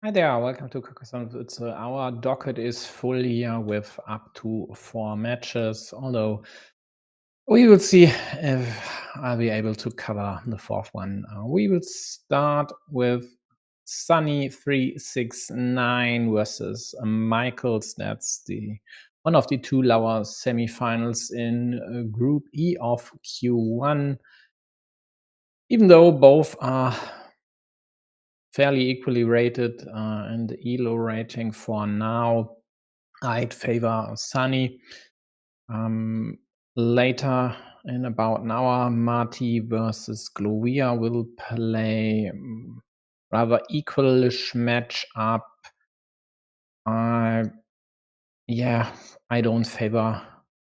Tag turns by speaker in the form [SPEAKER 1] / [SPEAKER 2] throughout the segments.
[SPEAKER 1] Hi there, welcome to Carcassonne. Our docket is full here with up to 4 matches, although we will see if I'll be able to cover the fourth one. We will start with Sunny369 versus majkls. That's the one of the two lower semifinals in Group E of Q1. Even though both are fairly equally rated and the ELO rating for now, I'd favor Sunny. Later in about an hour, Marty versus Glovir will play rather equalish match up. Yeah, I don't favor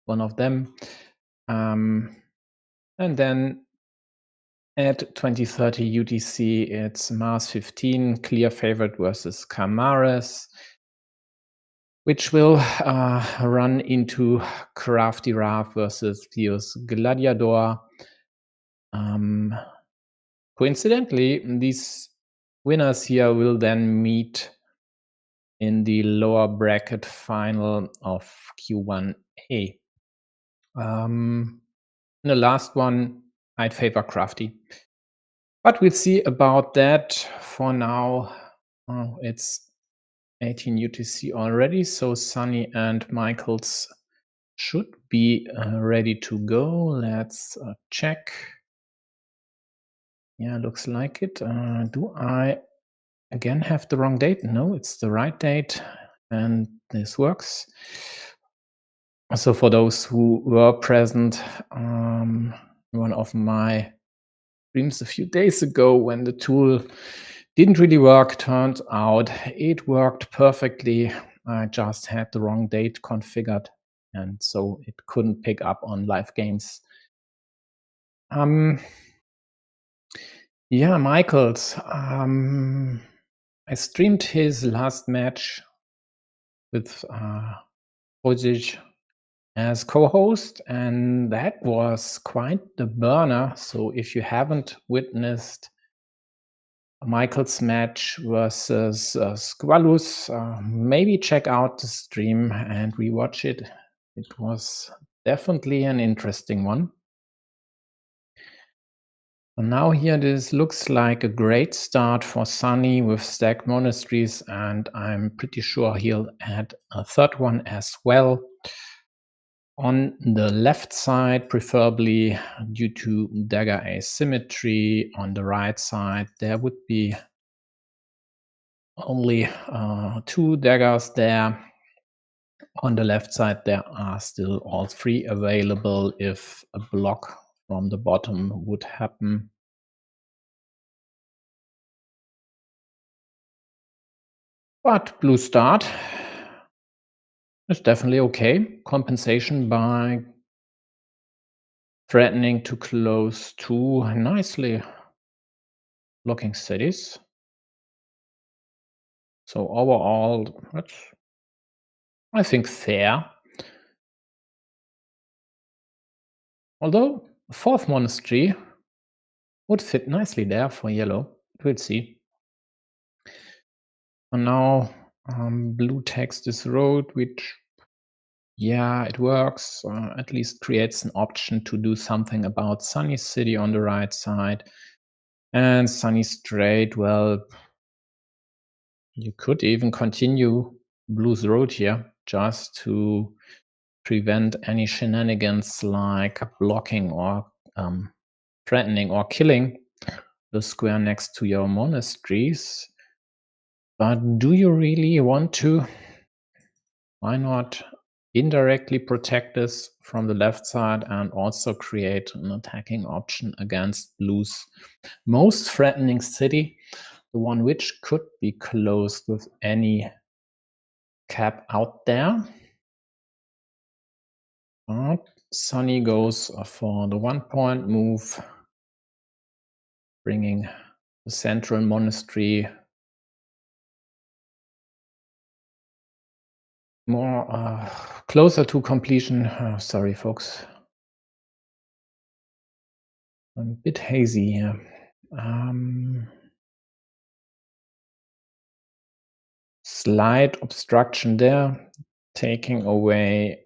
[SPEAKER 1] one of them. And then at 2030 UTC, it's Mars15, clear favorite versus Camares, which will run into CraftyRaf versus Theus Gladiador. Coincidentally, these winners here will then meet in the lower bracket final of Q1A. In the last one, I'd favor Crafty. But we'll see about that. For now, it's 18 UTC already, so Sunny and majkls should be ready to go. Let's check. Yeah, looks like it. Do I again have the wrong date? No, it's the right date, and this works. So for those who were present, one of my streams a few days ago when the tool didn't really work, turned out it worked perfectly. I just had the wrong date configured, and so it couldn't pick up on live games. Yeah, majkls. I streamed his last match with Rosic as co-host, and that was quite the burner. So if you haven't witnessed majkls match versus Squalus, maybe check out the stream and rewatch it. It was definitely an interesting one. And now here this looks like a great start for Sunny with stacked monasteries, and I'm pretty sure he'll add a third one as well. On the left side, preferably due to dagger asymmetry. On the right side, there would be only 2 daggers there. On the left side, there are still all 3 available if a block from the bottom would happen. But blue start is definitely okay. Compensation by threatening to close 2 nicely looking cities. So overall, that's, I think, fair. Although a 4th monastery would fit nicely there for yellow. We'll see. And now blue takes this road, which, yeah, it works. At least creates an option to do something about Sunny City on the right side. And Sunny Strait, well, you could even continue blue's road here just to prevent any shenanigans like blocking or threatening or killing the square next to your monasteries. But do you really want to? Why not indirectly protect this from the left side and also create an attacking option against blue's most threatening city, the one which could be closed with any cap out there? But Sunny goes for the 1-point move, bringing the central monastery more closer to completion. Sorry, folks. I'm a bit hazy here. slight obstruction there, taking away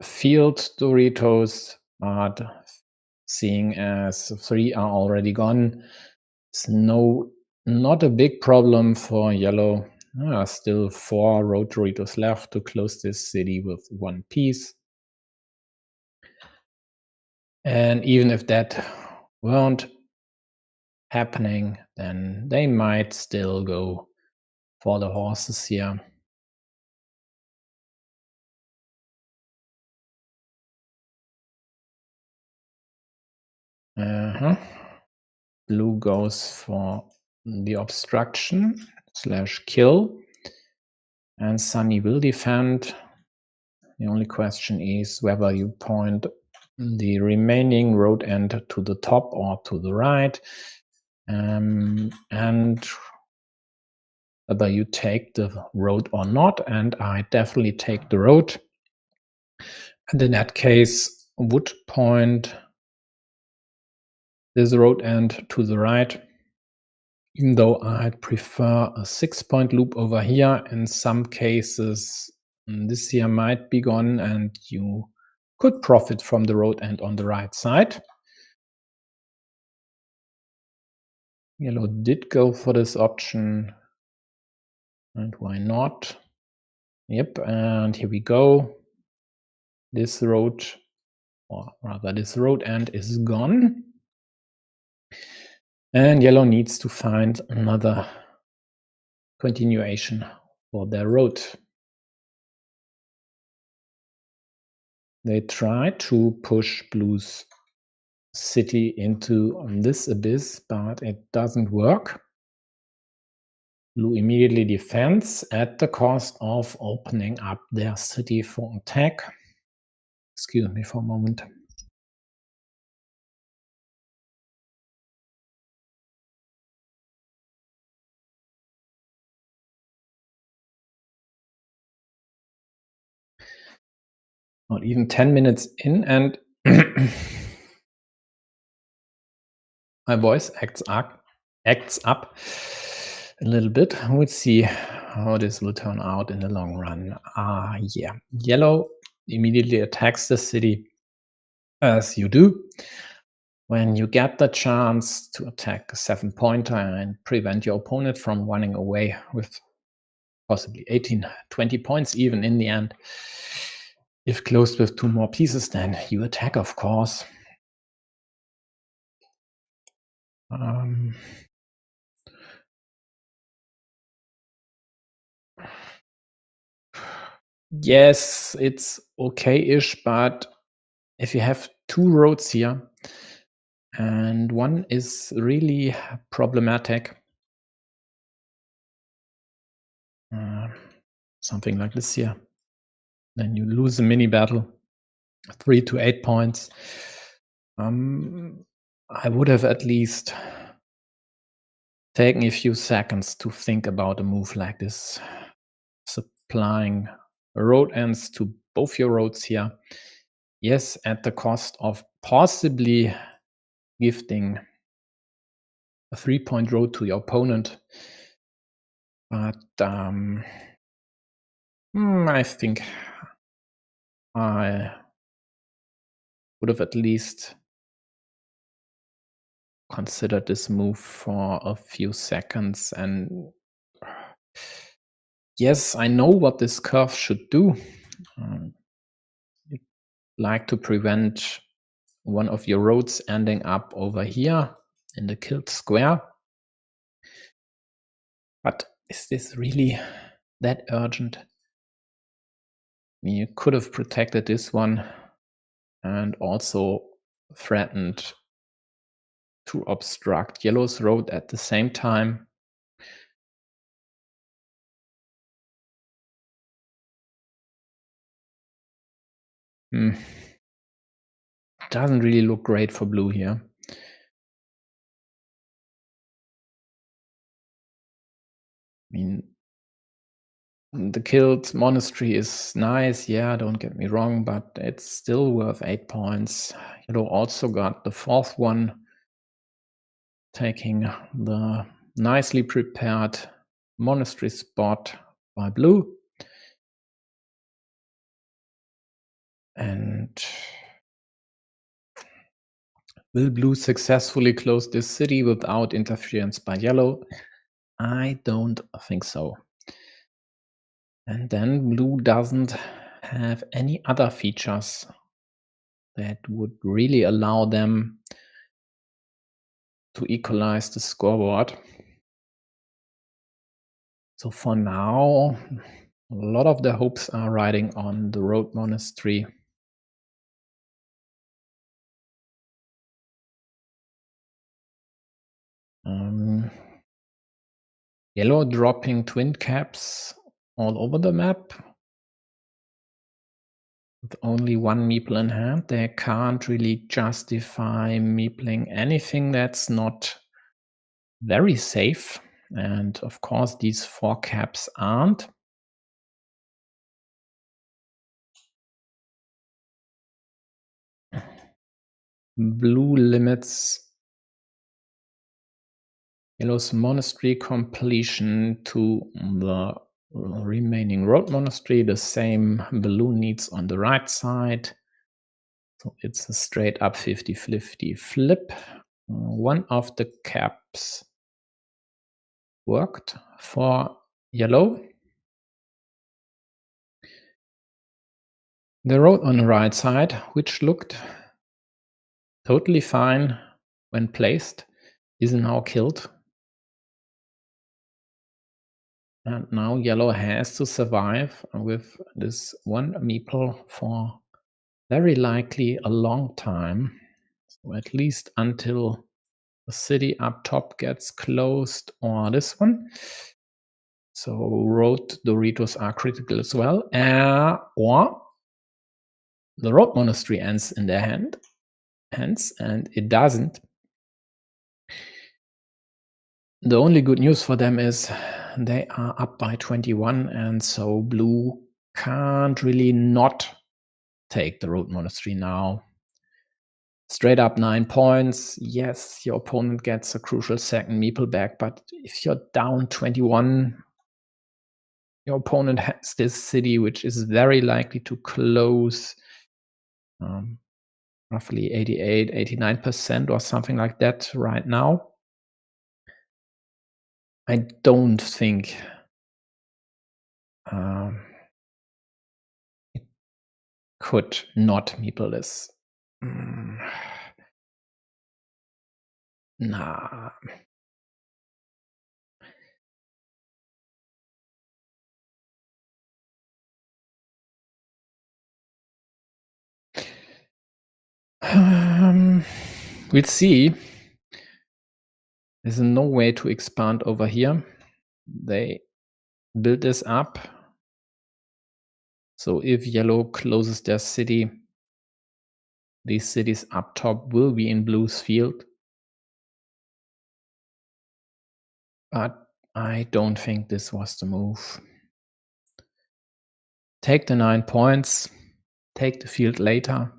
[SPEAKER 1] field Doritos, but seeing as 3 are already gone, it's not a big problem for yellow. Still 4 road Doritos left to close this city with 1 piece. And even if that weren't happening, then they might still go for the horses here. Blue goes for the obstruction / kill, and Sunny will defend. The only question is whether you point the remaining road end to the top or to the right, and whether you take the road or not. And I definitely take the road, and in that case would point this road end to the right, even though I'd prefer a 6-point loop over here. In some cases, this here might be gone, and you could profit from the road end on the right side. Yellow did go for this option, and why not? Yep, and here we go. This road, or rather this road end is gone. And yellow needs to find another continuation for their road. They try to push blue's city into this abyss, but it doesn't work. Blue immediately defends at the cost of opening up their city for attack. Excuse me for a moment. Not even 10 minutes in, and my voice acts up a little bit. We'll see how this will turn out in the long run. Yeah, yellow immediately attacks the city, as you do when you get the chance to attack a 7-pointer and prevent your opponent from running away with possibly 18, 20 points even in the end. If closed with 2 more pieces, then you attack, of course. Yes, it's okay-ish, but if you have 2 roads here, and one is really problematic, something like this here, then you lose a mini battle, 3 to 8 points. I would have at least taken a few seconds to think about a move like this, supplying road ends to both your roads here. Yes, at the cost of possibly gifting a 3-point road to your opponent, but I think I would have at least considered this move for a few seconds. And yes, I know what this curve should do. You'd like to prevent one of your roads ending up over here in the killed square. But is this really that urgent? I mean, you could have protected this one and also threatened to obstruct yellow's road at the same time. Doesn't really look great for blue here. I mean, the killed monastery is nice, yeah, don't get me wrong, but it's still worth 8 points. Yellow also got the 4th one, taking the nicely prepared monastery spot by blue. And will blue successfully close this city without interference by yellow? I don't think so. And then blue doesn't have any other features that would really allow them to equalize the scoreboard. So for now, a lot of the hopes are riding on the road monastery. Yellow dropping twin caps all over the map. With only one meeple in hand, they can't really justify meepling anything that's not very safe. And of course, these 4 caps aren't. Blue limits yellow's monastery completion to the remaining road monastery. The same blue needs on the right side. So it's a straight up 50-50 flip. One of the caps worked for yellow. The road on the right side, which looked totally fine when placed, is now killed. And now yellow has to survive with this one meeple for very likely a long time. So at least until the city up top gets closed, or this one. So road Doritos are critical as well. Or the road monastery ends in their hands, and it doesn't. The only good news for them is they are up by 21, and so blue can't really not take the road monastery now. Straight up 9 points. Yes, your opponent gets a crucial second meeple back, but if you're down 21, your opponent has this city, which is very likely to close roughly 88, 89% or something like that right now. I don't think it could not meeple this. Nah. We'll see. There's no way to expand over here. They build this up. So if yellow closes their city, these cities up top will be in blue's field. But I don't think this was the move. Take the 9 points, take the field later.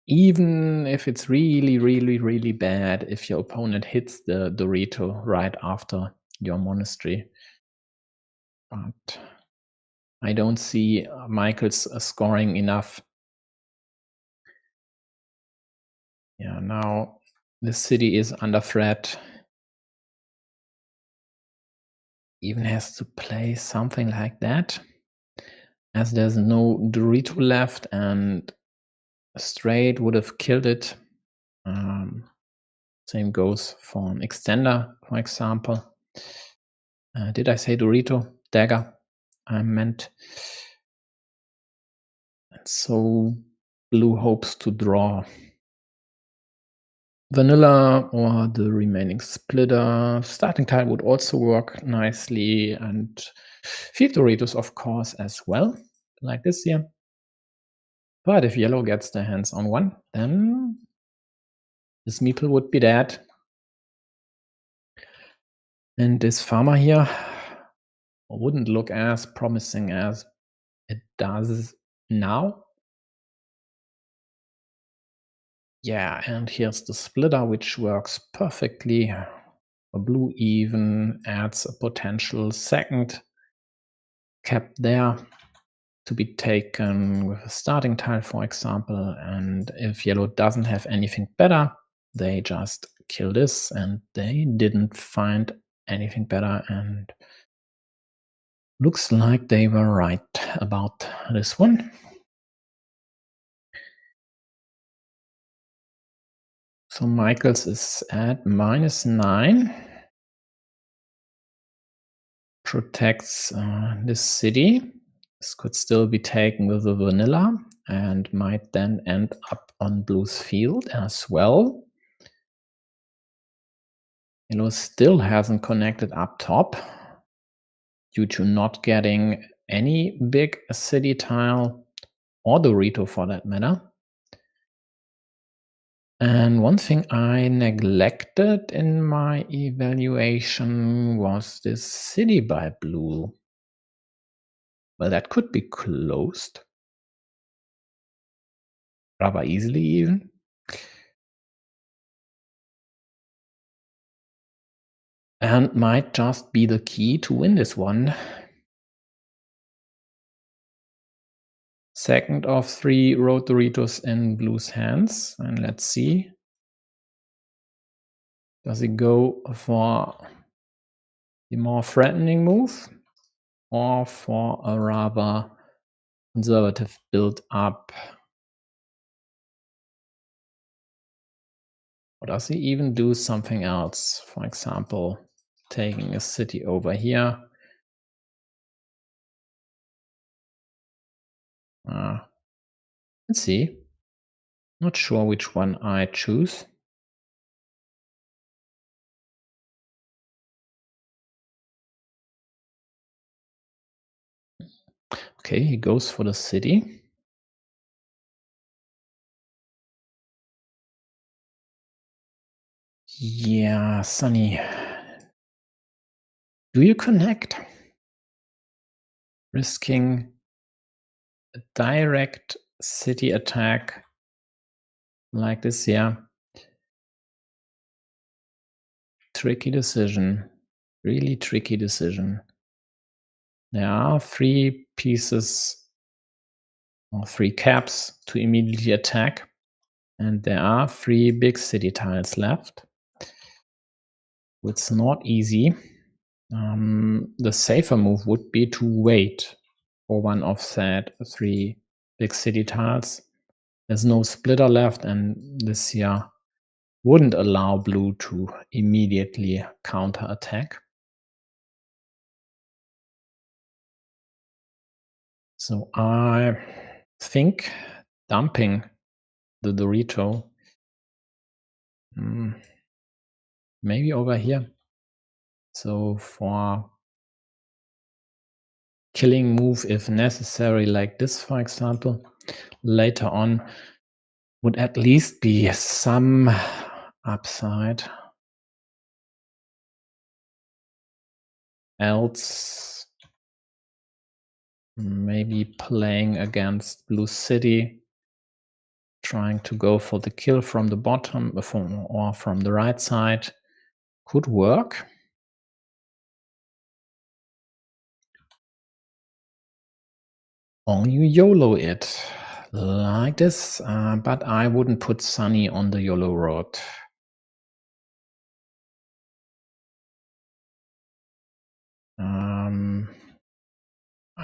[SPEAKER 1] Even if it's really, really, really bad, if your opponent hits the Dorito right after your monastery. But I don't see majkls scoring enough. Yeah, now the city is under threat. Even has to play something like that, as there's no Dorito left, and a straight would have killed it. Same goes for an extender, for example. Did I say Dorito? Dagger, I meant. And so blue hopes to draw vanilla or the remaining splitter. Starting tile would also work nicely, and field Doritos, of course, as well, like this here. But if yellow gets their hands on one, then this meeple would be dead. And this farmer here wouldn't look as promising as it does now. Yeah, and here's the splitter, which works perfectly. A blue even adds a potential second cap there to be taken with a starting tile, for example. And if yellow doesn't have anything better, they just kill this, and they didn't find anything better. And looks like they were right about this one. So majkls is at -9. Protects this city. This could still be taken with a vanilla and might then end up on blue's field as well. Yellow still hasn't connected up top due to not getting any big city tile or Dorito for that matter. And one thing I neglected in my evaluation was this city by blue. Well, that could be closed rather easily even. And might just be the key to win this one. Second of 3 road Doritos in blue's hands. And let's see. Does he go for the more threatening move or for a rather conservative build up? Or does he even do something else? For example, taking a city over here. Let's see. Not sure which one I choose. Okay, he goes for the city. Yeah, Sunny. Do you connect? Risking a direct city attack like this, yeah. Tricky decision. Really tricky decision. There are 3 pieces or 3 caps to immediately attack. And there are 3 big city tiles left. It's not easy. The safer move would be to wait for one of that 3 big city tiles. There's no splitter left, and this here wouldn't allow blue to immediately counterattack. So I think dumping the Dorito, maybe over here. So for killing move if necessary, like this, for example, later on would at least be some upside. Else, maybe playing against blue city, trying to go for the kill from the bottom or from the right side could work. Or you YOLO it like this, but I wouldn't put Sunny on the YOLO road.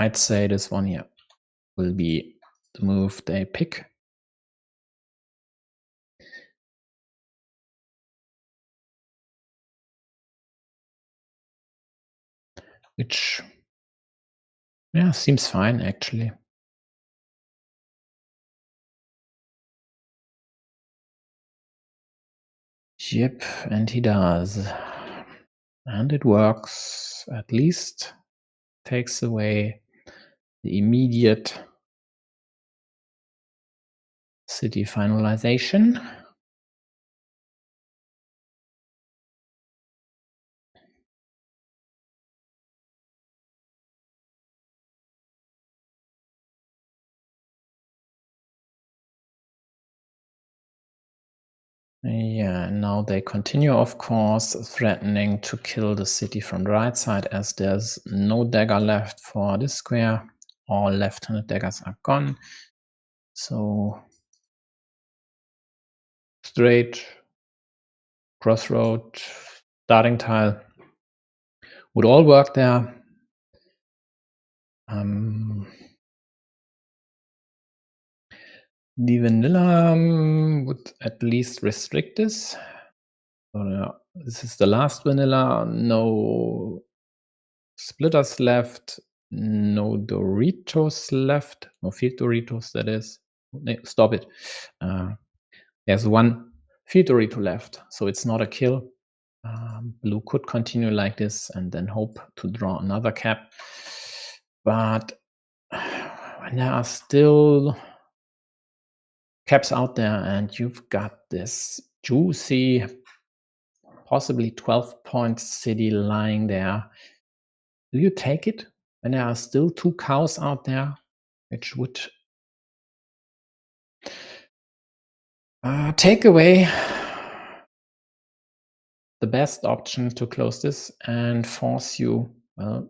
[SPEAKER 1] I'd say this one here will be the move they pick. Which, yeah, seems fine actually. Yep, and he does. And it works, at least takes away the immediate city finalization. Yeah, and now they continue, of course, threatening to kill the city from the right side, as there's no dagger left for this square. All left-handed daggers are gone. So straight, crossroad, starting tile would all work there. The vanilla would at least restrict this. So this is the last vanilla. No splitters left. No Doritos left. No field Doritos, that is. Stop it. There's one field Dorito left, so it's not a kill. Blue could continue like this and then hope to draw another cap. But when there are still caps out there and you've got this juicy, possibly 12-point city lying there, do you take it when there are still 2 cows out there, which would take away the best option to close this and force you, well,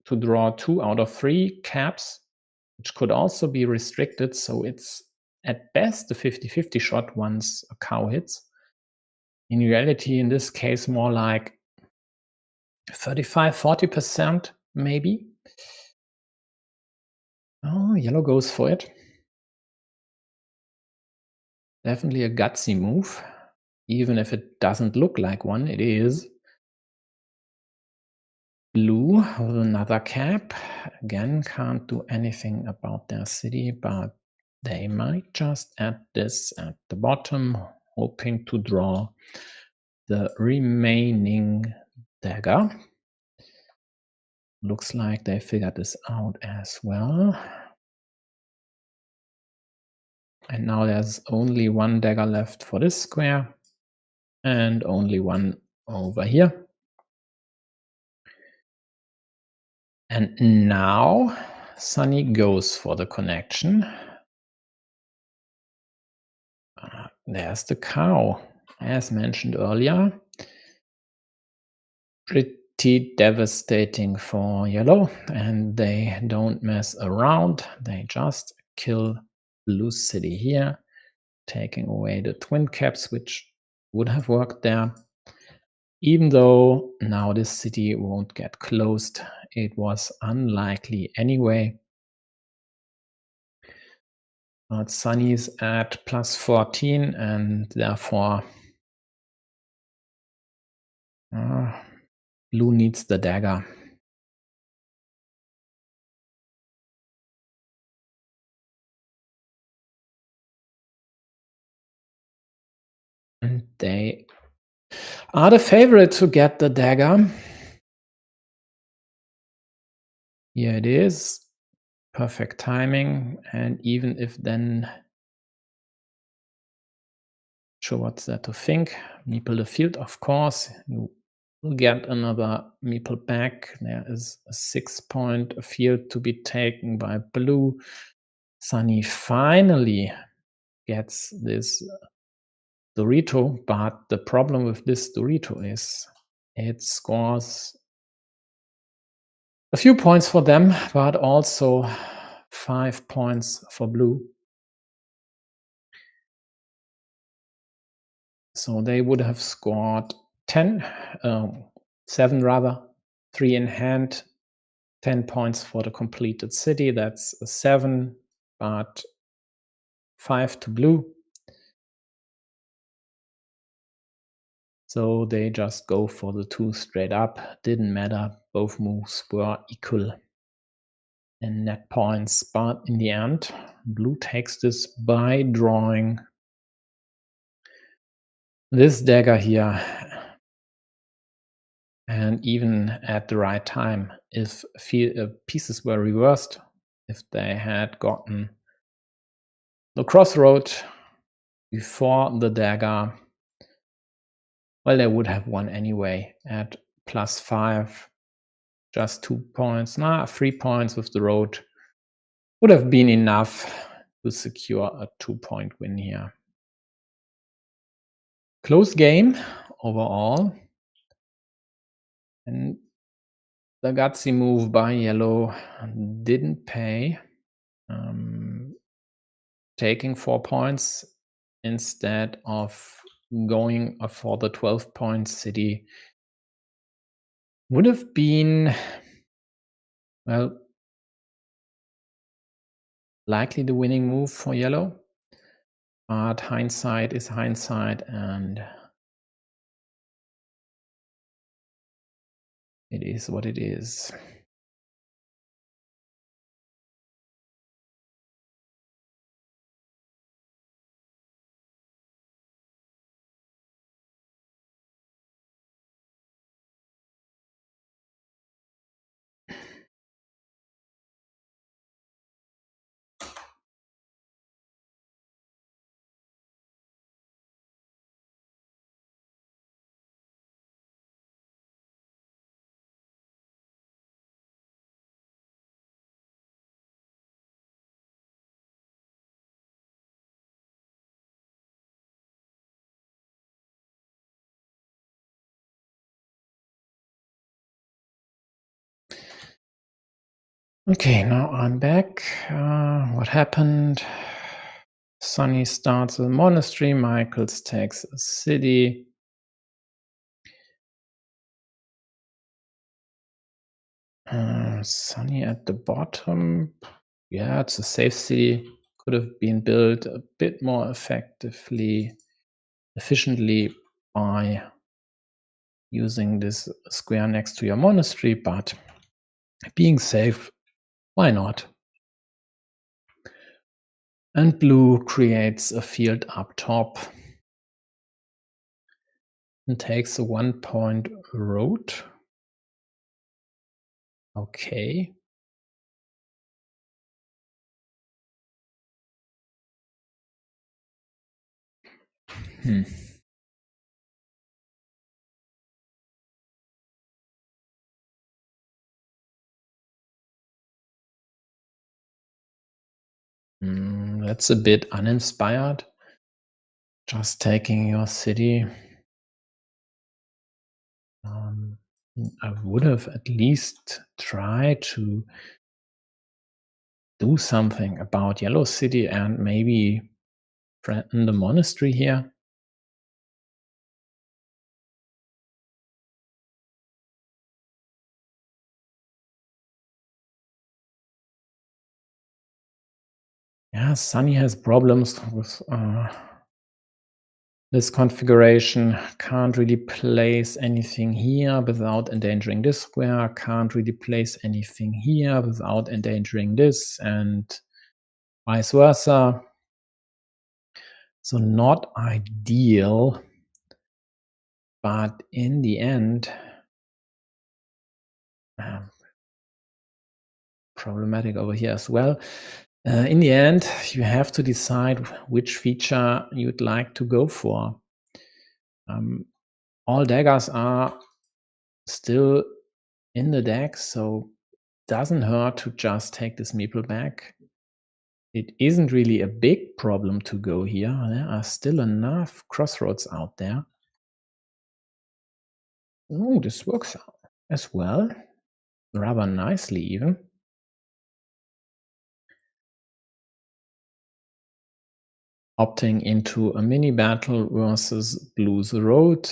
[SPEAKER 1] to draw 2 out of 3 caps, which could also be restricted, so it's at best a 50-50 shot once a cow hits. In reality, in this case, more like 35-40% maybe. Oh, yellow goes for it. Definitely a gutsy move. Even if it doesn't look like one, it is. Blue with another cap. Again, can't do anything about their city, but they might just add this at the bottom, hoping to draw the remaining dagger. Looks like they figured this out as well. And now there's only 1 dagger left for this square and only 1 over here. And now Sunny goes for the connection. There's the cow, as mentioned earlier. Pretty devastating for yellow, and they don't mess around. They just kill blue city here, taking away the twin caps, which would have worked there. Even though now this city won't get closed, it was unlikely anyway. But Sunny's at +14, and therefore blue needs the dagger. And they are the favorite to get the dagger. Here it is. Perfect timing. And even if then, sure, what's there to think? Meeple the field, of course. You will get another meeple back. There is a 6-point field to be taken by blue. Sunny finally gets this Dorito, but the problem with this Dorito is it scores a few points for them, but also 5 points for blue. So they would have scored 7 rather, 3 in hand, 10 points for the completed city. That's a 7, but 5 to blue. So they just go for the 2 straight up. Didn't matter. Both moves were equal in net points. But in the end, blue takes this by drawing this dagger here. And even at the right time, if pieces were reversed, if they had gotten the crossroad before the dagger, well, they would have won anyway at +5. Just 2 points, 3 points with the road would have been enough to secure a 2-point win here. Close game overall. And the gutsy move by yellow didn't pay. Taking 4 points instead of going for the 12-point city would have been, well, likely the winning move for yellow. But hindsight is hindsight, and it is what it is. Okay, now I'm back. What happened? Sunny starts a monastery, majkls takes a city. Sunny at the bottom. Yeah, it's a safe city. Could have been built a bit more efficiently by using this square next to your monastery, but being safe, why not? And blue creates a field up top and takes a 1-point road. Okay. That's a bit uninspired. Just taking your city. I would have at least tried to do something about Yellow City and maybe threaten the monastery here. Yeah, Sunny has problems with this configuration. Can't really place anything here without endangering this square. Can't really place anything here without endangering this, and vice versa. So not ideal, but in the end, problematic over here as well. In the end, you have to decide which feature you'd like to go for. All daggers are still in the deck, so doesn't hurt to just take this meeple back. It isn't really a big problem to go here. There are still enough crossroads out there. Oh, this works out as well, rather nicely even. Opting into a mini battle versus Blue's Road.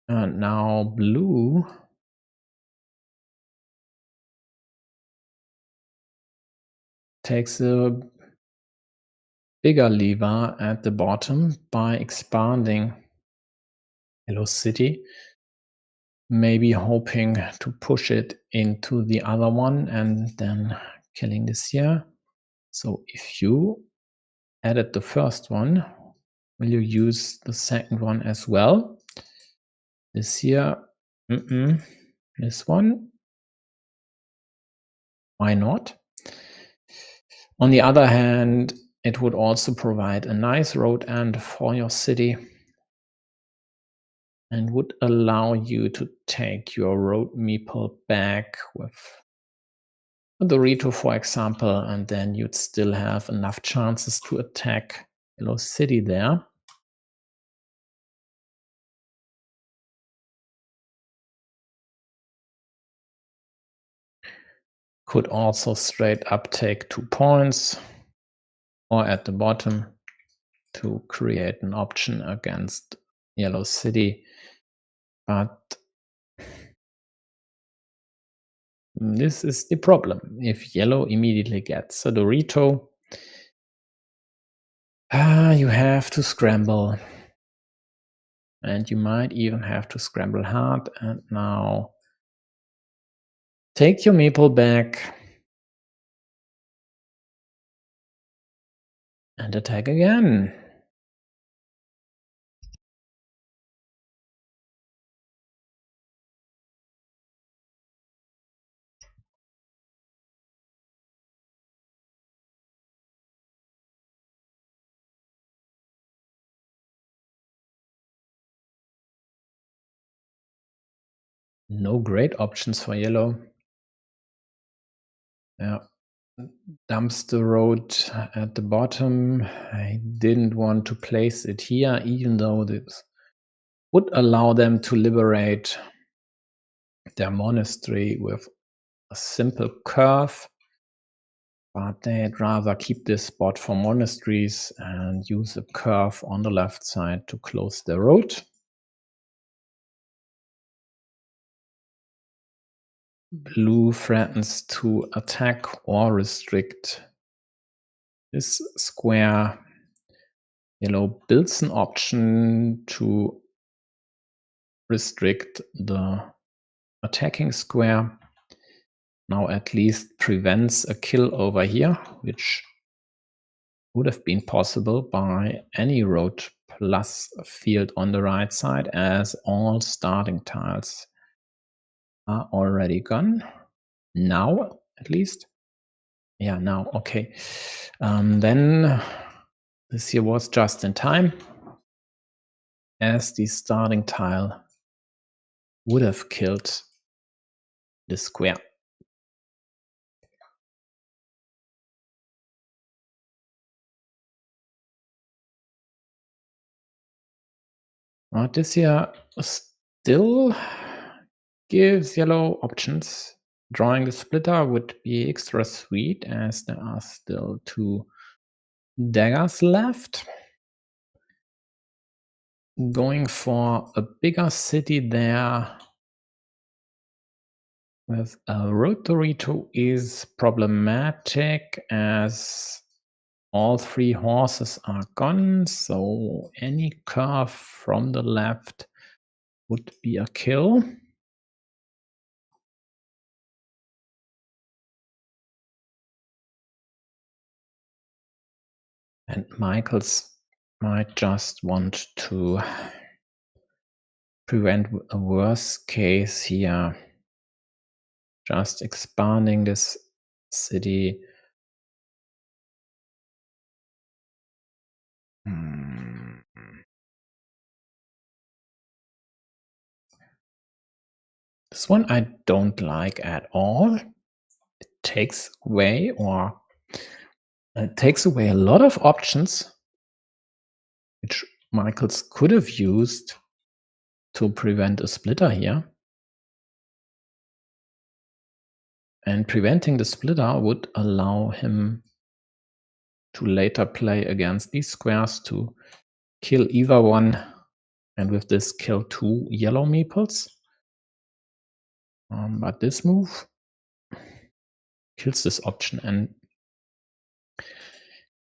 [SPEAKER 1] And now Blue takes a bigger lever at the bottom by expanding Yellow City, maybe hoping to push it into the other one and then killing this here. So if you added the first one, will you use the second one as well? This here, this one, why not? On the other hand, it would also provide a nice road end for your city and would allow you to take your road meeple back with Dorito, for example, and then you'd still have enough chances to attack Yellow City there. Could also straight up take 2 points, or at the bottom to create an option against Yellow City. But this is the problem. If Yellow immediately gets a Dorito, you have to scramble. And you might even have to scramble hard. And now take your meeple back and attack again. No great options for Yellow. Yeah. Dumps the road at the bottom. I didn't want to place it here, even though this would allow them to liberate their monastery with a simple curve. But they'd rather keep this spot for monasteries and use a curve on the left side to close the road. Blue threatens to attack or restrict this square. Yellow builds an option to restrict the attacking square. Now at least prevents a kill over here, which would have been possible by any road plus field on the right side, as all starting tiles are already gone. Now, at least. Yeah, now, okay. Then this here was just in time, as the starting tile would have killed the square. But this here still gives Yellow options. Drawing the splitter would be extra sweet, as there are still 2 daggers left. Going for a bigger city there with a road Dorito is problematic, as all 3 horses are gone, so any curve from the left would be a kill. And majkls might just want to prevent a worse case here. Just expanding this city. This one I don't like at all. It takes away a lot of options which majkls could have used to prevent a splitter here. And preventing the splitter would allow him to later play against these squares to kill either one, and with this kill 2 yellow meeples. But this move kills this option, and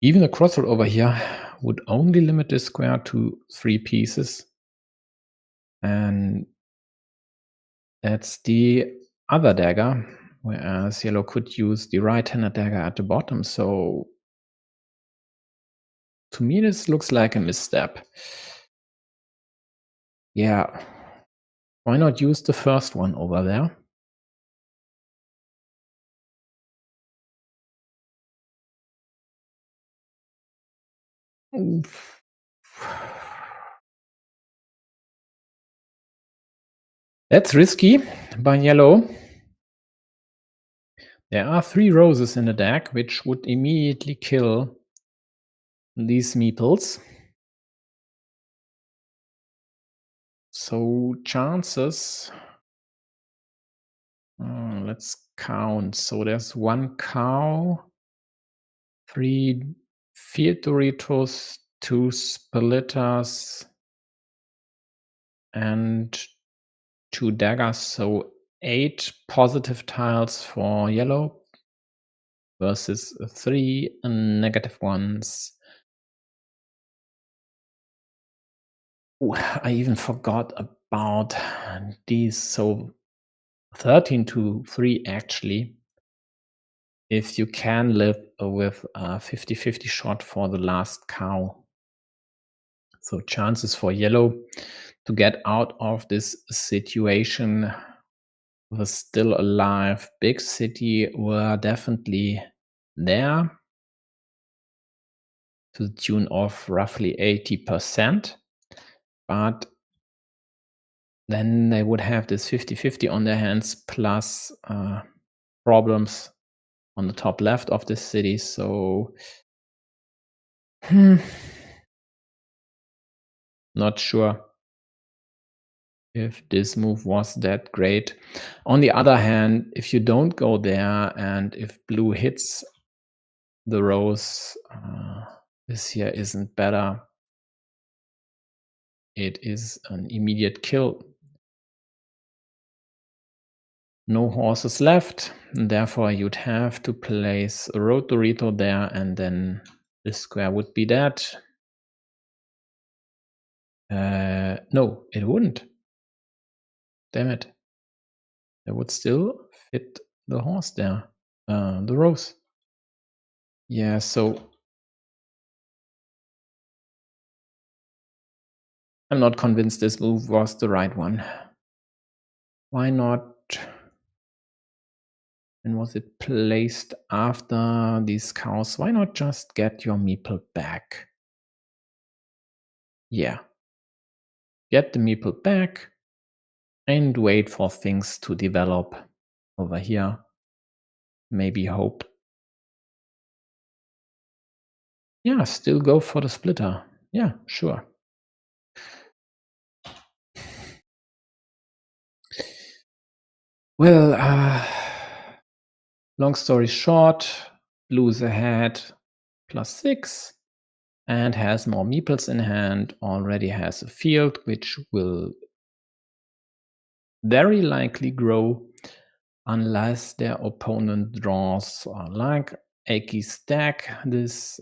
[SPEAKER 1] even a crossroad over here would only limit this square to 3 pieces. And that's the other dagger, whereas Yellow could use the right-handed dagger at the bottom. So to me, this looks like a misstep. Yeah, why not use the first one over there? That's risky by Yellow. There are 3 roses in the deck, which would immediately kill these meeples. So chances, let's count. So there's 1 cow, 3 field Doritos, 2 splitters, and 2 daggers. So 8 positive tiles for yellow versus 3 negative ones. Oh, I even forgot about these. So 13 to 3 actually. If you can live with a 50-50 shot for the last cow. So chances for yellow to get out of this situation was still alive. Big city were definitely there to the tune of roughly 80%. But then they would have this 50-50 on their hands plus problems on the top left of the city. So not sure if this move was that great. On the other hand, if you don't go there and if blue hits the rose, this here isn't better. It is an immediate kill. No horses left, and therefore you'd have to place a road Dorito there, and then this square would be dead. No, it wouldn't. Damn it. It would still fit the horse there, the rose. Yeah, so I'm not convinced this move was the right one. Why not? And was it placed after these cows? Why not just get your meeple back? Yeah. Get the meeple back and wait for things to develop over here. Maybe hope. Yeah, still go for the splitter. Yeah, sure. Well, long story short, blue's ahead +6 and has more meeples in hand, already has a field which will very likely grow unless their opponent draws like Aki Stack this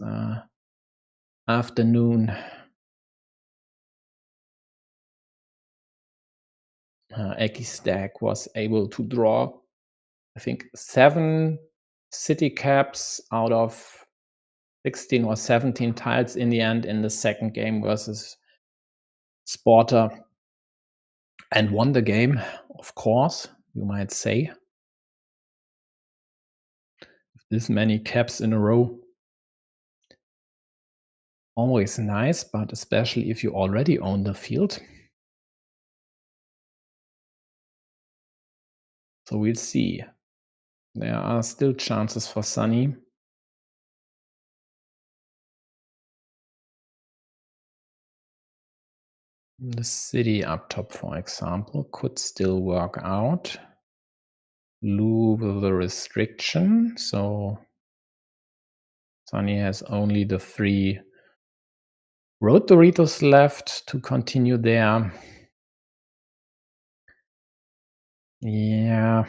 [SPEAKER 1] afternoon. Aki Stack was able to draw, I think, 7 city caps out of 16 or 17 tiles in the end in the second game versus Sporter, and won the game, of course, you might say. This many caps in a row, always nice, but especially if you already own the field. So we'll see. There are still chances for Sunny. The city up top, for example, could still work out. Blue with the restriction, so Sunny has only the 3 road Doritos left to continue there. Yeah.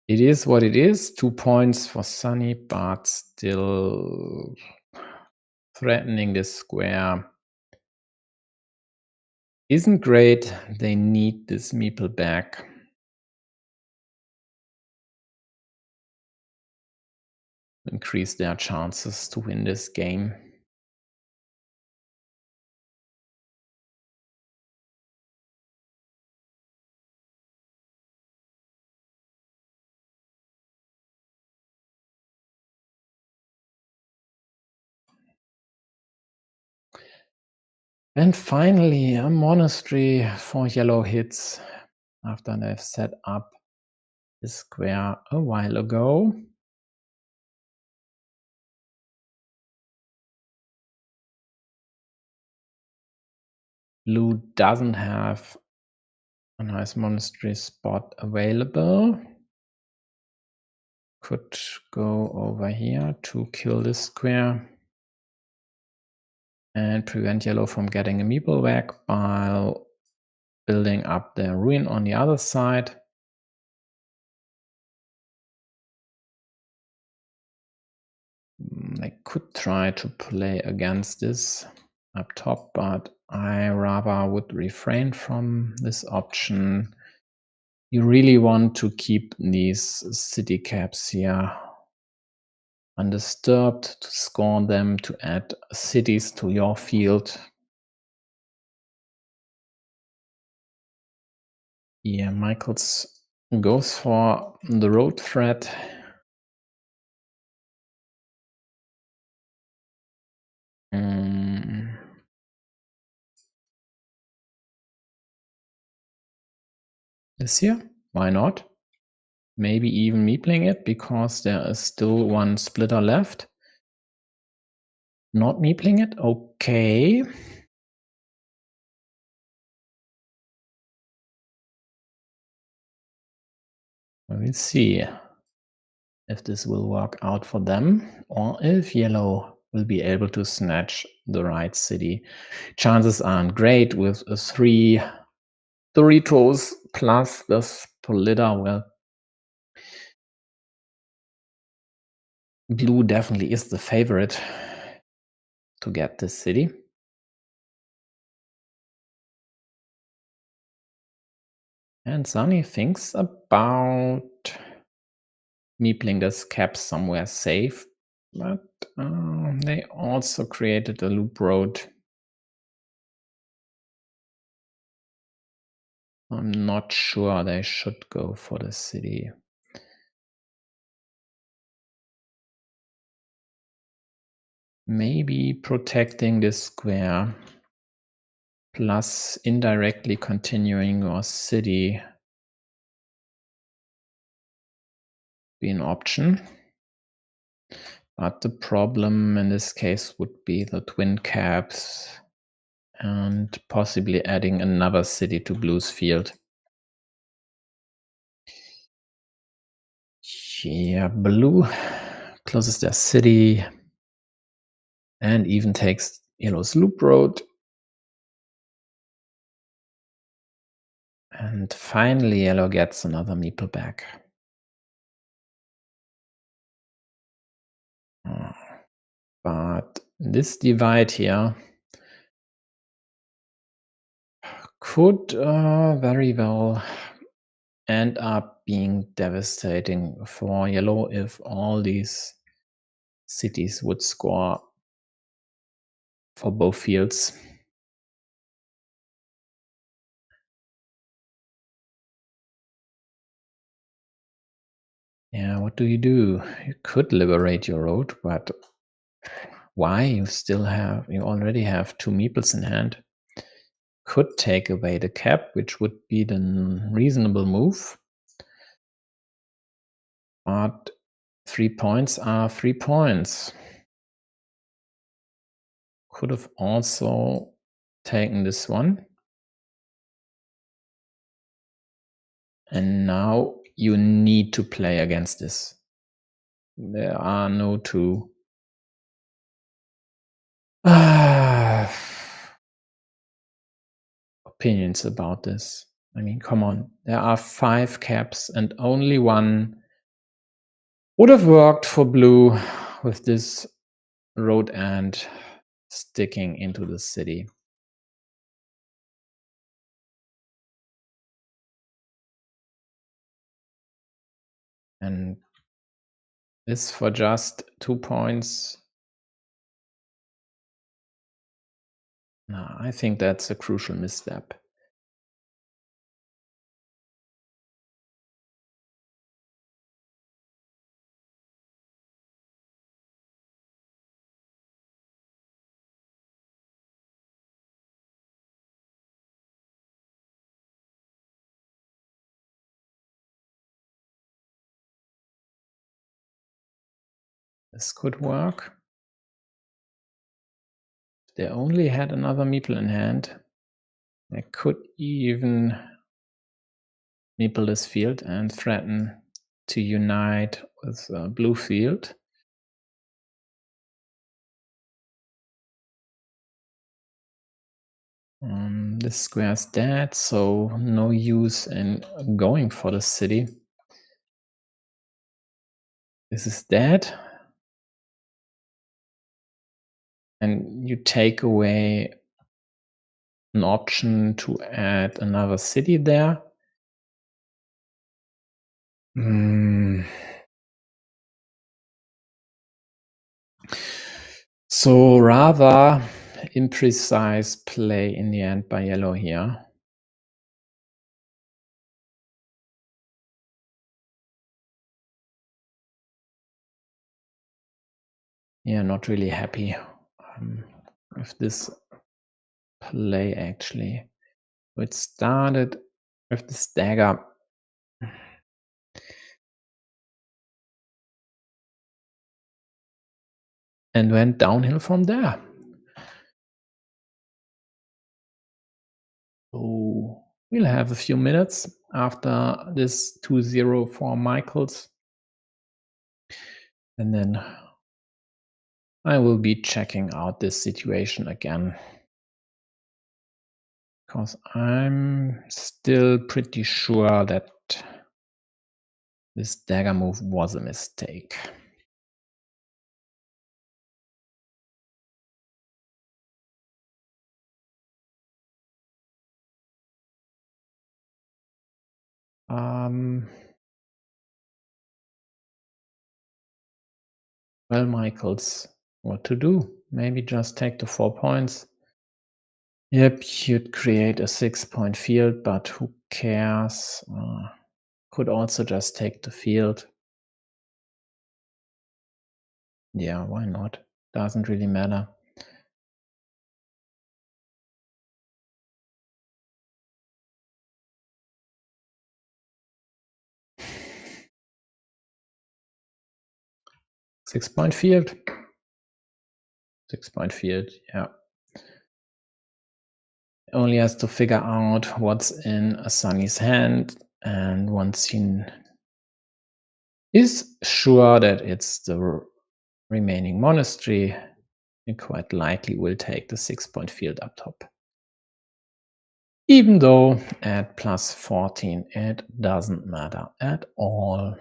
[SPEAKER 1] It is what it is. 2 points for Sunny, but still threatening this square isn't great. They need this meeple back. Increase their chances to win this game. And finally, a monastery for yellow hits after they've set up this square a while ago. Blue doesn't have a nice monastery spot available. Could go over here to kill this square and prevent yellow from getting a meeple back while building up their ruin on the other side. They could try to play against this up top, but I rather would refrain from this option. You really want to keep these city caps here undisturbed, to score them, to add cities to your field. Yeah, majkls goes for the road threat. This here? Why not? Maybe even meepling it, because there is still one splitter left. Not meepling it? Okay. We'll see if this will work out for them, or if yellow will be able to snatch the right city. Chances aren't great with a 3 Doritos plus the splitter. Well, blue definitely is the favorite to get this city. And Sunny thinks about meepling this cap somewhere safe, but they also created a loop road. I'm not sure they should go for the city. Maybe protecting this square plus indirectly continuing your city be an option. But the problem in this case would be the twin caps and possibly adding another city to blue's field. Yeah, blue closes their city and even takes yellow's loop road. And finally, yellow gets another meeple back. But this divide here could very well end up being devastating for yellow if all these cities would score for both fields. Yeah, what do? You could liberate your road, but why? You already have 2 meeples in hand. Could take away the cap, which would be the reasonable move. But 3 points are 3 points. Could have also taken this one. And now you need to play against this. There are no two opinions about this. I mean, come on. There are 5 caps and only one would have worked for blue with this road end sticking into the city. And this for just 2 points. No, I think that's a crucial misstep. This could work. If they only had another meeple in hand, they could even meeple this field and threaten to unite with a blue field. This square is dead, so no use in going for the city. This is dead. And you take away an option to add another city there. So rather imprecise play in the end by yellow here. Yeah, not really happy with this play actually. It started with this dagger. And went downhill from there. So we'll have a few minutes after this 2-0 for majkls. And then I will be checking out this situation again. Because I'm still pretty sure that this dagger move was a mistake. Well, majkls, what to do? Maybe just take the 4 points. Yep, you'd create a 6-point field, but who cares? Could also just take the field. Yeah, why not? Doesn't really matter. Six-point field. 6-point field, yeah. Only has to figure out what's in a Sunny's hand, and once he is sure that it's the remaining monastery, he quite likely will take the 6-point field up top. Even though at plus 14 it doesn't matter at all.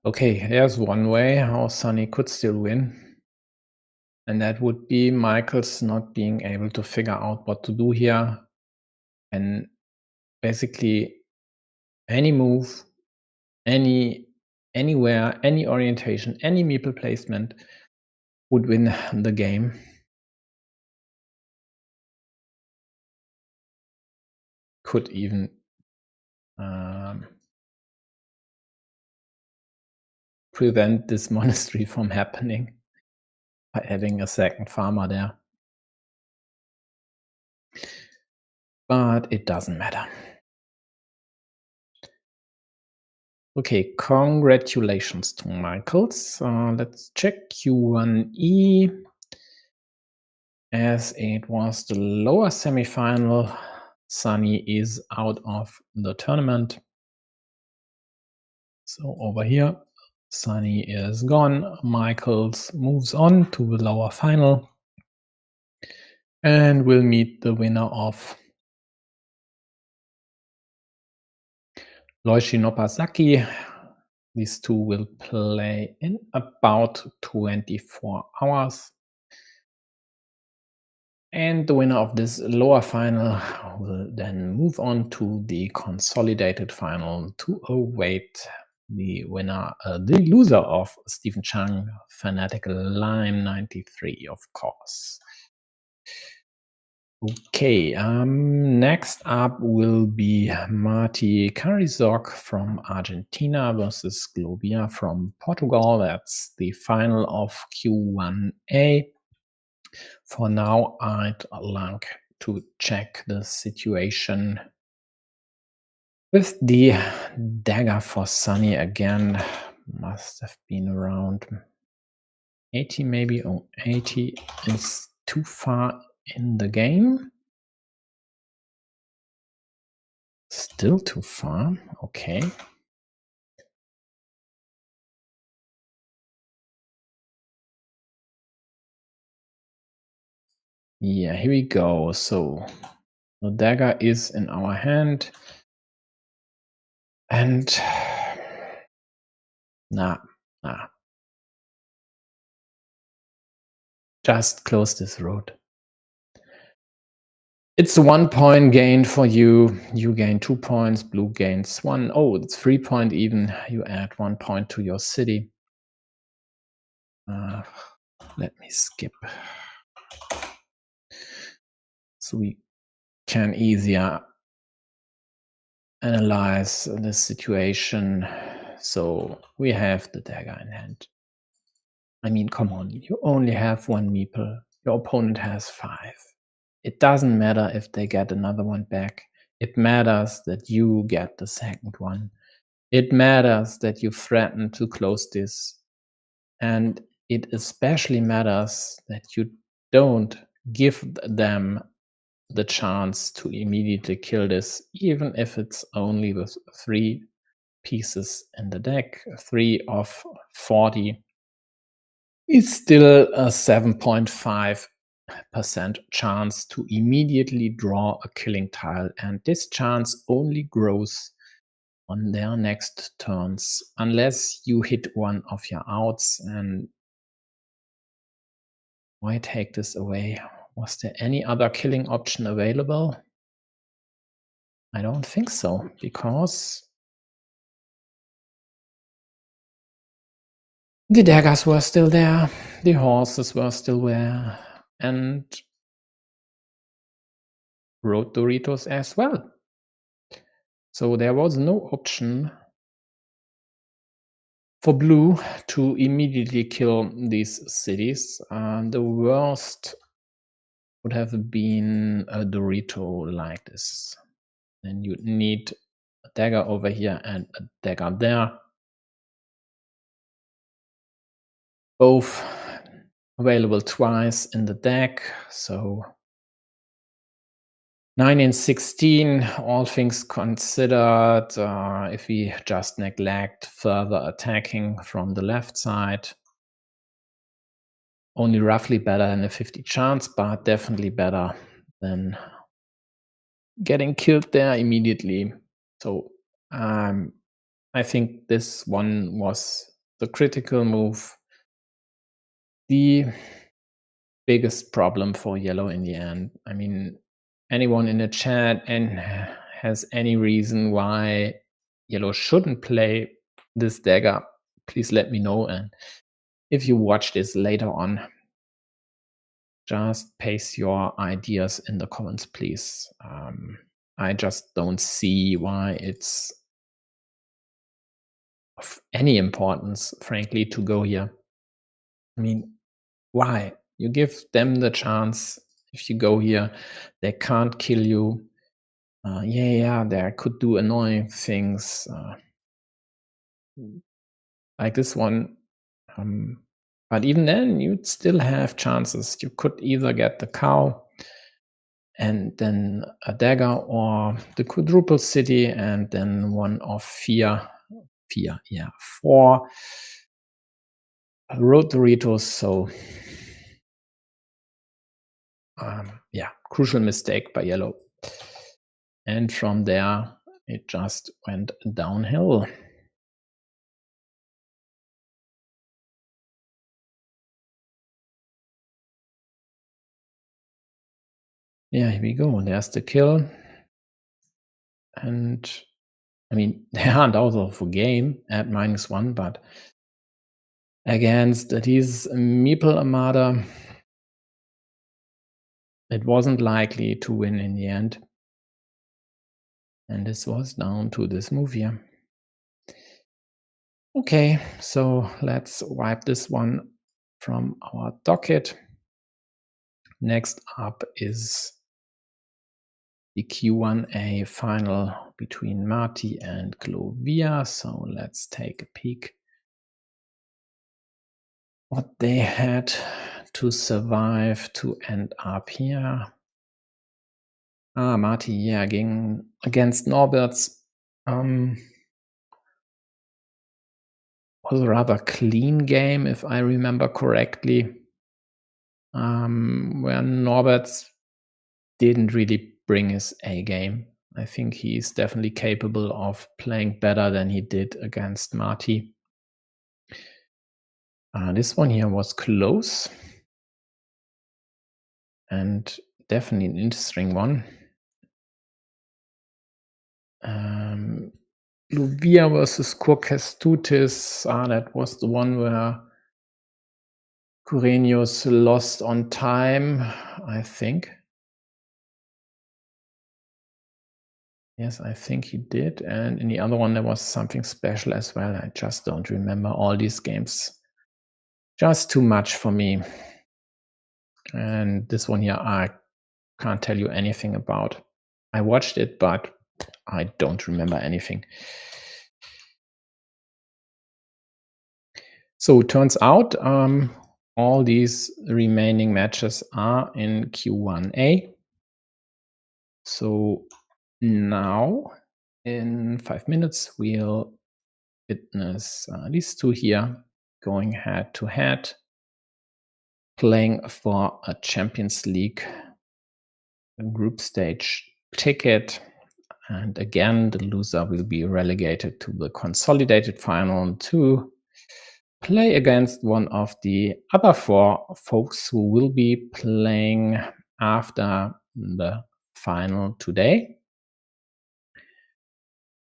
[SPEAKER 1] Okay, there's one way how Sunny could still win. And that would be majkls not being able to figure out what to do here. And basically any move, anywhere, any orientation, any meeple placement would win the game. Could even prevent this monastery from happening by having a second farmer there. But it doesn't matter. Okay, congratulations to majkls. Let's check Q1E. As it was the lower semifinal, Sunny is out of the tournament. So over here, Sunny is gone. majkls moves on to the lower final and will meet the winner of Loishi Nopasaki. These two will play in about 24 hours. And the winner of this lower final will then move on to the consolidated final to await the winner, the loser of Stephen Chang, Fanatical Lime 93, of course. Okay, next up will be maticarrizoc from Argentina versus Glovir from Portugal. That's the final of Q1A. For now, I'd like to check the situation with the dagger for Sunny again. Must have been around 80 maybe. Oh, 80 is too far in the game. Still too far. Okay. Yeah, here we go. So the dagger is in our hand. And nah. Just close this road. It's a 1 point gain for you. You gain 2 points. Blue gains 1. Oh, it's 3 point even. You add 1 point to your city. Let me skip. So we can easier analyze the situation. So we have the dagger in hand. I mean, come on, you only have 1 meeple. Your opponent has 5. It doesn't matter if they get another one back. It matters that you get the second one. It matters that you threaten to close this. And it especially matters that you don't give them the chance to immediately kill this, even if it's only with 3 pieces in the deck. 3 of 40 is still a 7.5% chance to immediately draw a killing tile, and this chance only grows on their next turns, unless you hit one of your outs. And why take this away? Was there any other killing option available? I don't think so, because the daggers were still there, the horses were still there, and road Doritos as well. So there was no option for blue to immediately kill these cities. The worst would have been a Dorito like this. Then you need a dagger over here and a dagger there. Both available twice in the deck, so 9 and 16, all things considered, if we just neglect further attacking from the left side, only roughly better than a 50 chance, but definitely better than getting killed there immediately. So I think this one was the critical move. The biggest problem for yellow in the end. I mean, anyone in the chat and has any reason why yellow shouldn't play this dagger, please let me know. And if you watch this later on, just paste your ideas in the comments, please. I just don't see why it's of any importance, frankly, to go here. I mean, why? You give them the chance. If you go here, they can't kill you. Yeah, they could do annoying things like this one. But even then, you'd still have chances. You could either get the cow and then a dagger, or the quadruple city and then one of 4 road Doritos. So yeah, crucial mistake by yellow. And from there, it just went downhill. Yeah, here we go. There's the kill. And I mean, they aren't out of a game at -1, but against these meeple armada, It wasn't likely to win in the end. And this was down to this move here. Okay, so let's wipe this one from our docket. Next up is the Q1A final between Marty and Glovir. So let's take a peek what they had to survive to end up here. Marty, yeah, against Norbert's was a rather clean game, if I remember correctly, where Norbert's didn't really bring his A game. I think he's definitely capable of playing better than he did against Marty. This one here was close and definitely an interesting one. Glovir versus Carcassonne, that was the one where Kurenius lost on time, I think. Yes, I think he did. And in the other one, there was something special as well. I just don't remember all these games. Just too much for me. And this one here, I can't tell you anything about. I watched it, but I don't remember anything. So it turns out all these remaining matches are in Q1A. So now in 5 minutes, we'll witness these two here going head to head, playing for a Champions League group stage ticket. And again, the loser will be relegated to the consolidated final to play against one of the other 4 folks who will be playing after the final today,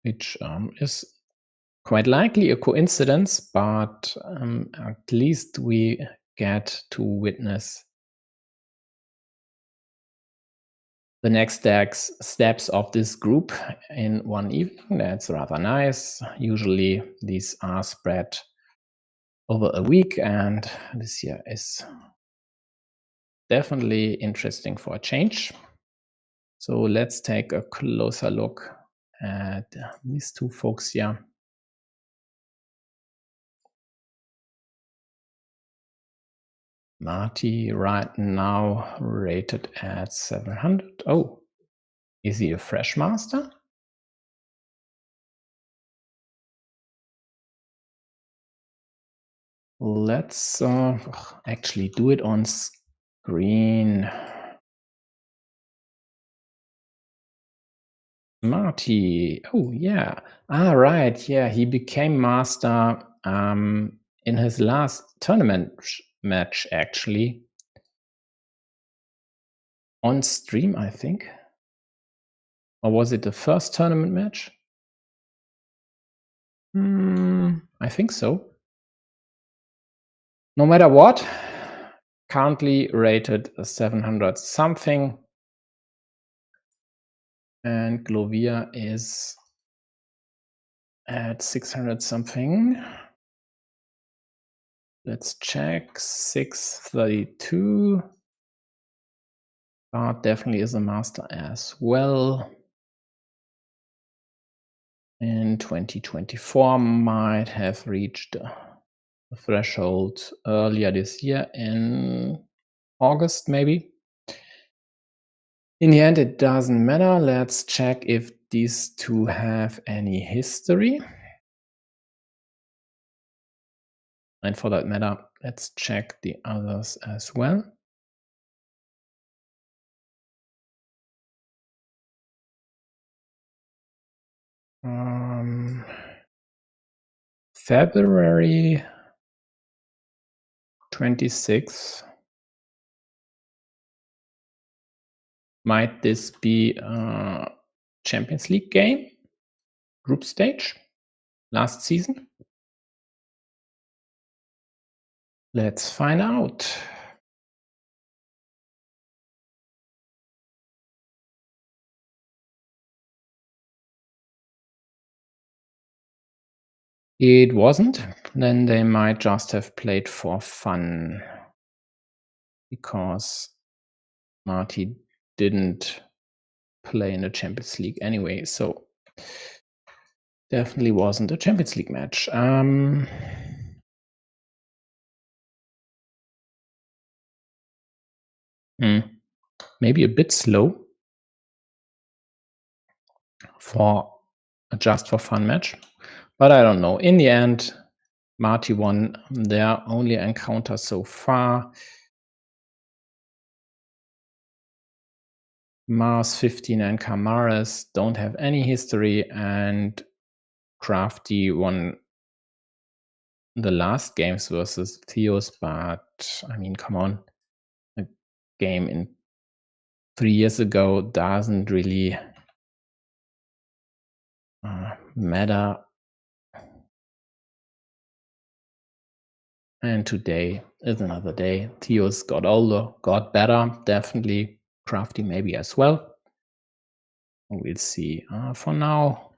[SPEAKER 1] which is quite likely a coincidence, but at least we get to witness the next steps of this group in one evening. That's rather nice. Usually these are spread over a week, and this year is definitely interesting for a change. So let's take a closer look at these two folks here. Marty right now rated at 700. Oh, is he a fresh master? Let's actually do it on screen. Marty. Oh, yeah. Right. Yeah, he became master in his last tournament match, actually. On stream, I think. Or was it the first tournament match? I think so. No matter what, currently rated 700 something. And Glovir is at 600 something. Let's check. 632. Definitely is a master as well. In 2024 might have reached the threshold earlier this year in August, maybe. In the end, it doesn't matter. Let's check if these two have any history. And for that matter, let's check the others as well. February 26th. Might this be a Champions League game? Group stage? Last season? Let's find out. It wasn't. Then they might just have played for fun, because Marty didn't play in the Champions League anyway, so definitely wasn't a Champions League match. Maybe a bit slow for a just for fun match, but I don't know. In the end, Marty won their only encounter so far. Mars15 and Camares don't have any history, and Crafty won the last games versus Theus, but I mean, come on, a game in 3 years ago doesn't really matter. And today is another day. Theus got older, got better, definitely. Crafty maybe as well. We'll see. For now,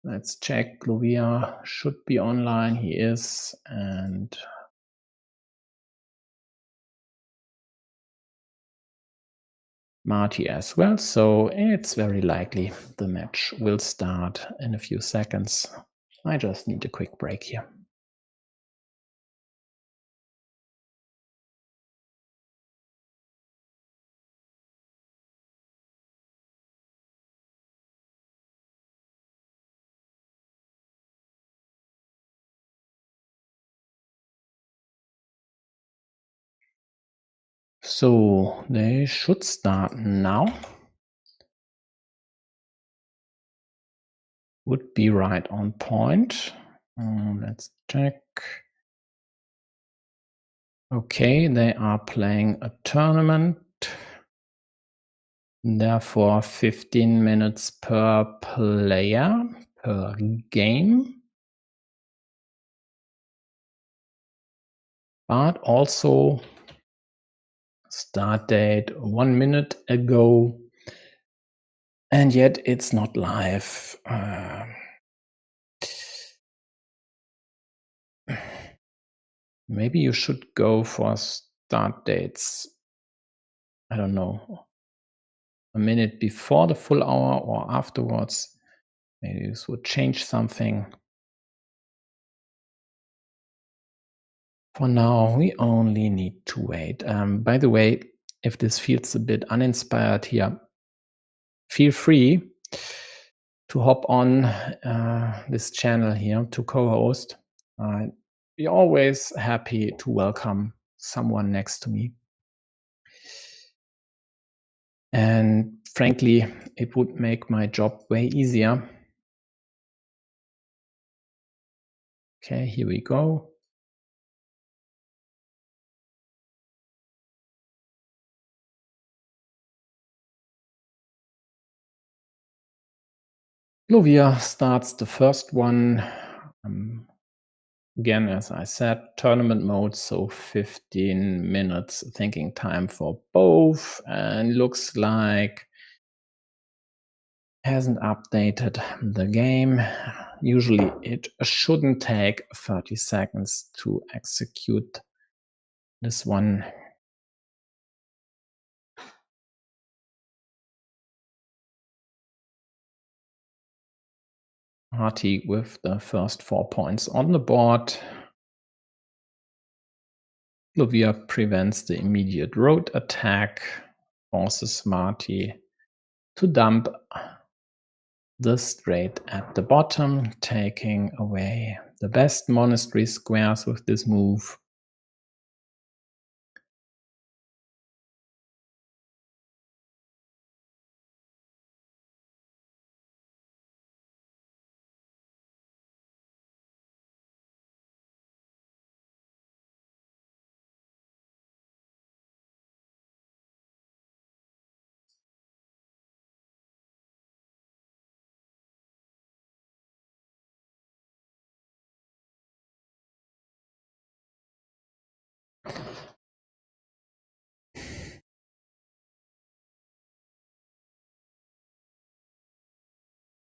[SPEAKER 1] let's check. Glovir should be online. He is. And Marty as well. So it's very likely the match will start in a few seconds. I just need a quick break here. So they should start now. Would be right on point. Let's check. Okay, they are playing a tournament. Therefore, 15 minutes per player per game. But also start date 1 minute ago. And yet it's not live. Maybe you should go for start dates, I don't know, a minute before the full hour or afterwards. Maybe this would change something. For now, we only need to wait. By the way, if this feels a bit uninspired here, feel free to hop on this channel here to co-host. I'd be always happy to welcome someone next to me. And frankly, it would make my job way easier. Okay, here we go. Glovir starts the first one. Again, as I said, tournament mode, so 15 minutes thinking time for both, and looks like hasn't updated the game. Usually it shouldn't take 30 seconds to execute this one. Marty with the first 4 points on the board. Glovir prevents the immediate road attack, forces Marty to dump the straight at the bottom, taking away the best monastery squares with this move.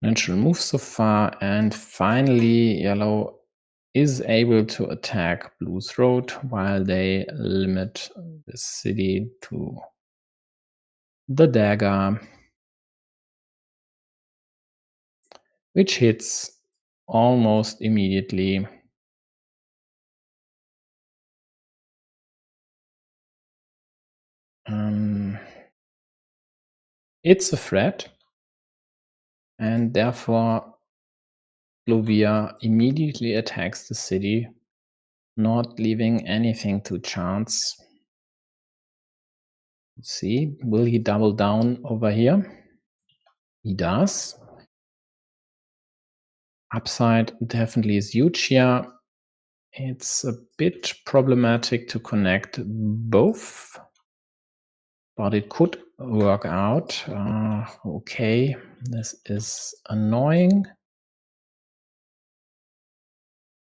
[SPEAKER 1] Natural move so far, and finally yellow is able to attack blue's road while they limit the city to the dagger, which hits almost immediately. It's a threat, and therefore Glovir immediately attacks the city, not leaving anything to chance. Let's see, will he double down over here? He does. Upside definitely is huge here. It's a bit problematic to connect both, but it could work out. Okay, this is annoying,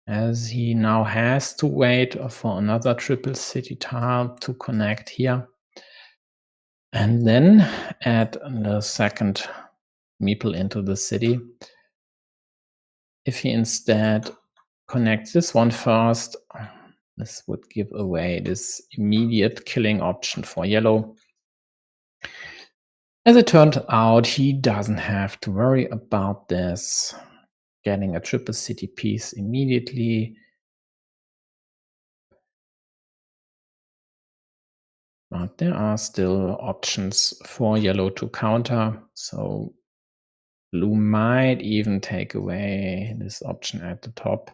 [SPEAKER 1] as he now has to wait for another triple city tile to connect here, and then add the second meeple into the city. If he instead connects this one first, this would give away this immediate killing option for yellow. As it turned out, he doesn't have to worry about this, getting a triple city piece immediately. But there are still options for yellow to counter, so blue might even take away this option at the top.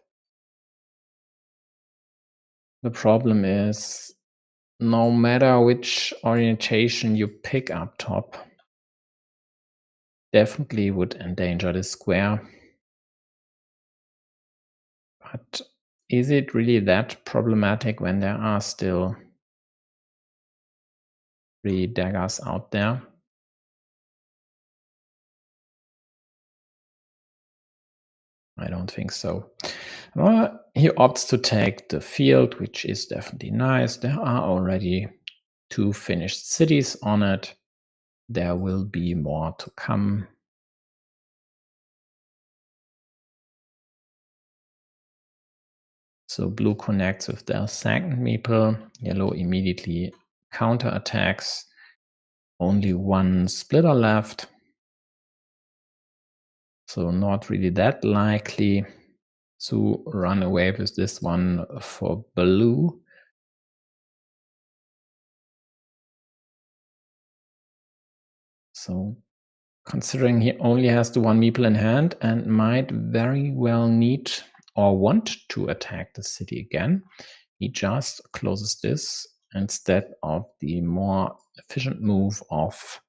[SPEAKER 1] The problem is, no matter which orientation you pick up top, definitely would endanger this square. But is it really that problematic when there are still 3 daggers out there? I don't think so. Well, he opts to take the field, which is definitely nice. There are already 2 finished cities on it. There will be more to come. So blue connects with their second meeple. Yellow immediately counterattacks. Only 1 splitter left. So not really that likely to run away with this one for blue. So considering he only has the 1 meeple in hand and might very well need or want to attack the city again, he just closes this instead of the more efficient move of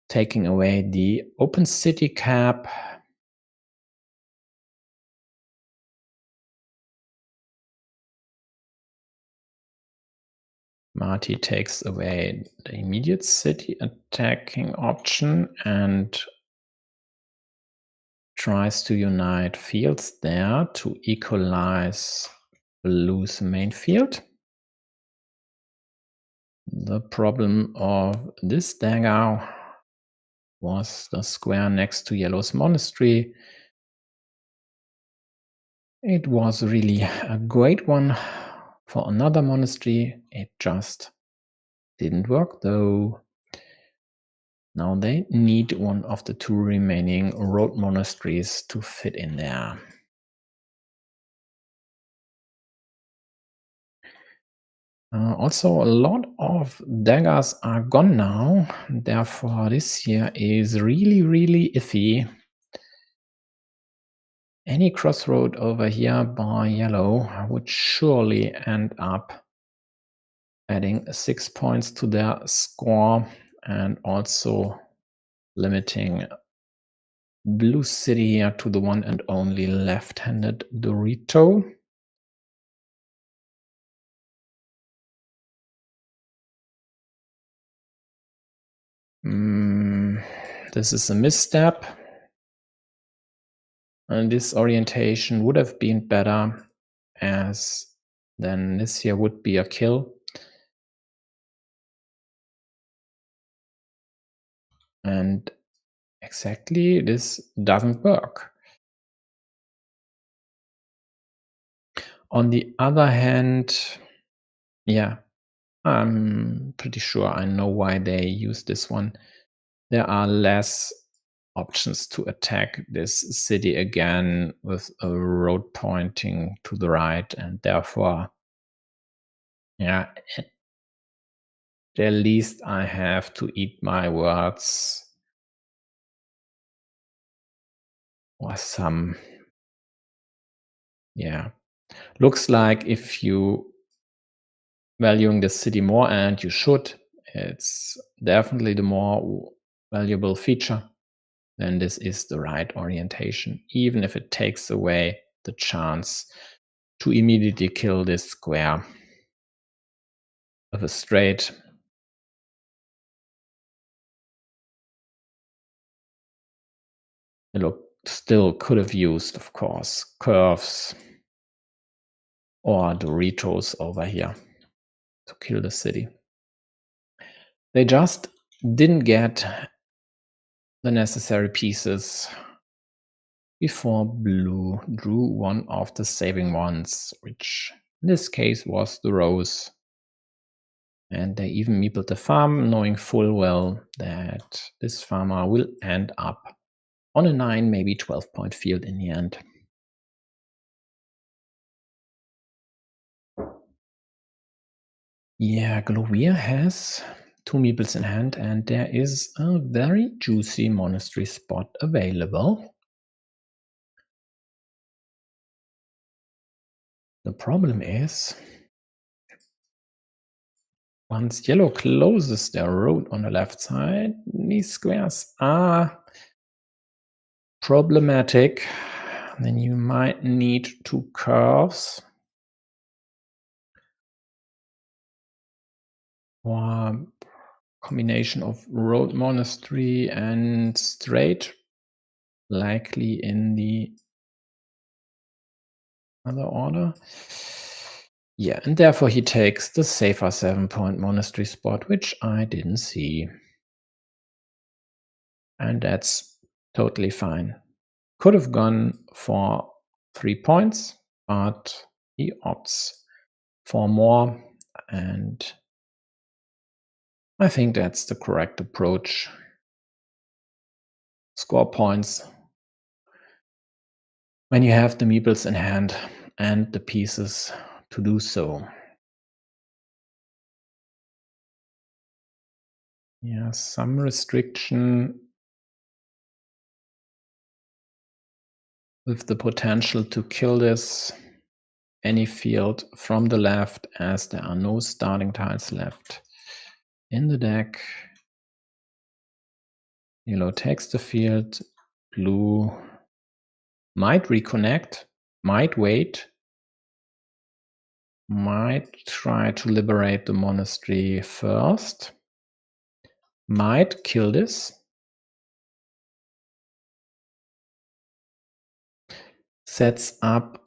[SPEAKER 1] taking away the open city cap. Marty takes away the immediate city attacking option and tries to unite fields there to equalize blue's main field. The problem of this dagger was the square next to yellow's monastery. It was really a great one for another monastery. It just didn't work though. Now they need one of the 2 remaining road monasteries to fit in there. Also, a lot of daggers are gone now. Therefore, this here is really, really iffy. Any crossroad over here by yellow would surely end up adding 6 points to their score and also limiting blue city here to the one and only left-handed Dorito. This is a misstep. And this orientation would have been better, as then this here would be a kill. And exactly this doesn't work. On the other hand, yeah, I'm pretty sure I know why they use this one. There are less options to attack this city again with a road pointing to the right, and therefore, yeah, at the least I have to eat my words or some, yeah. Looks like if you valuing the city more, and you should, it's definitely the more valuable feature, then this is the right orientation, even if it takes away the chance to immediately kill this square with a straight. Look, still could have used, of course, curves or Doritos over here to kill the city. They just didn't get the necessary pieces before blue drew one of the saving ones, which in this case was the rose. And they even meepled the farm, knowing full well that this farmer will end up on a 9, maybe 12-point field in the end. Yeah, Glovir has 2 meeples in hand, and there is a very juicy monastery spot available. The problem is, once yellow closes their road on the left side, these squares are problematic. Then you might need 2 curves or combination of road monastery and straight, likely in the other order. Yeah, and therefore he takes the safer 7-point monastery spot, which I didn't see. And that's totally fine. Could have gone for 3 points, but he opts for more, and I think that's the correct approach. Score points when you have the meeples in hand and the pieces to do so. Yeah, some restriction with the potential to kill this any field from the left, as there are no starting tiles left in the deck. Yellow takes the field, blue might reconnect, might wait, might try to liberate the monastery first, might kill this, sets up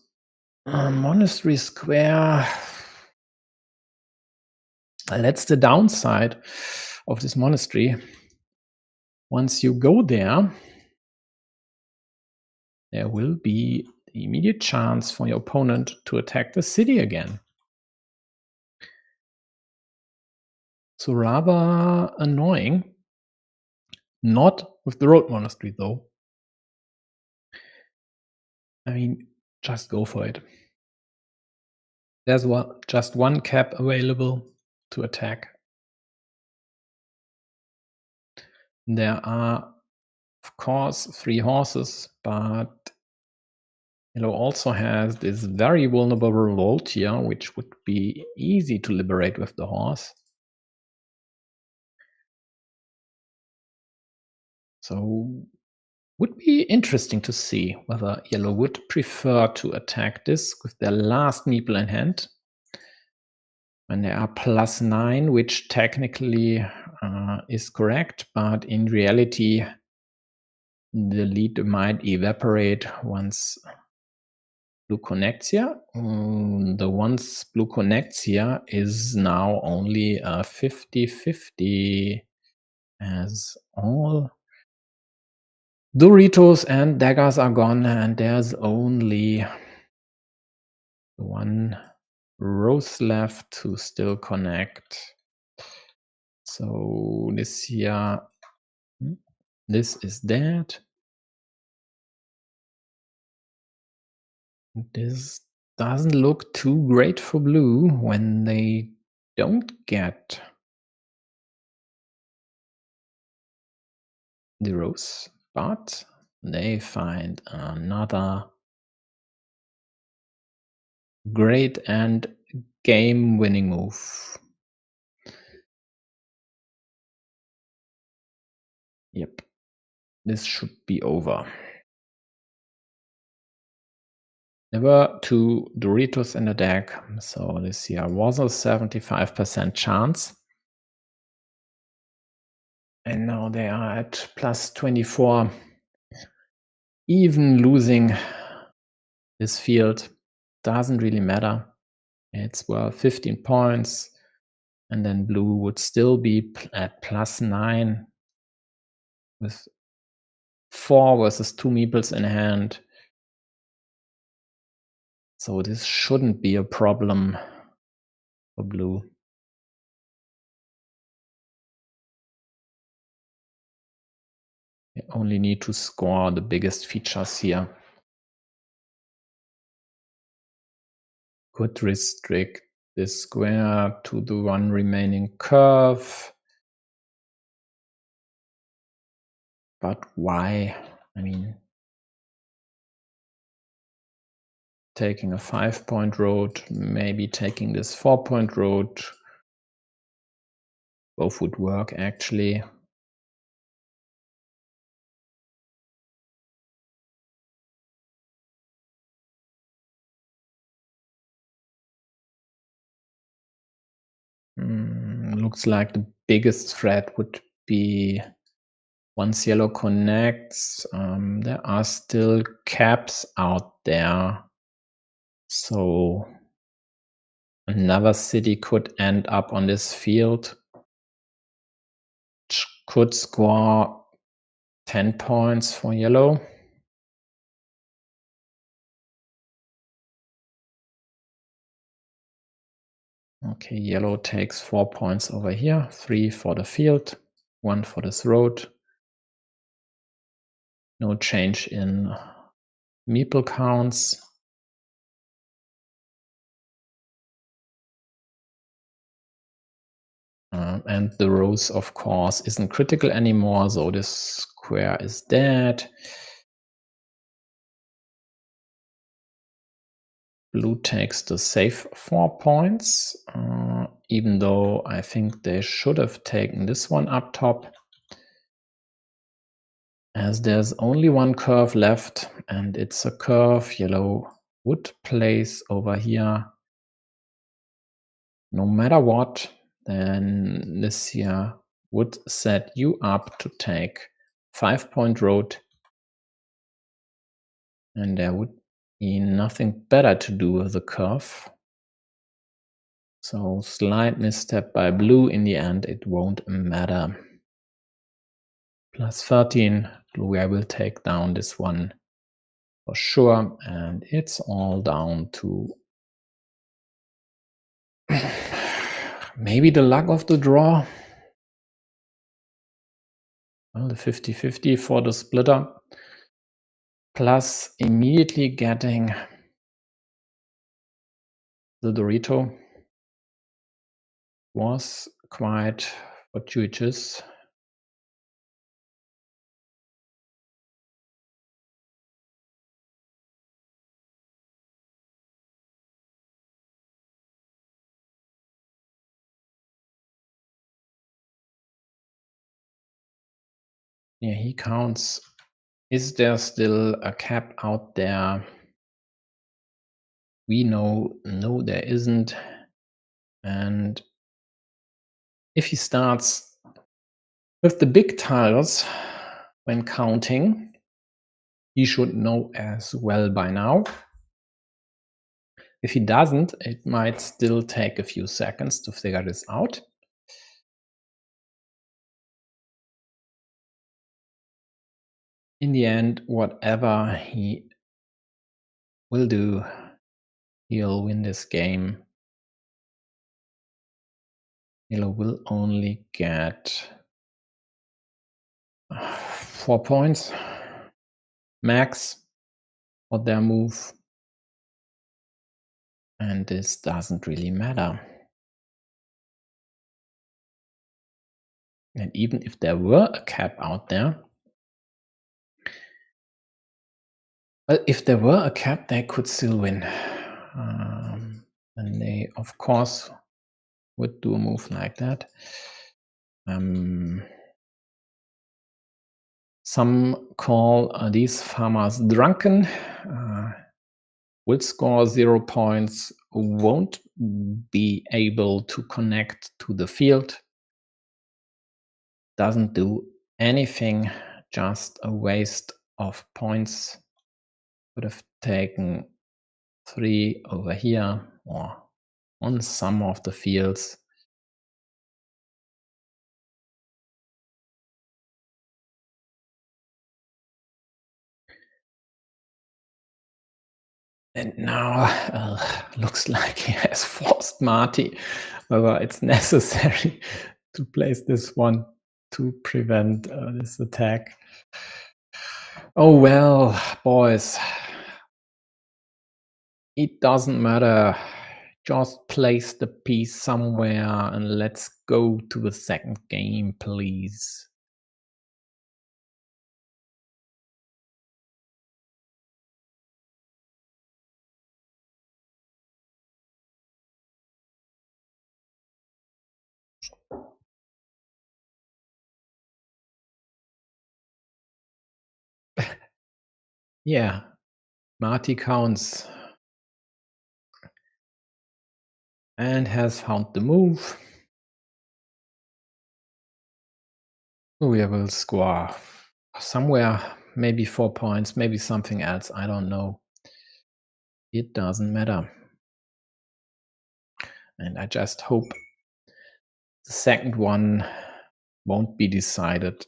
[SPEAKER 1] a monastery square. That's the downside of this monastery. Once you go there, there will be the immediate chance for your opponent to attack the city again. So rather annoying. Not with the road monastery, though. I mean, just go for it. There's just one cap available to attack. There are, of course, 3 horses, but yellow also has this very vulnerable revolt here, which would be easy to liberate with the horse. So would be interesting to see whether yellow would prefer to attack this with their last meeple in hand when they are +9, which technically is correct, but in reality the lead might evaporate once blue connects here. The once blue connects here is now only a 50-50, as all Doritos and daggers are gone, and there's only one rose left to still connect. So this here, this is dead. This doesn't look too great for blue when they don't get the rose, but they find another great and game-winning move. Yep, this should be over. There were 2 Doritos in the deck, so this here was a 75% chance. And now they are at plus 24. Even losing this field doesn't really matter. It's worth 15 points, and then blue would still be at plus 9 with 4 versus 2 meeples in hand. So this shouldn't be a problem for blue. You only need to score the biggest features here. Could restrict this square to the one remaining curve. But why? I mean, taking a 5-point road, maybe taking this 4-point road. Both would work actually. Looks like the biggest threat would be once yellow connects, there are still caps out there. So another city could end up on this field, which could score 10 points for yellow. Okay, yellow takes 4 points over here, 3 for the field, 1 for this road. No change in meeple counts. And the rose, of course, isn't critical anymore, so this square is dead. Blue takes the safe 4 points, even though I think they should have taken this one up top. As there's only one curve left, and it's a curve yellow would place over here. No matter what, then this here would set you up to take 5-point road. And there would be nothing better to do with the curve. So slight misstep by blue. In the end, it won't matter. Plus 13, blue will take down this one for sure. And it's all down to maybe the luck of the draw. Well, the 50-50 for the splitter. Plus immediately getting the Dorito was quite fortuitous. Yeah, he counts. Is there still a cap out there? We know, no, there isn't. And if he starts with the big tiles when counting, he should know as well by now. If he doesn't, it might still take a few seconds to figure this out. in the end, whatever he will do, he'll win this game. Yellow will only get 4 points max for their move. And this doesn't really matter. And even if there were a cap out there, well, if there were a cap, they could still win. And they, of course, would do a move like that. Some call these farmers drunken. Will score 0 points, won't be able to connect to the field. Doesn't do anything, just a waste of points. Would have taken 3 over here or on some of the fields. And now looks like he has forced Marty, whether it's necessary to place this one to prevent this attack. Oh well, boys. It doesn't matter. Just place the piece somewhere and let's go to the second game, please. Yeah, Marty counts and has found the move. We will score somewhere, maybe 4 points, maybe something else. I don't know. It doesn't matter. And I just hope the second one won't be decided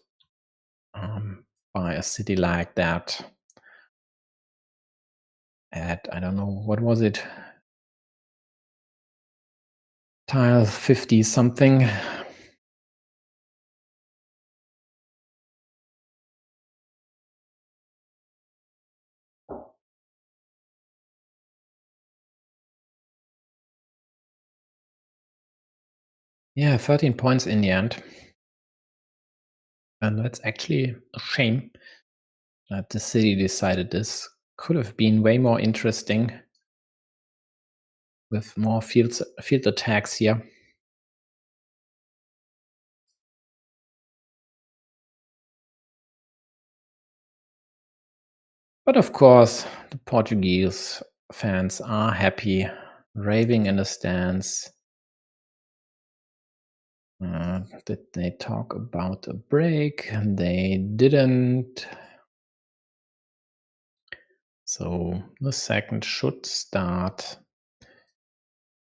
[SPEAKER 1] by a city like that. At, I don't know, what was it? Tile 50 something. Yeah, 13 points in the end. And that's actually a shame that the city decided this. Could have been way more interesting with more field attacks here. But of course, the Portuguese fans are happy, raving in the stands. Did they talk about a break? And they didn't. So the second should start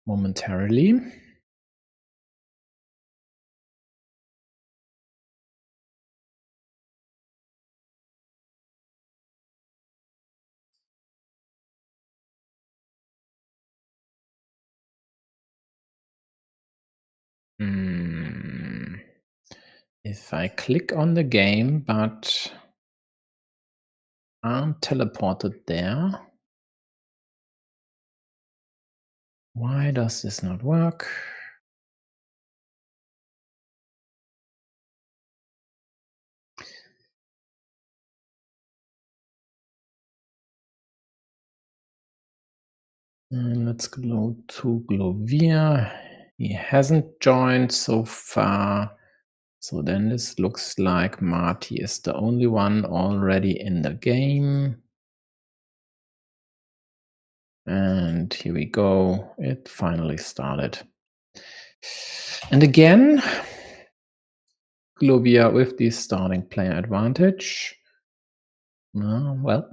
[SPEAKER 1] momentarily. If I click on the game, but I'm teleported there. Why does this not work? And let's go to Glovir. He hasn't joined so far. So then this looks like Marty is the only one already in the game. And here we go. It finally started. And again, Glovir with the starting player advantage. Well,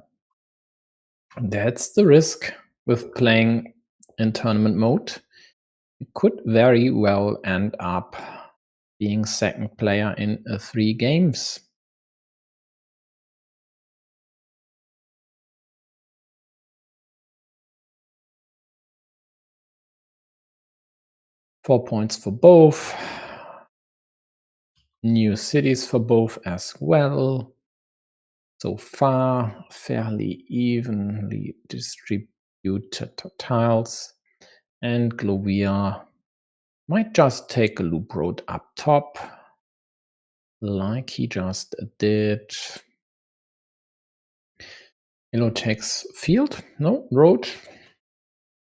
[SPEAKER 1] that's the risk with playing in tournament mode. It could very well end up being second player in 3 games. 4 points for both. New cities for both as well. So far, fairly evenly distributed tiles. And Glovir might just take a loop road up top, like he just did. Yellow takes field? No, road?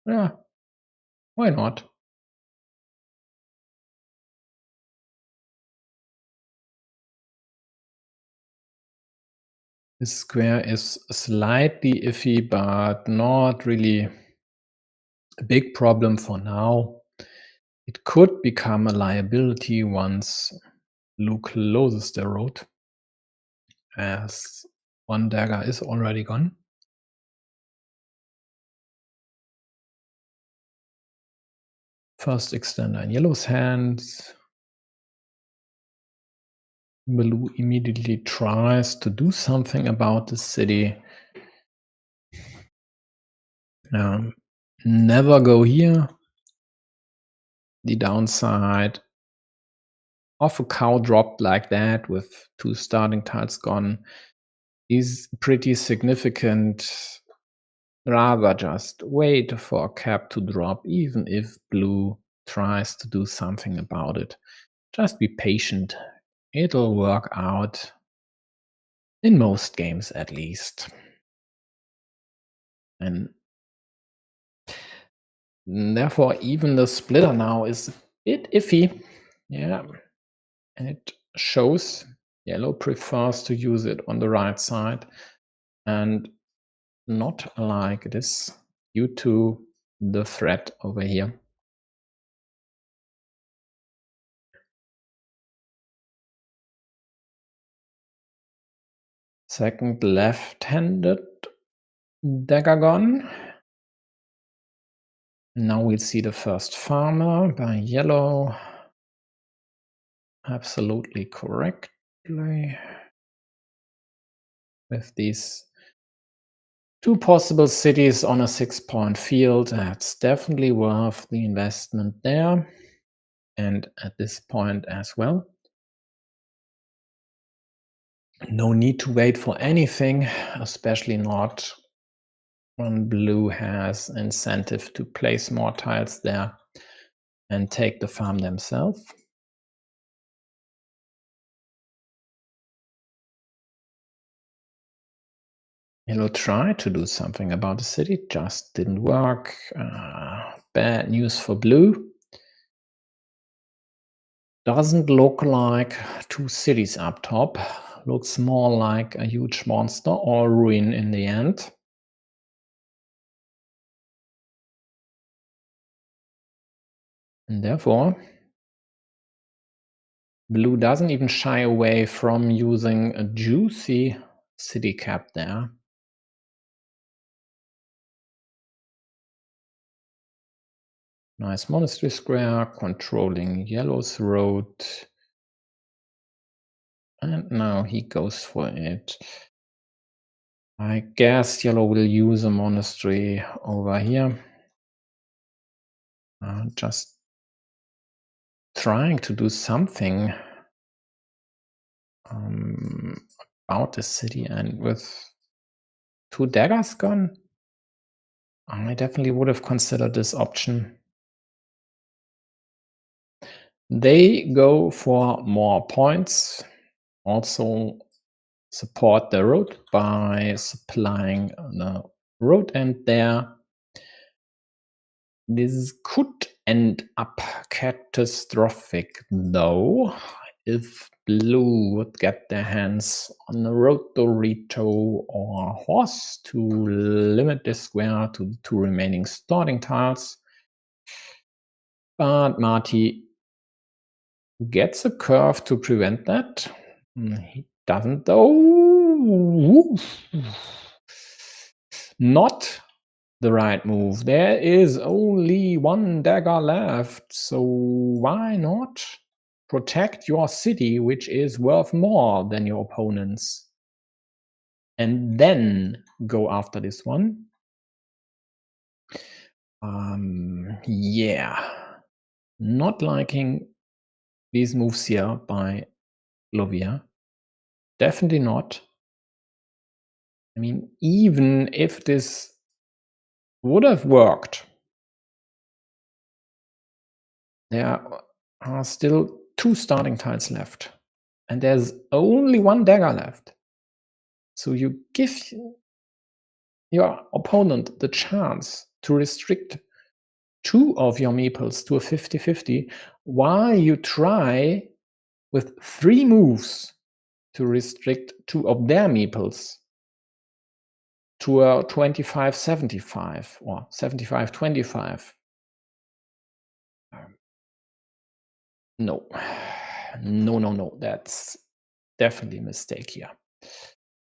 [SPEAKER 1] Yeah, why not? This square is slightly iffy, but not really a big problem for now. It could become a liability once Blue closes the road, as one dagger is already gone. First extender in Yellow's hands. Blue immediately tries to do something about the city. Never go here. The downside of a cow dropped like that with 2 starting tiles gone is pretty significant. Rather just wait for a cap to drop, even if blue tries to do something about it. Just be patient. It'll work out. In most games, at least. And therefore, even the splitter now is a bit iffy. Yeah. And it shows yellow prefers to use it on the right side and not like this due to the threat over here. Second left-handed dagger gone. Now we'll see the first farmer by yellow. Absolutely correctly. With these 2 possible cities on a 6-point field, that's definitely worth the investment there. And at this point as well. No need to wait for anything, especially not when blue has incentive to place more tiles there and take the farm themselves. Yellow tried to do something about the city, just didn't work. Bad news for blue. Doesn't look like 2 cities up top. Looks more like a huge monster or ruin in the end. And therefore, blue doesn't even shy away from using a juicy city cap there. Nice monastery square, controlling yellow's road. And now he goes for it. I guess yellow will use a monastery over here. Just trying to do something about the city, and with 2 daggers gone, I definitely would have considered this option. They go for more points, also support the road by supplying the road end there. This could end up catastrophic though, if blue would get their hands on a road Dorito or horse to limit this square to the 2 remaining starting tiles. But Marty gets a curve to prevent that. He doesn't though. Not the right move. There is only 1 dagger left, so why not protect your city, which is worth more than your opponent's, and then go after this one? Yeah. Not liking these moves here by Glovir. Definitely not. I mean, even if this would have worked, there are still 2 starting tiles left. And there's only 1 dagger left. So you give your opponent the chance to restrict 2 of your meeples to a 50-50, while you try with 3 moves to restrict 2 of their meeples to a 25-75 or 75-25. No. No. That's definitely a mistake here.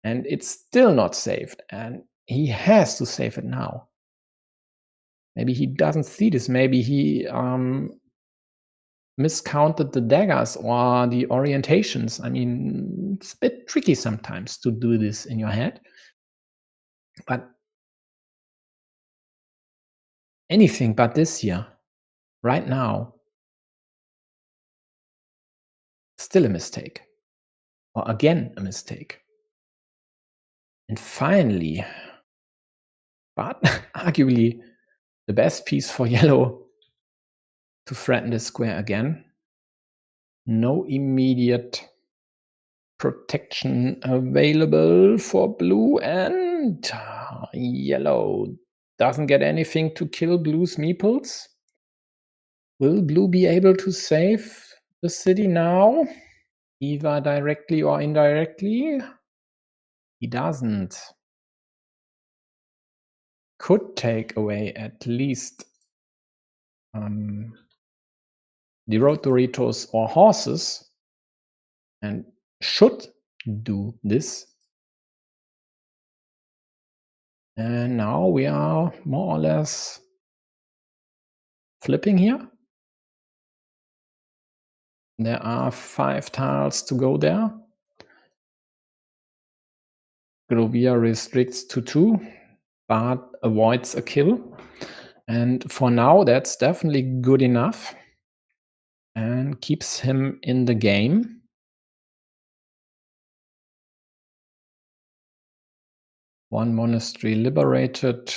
[SPEAKER 1] And it's still not saved, and he has to save it now. Maybe he doesn't see this. Maybe he miscounted the daggers or the orientations. I mean, it's a bit tricky sometimes to do this in your head. But anything but this here, right now, still a mistake. Or again, a mistake. And finally, but arguably the best piece for yellow to threaten the square again. No immediate protection available for blue, and yellow doesn't get anything to kill blue's meeples. Will blue be able to save the city now, either directly or indirectly? He doesn't. Could take away at least the road Doritos or horses, and should do this. And now we are more or less flipping here. There are 5 tiles to go there. Glovir restricts to 2, but avoids a kill. And for now, that's definitely good enough and keeps him in the game. One monastery liberated.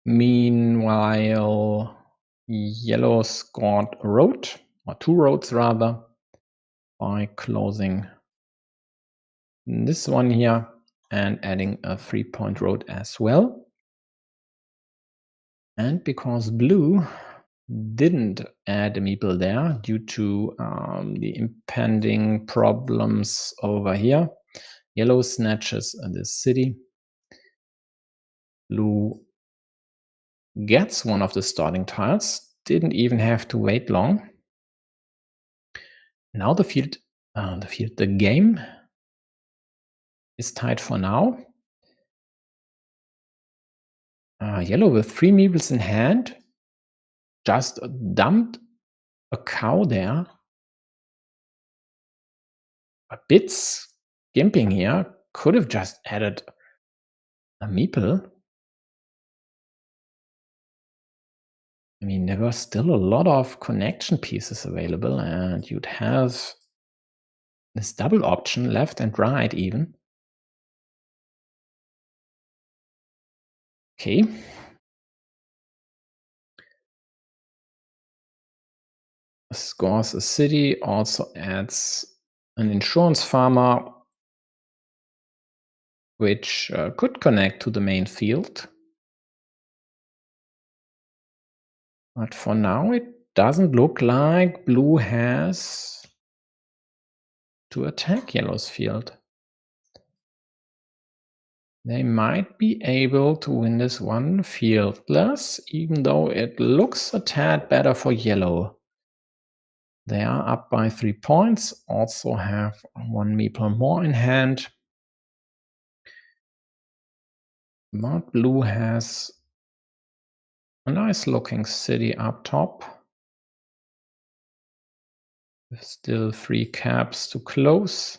[SPEAKER 1] Meanwhile, yellow scored a road, or 2 roads rather, by closing this one here and adding a 3-point road as well. And because blue didn't add a meeple there due to the impending problems over here, yellow snatches the city. Blue gets one of the starting tiles, didn't even have to wait long. Now the game is tied for now. Yellow with 3 meeples in hand just dumped a cow there. A bit skimping here. Could have just added a meeple. I mean, there were still a lot of connection pieces available, and you'd have this double option, left and right even. Okay. Scores a city, also adds an insurance farmer, which could connect to the main field. But for now, it doesn't look like blue has to attack yellow's field. They might be able to win this one fieldless, even though it looks a tad better for yellow. They are up by 3 points, also have 1 meeple more in hand. But blue has a nice looking city up top, with still 3 caps to close.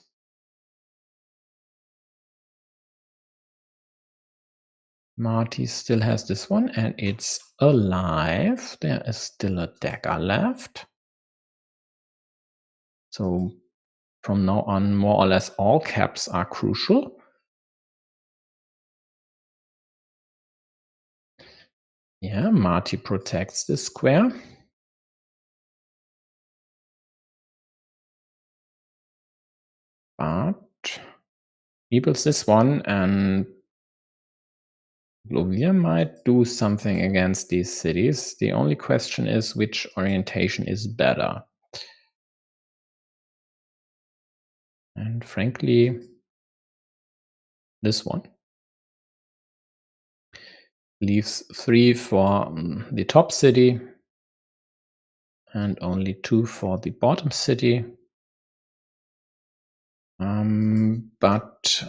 [SPEAKER 1] Marty still has this one, and it's alive. There is still a dagger left. So from now on, more or less all caps are crucial. Yeah, Marty protects this square. But meeples this one, and Glovir might do something against these cities. The only question is which orientation is better. And frankly, this one leaves 3 for the top city and only 2 for the bottom city. But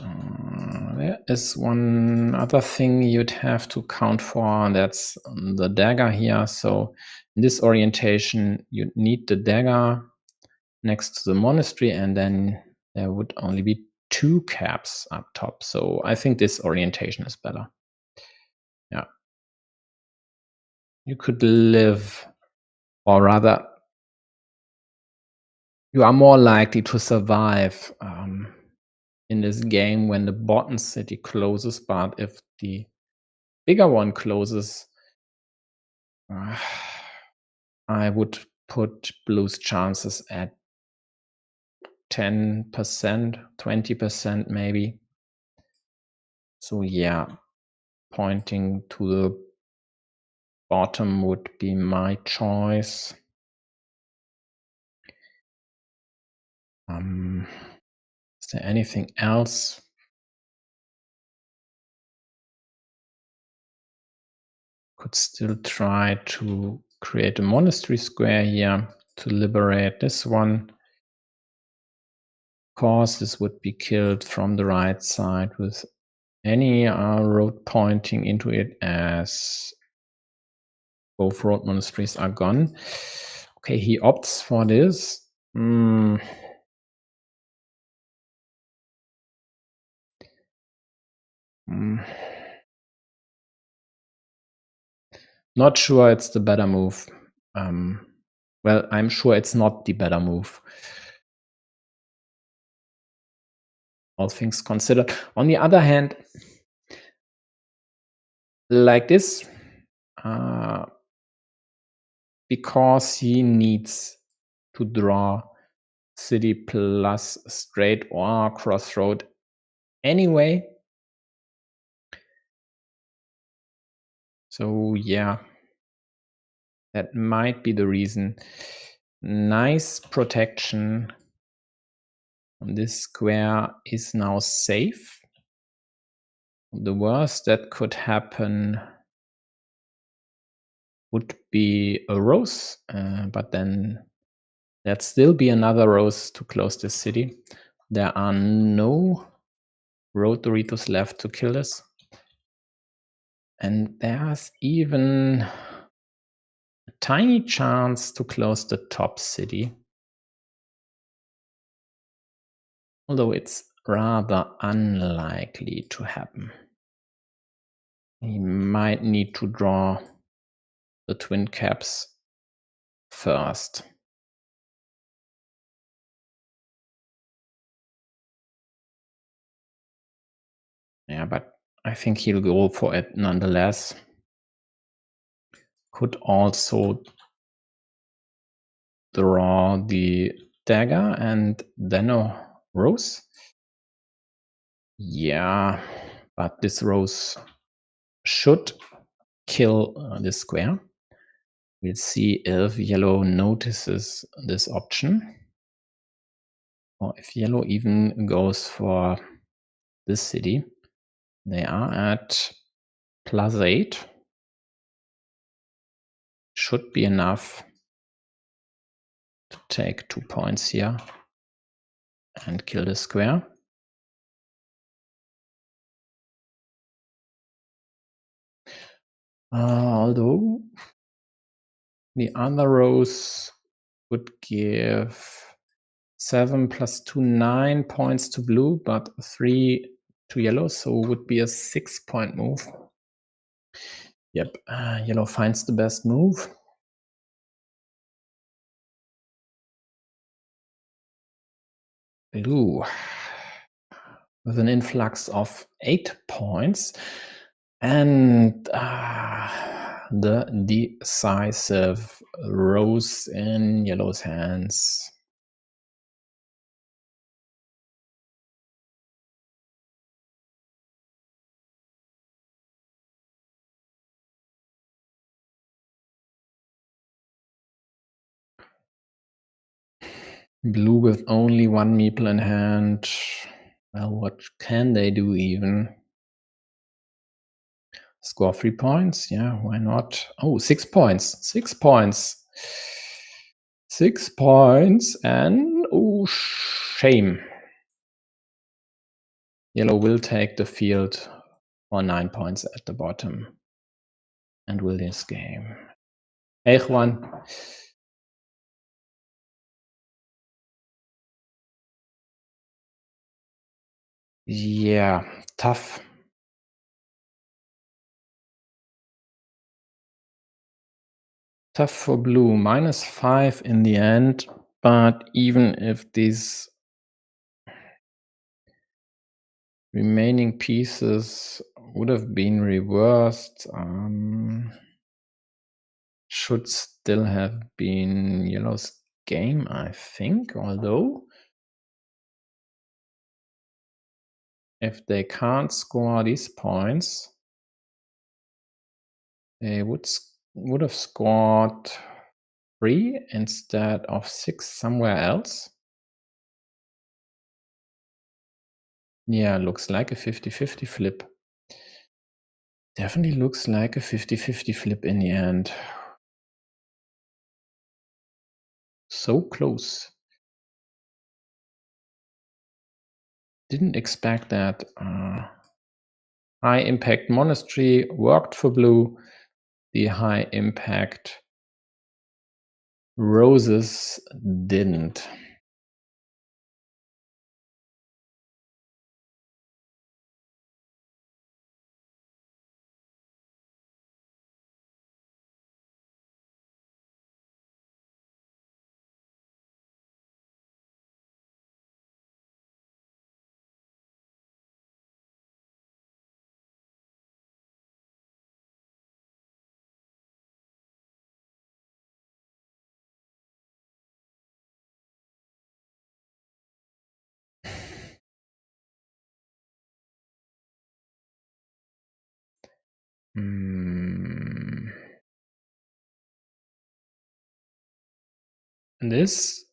[SPEAKER 1] there is one other thing you'd have to count for, and that's the dagger here. So in this orientation, you need the dagger next to the monastery, and then there would only be 2 caps up top. So I think this orientation is better. Yeah. You could live, or rather, you are more likely to survive in this game when the bottom city closes, but if the bigger one closes, I would put blue's chances at 10%, 20% maybe. So yeah, pointing to the bottom would be my choice. Is there anything else? Could still try to create a monastery square here to liberate this one. Of course, this would be killed from the right side with any road pointing into it, as both road monasteries are gone. Okay, he opts for this. Not sure it's the better move. Well, I'm sure it's not the better move, all things considered. On the other hand, like this, because he needs to draw city plus straight or crossroad anyway. So yeah, that might be the reason. Nice protection. This square is now safe. The worst that could happen would be a rose, but then there'd still be another rose to close this city. There are no road Doritos left to kill this. And there's even a tiny chance to close the top city. Although it's rather unlikely to happen. He might need to draw the twin caps first. Yeah, but I think he'll go for it nonetheless. Could also draw the dagger and then a rose. Yeah, but this rose should kill this square. We'll see if yellow notices this option, or if yellow even goes for this city. They are at +8. Should be enough to take 2 points here and kill the square. Although the other rows would give 7 + 2, 9 points to blue, but 3 to yellow, so it would be a 6-point move. Yep, yellow finds the best move. Blue with an influx of 8 points, and the decisive rose in yellow's hands. Blue with only 1 meeple in hand. Well, what can they do even? Score 3 points? Yeah, why not? Oh, 6 points. 6 points. 6 points, and oh, shame. Yellow will take the field for 9 points at the bottom and will this game. Hey, Juan. Yeah, tough. Tough for blue. -5 in the end, but even if these remaining pieces would have been reversed, should still have been yellow's game, I think, although if they can't score these points, they would have scored 3 instead of 6 somewhere else. Yeah, looks like a 50-50 flip. Definitely looks like a 50-50 flip in the end. So close. Didn't expect that. High impact monastery worked for blue. The high impact roses didn't. This,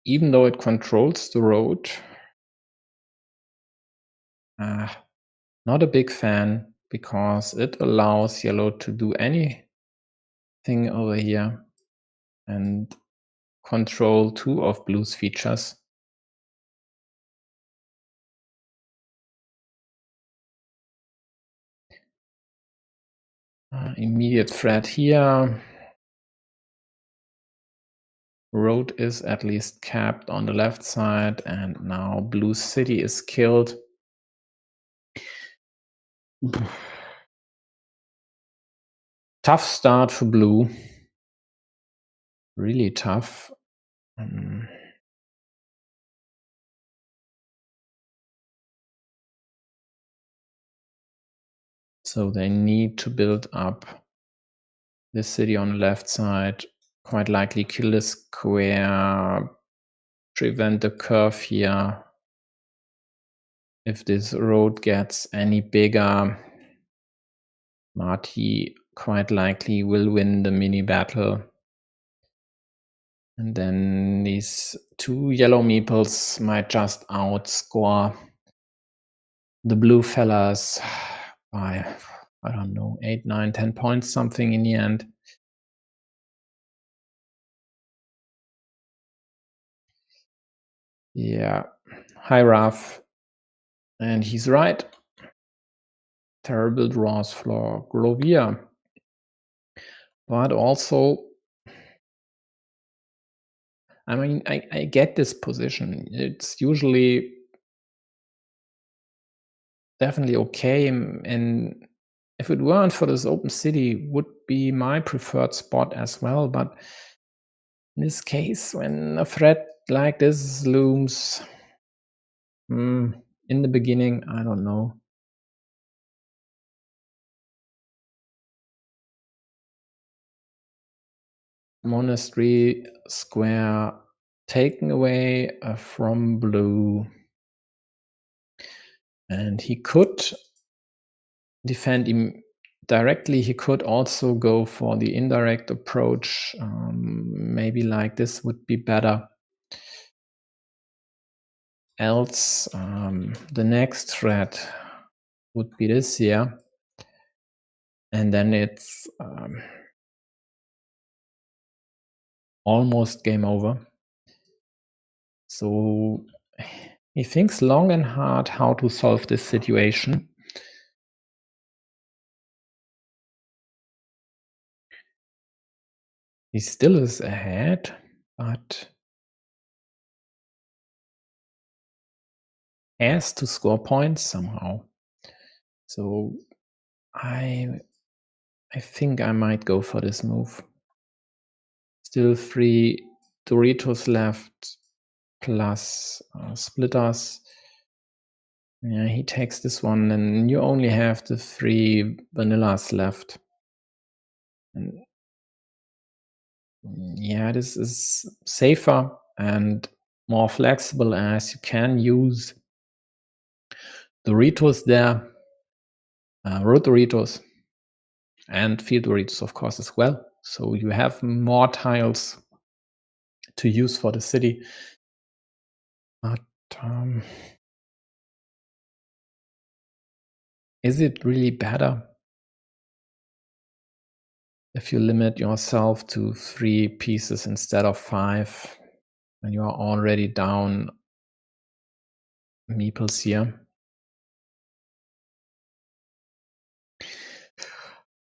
[SPEAKER 1] even though it controls the road, not a big fan, because it allows yellow to do anything over here and control 2 of blue's features. Immediate threat here. Road is at least capped on the left side, and now blue city is killed. Tough start for blue. Really tough. So they need to build up this city on the left side, quite likely kill the square, prevent the curve here. If this road gets any bigger, Marty quite likely will win the mini battle. And then these 2 yellow meeples might just outscore the blue fellas by, I don't know, 8, 9, 10 points, something in the end. Yeah, hi Raf. And he's right. Terrible draws for Glovir. But also, I mean, I get this position. It's usually definitely okay, and if it weren't for this open city, would be my preferred spot as well, but in this case, when a threat like this looms, in the beginning, I don't know. Monastery square taken away from blue. And he could defend him directly. He could also go for the indirect approach. Maybe like this would be better. Else, the next threat would be this here. And then it's almost game over. So he thinks long and hard how to solve this situation. He still is ahead, but has to score points somehow. So I think I might go for this move. Still 3 Doritos left plus splitters. Yeah, he takes this one, and you only have the 3 vanillas left. And yeah, this is safer and more flexible, as you can use Doritos there, road Doritos, and field Doritos, of course, as well. So you have more tiles to use for the city. But is it really better if you limit yourself to 3 pieces instead of 5 when you are already down meeples here?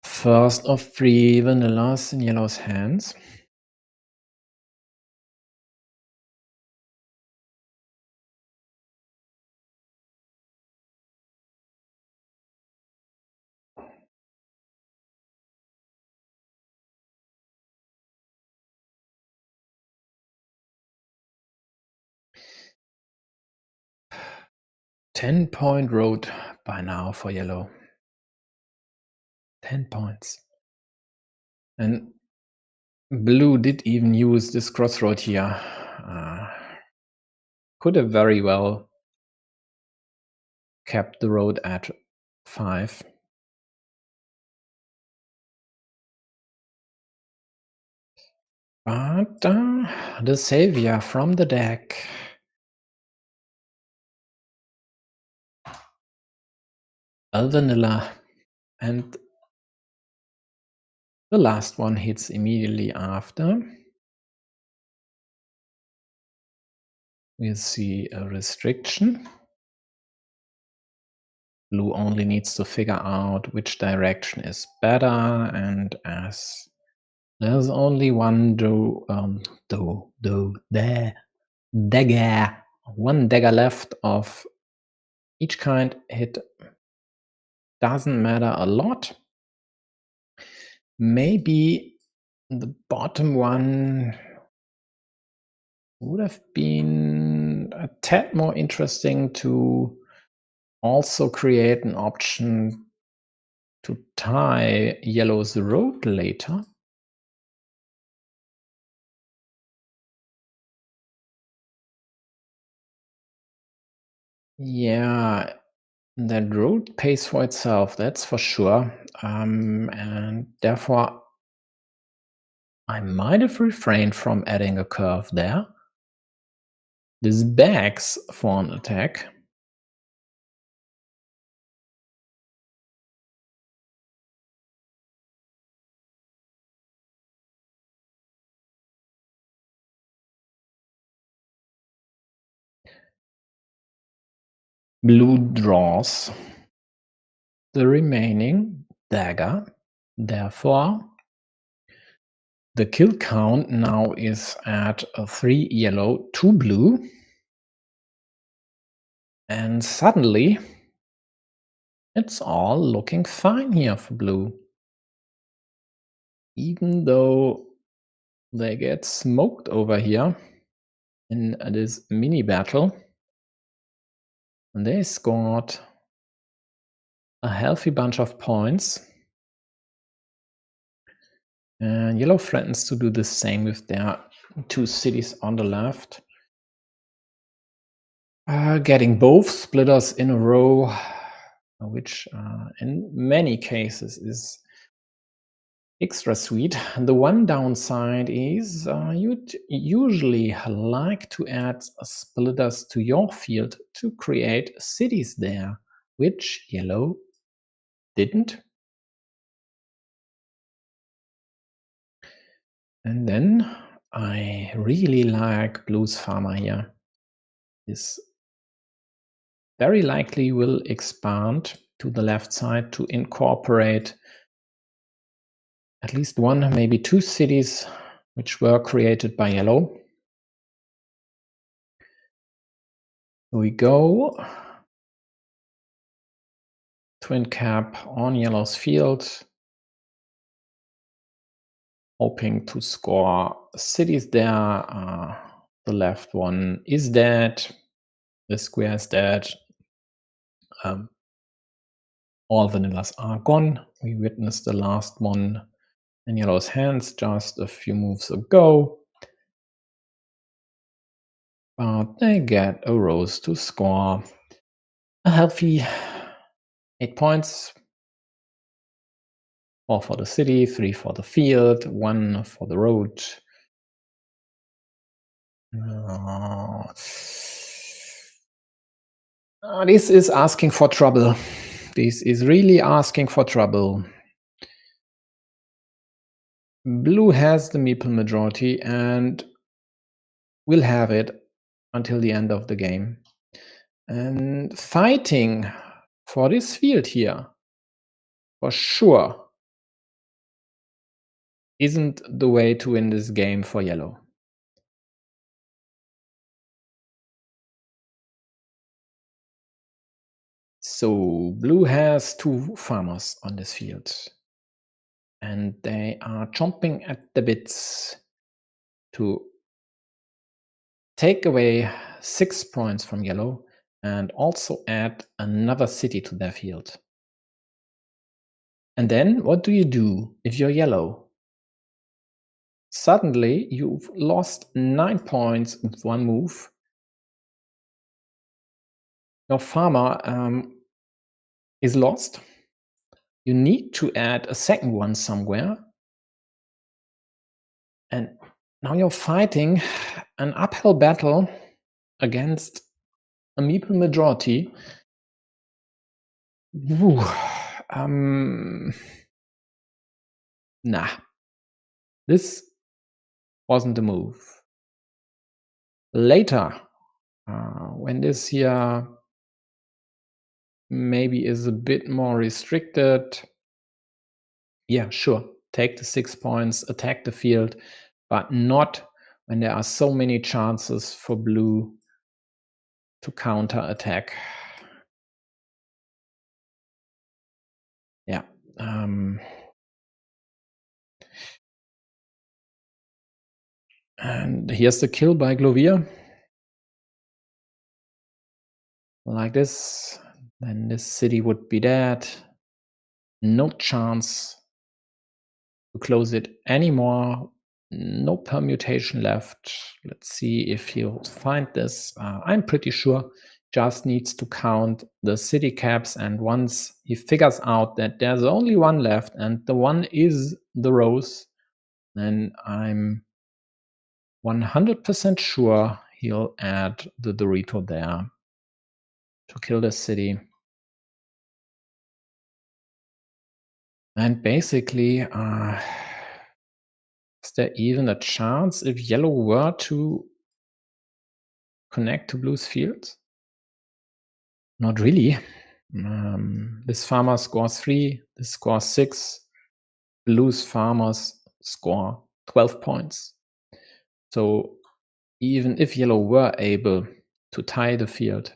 [SPEAKER 1] First of 3 vanillas in yellow's hands. Ten-point road by now for yellow. 10 points. And blue did even use this crossroad here. Could have very well kept the road at 5. But the savior from the deck. A vanilla. And the last one hits immediately after. We see a restriction. Blue only needs to figure out which direction is better, and as there's only one one dagger left of each kind, it doesn't matter a lot. Maybe the bottom one would have been a tad more interesting to also create an option to tie yellow's road later. Yeah, that road pays for itself, that's for sure. And therefore, I might have refrained from adding a curve there. This begs for an attack. Blue draws the remaining dagger. Therefore, the kill count now is at 3 yellow, 2 blue. And suddenly, It's all looking fine here for blue. Even though they get smoked over here in this mini battle. And they scored a healthy bunch of points. And yellow threatens to do the same with their two cities on the left. Getting both splitters in a row, which in many cases is extra sweet. The one downside is you'd usually like to add splitters to your field to create cities there, which yellow didn't. And then I really like blue's farmer here. This very likely will expand to the left side to incorporate at least one, maybe two cities which were created by yellow. Here we go. Twin cap on yellow's field. Hoping to score cities there. The left one is dead. The square is dead. All vanillas are gone. We witnessed the last one in yellow's hands just a few moves ago. But they get a rose to score a healthy 8 points. 4 for the city, 3 for the field, 1 for the road. This is asking for trouble. This is really asking for trouble. Blue has the meeple majority and will have it until the end of the game. And fighting for this field here, for sure, isn't the way to win this game for yellow. So blue has 2 farmers on this field. And they are chomping at the bits to take away 6 points from yellow and also add another city to their field. And then what do you do if you're yellow? Suddenly you've lost 9 points with one move. Your farmer is lost. You need to add a second one somewhere. And now you're fighting an uphill battle against a meeple majority. Nah, this wasn't the move. Later, when this here maybe is a bit more restricted, yeah, sure, take the 6 points, attack the field, but not when there are so many chances for blue to counter attack. Yeah. And here's the kill by Glovir. Like this, then this city would be dead. No chance to close it anymore. No permutation left. Let's see if he'll find this. I'm pretty sure just needs to count the city caps, and once he figures out that there's only one left and the one is the rose, then I'm 100% sure he'll add the Dorito there to kill this city. And basically, is there even a chance if yellow were to connect to blue's fields? Not really. This farmer scores 3, this scores 6. Blue's farmers score 12 points. So even if yellow were able to tie the field,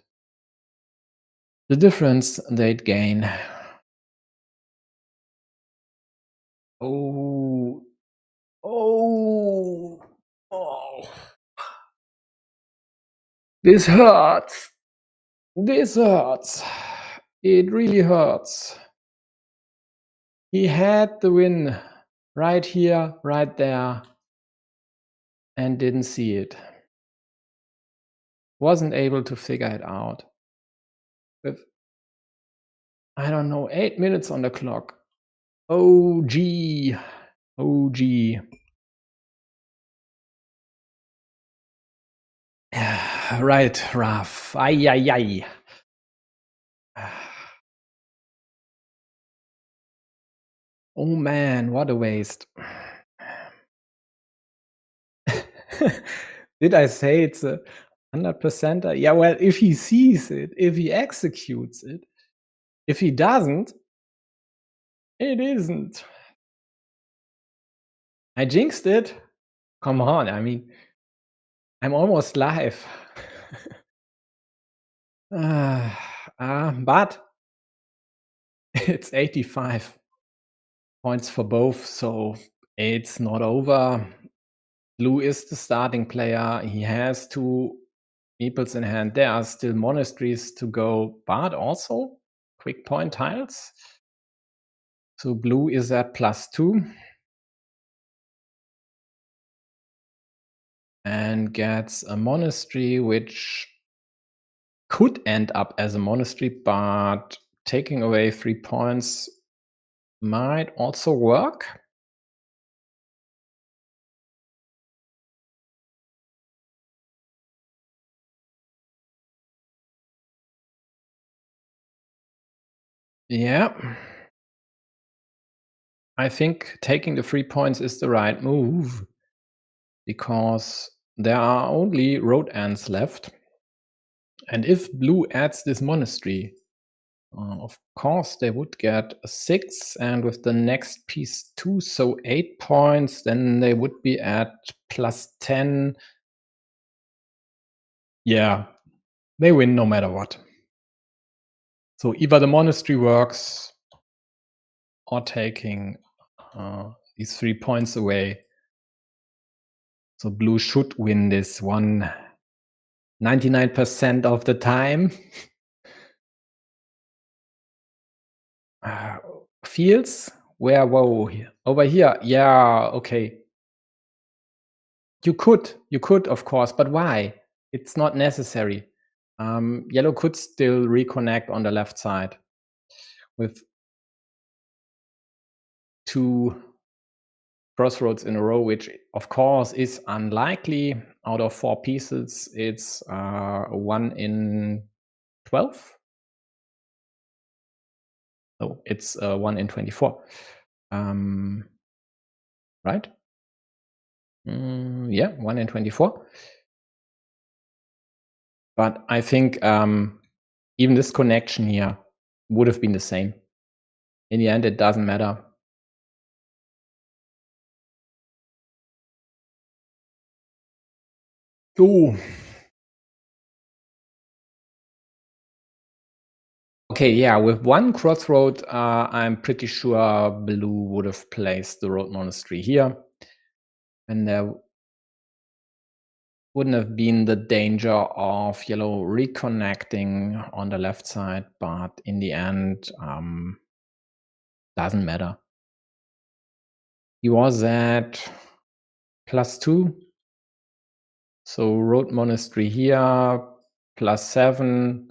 [SPEAKER 1] The difference they'd gain. Oh. Oh. Oh. This hurts. This hurts. It really hurts. He had the win right here, right there, and didn't see it. Wasn't able to figure it out. With, I don't know, 8 minutes on the clock. Oh, gee. Oh, gee. Right, Raf. Ay, ay, ay. Oh man, what a waste. Did I say it's a 100%? Yeah, well, if he sees it, if he executes it, if he doesn't, it isn't. I jinxed it. Come on, I mean, I'm almost live. But it's 85 points for both, so it's not over. Blue is the starting player. He has 2 meeples in hand. There are still monasteries to go, but also quick point tiles. So blue is at +2 and gets a monastery, which could end up as a monastery, but taking away 3 points might also work. Yeah. I think taking the 3 points is the right move because there are only road ends left. And if blue adds this monastery, of course they would get a 6, and with the next piece 2, so 8 points, then they would be at +10. Yeah, they win no matter what. So either the monastery works or taking these 3 points away. So blue should win this one 99% of the time. Fields? Where? Whoa, over here. Yeah, okay. You could, of course, but why? It's not necessary. Yellow could still reconnect on the left side with 2 crossroads in a row, which of course is unlikely. Out of 4 pieces, it's 1 in 12. No, it's 1 in 24. Right? Yeah, 1 in 24. But I think even this connection here would have been the same. In the end, it doesn't matter. Oh. Okay, yeah, with 1 crossroad, I'm pretty sure blue would have placed the road monastery here. And there wouldn't have been the danger of yellow reconnecting on the left side, but in the end, doesn't matter. He was at +2. So road monastery here, +7.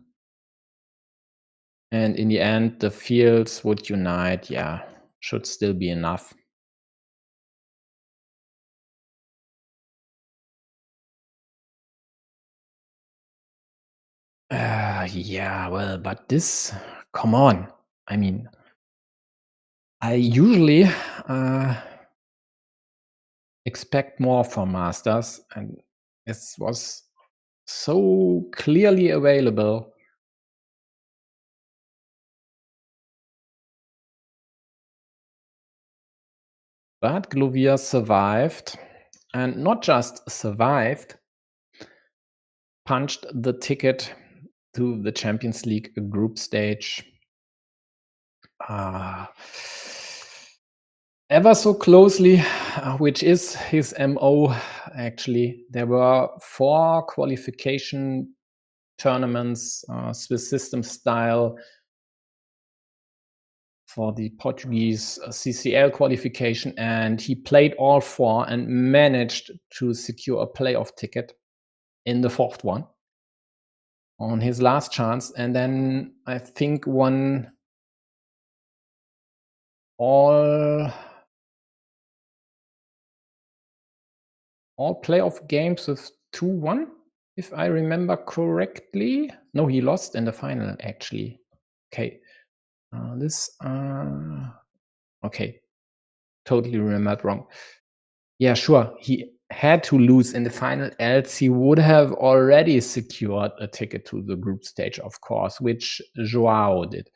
[SPEAKER 1] And in the end, the fields would unite. Yeah, should still be enough. Yeah, well, but this, come on. I mean, I usually expect more from Masters, and this was so clearly available. But Glovir survived, and not just survived, punched the ticket to the Champions League group stage. Ever so closely, which is his MO, actually. There were 4 qualification tournaments, Swiss system style, for the Portuguese CCL qualification, and he played all 4 and managed to secure a playoff ticket in the 4th one on his last chance, and then I think won all playoff games with 2-1, if I remember correctly. No, he lost in the final, actually. Okay. Okay. Totally remembered wrong. Yeah, sure. He had to lose in the final, else he would have already secured a ticket to the group stage, of course, which Joao did.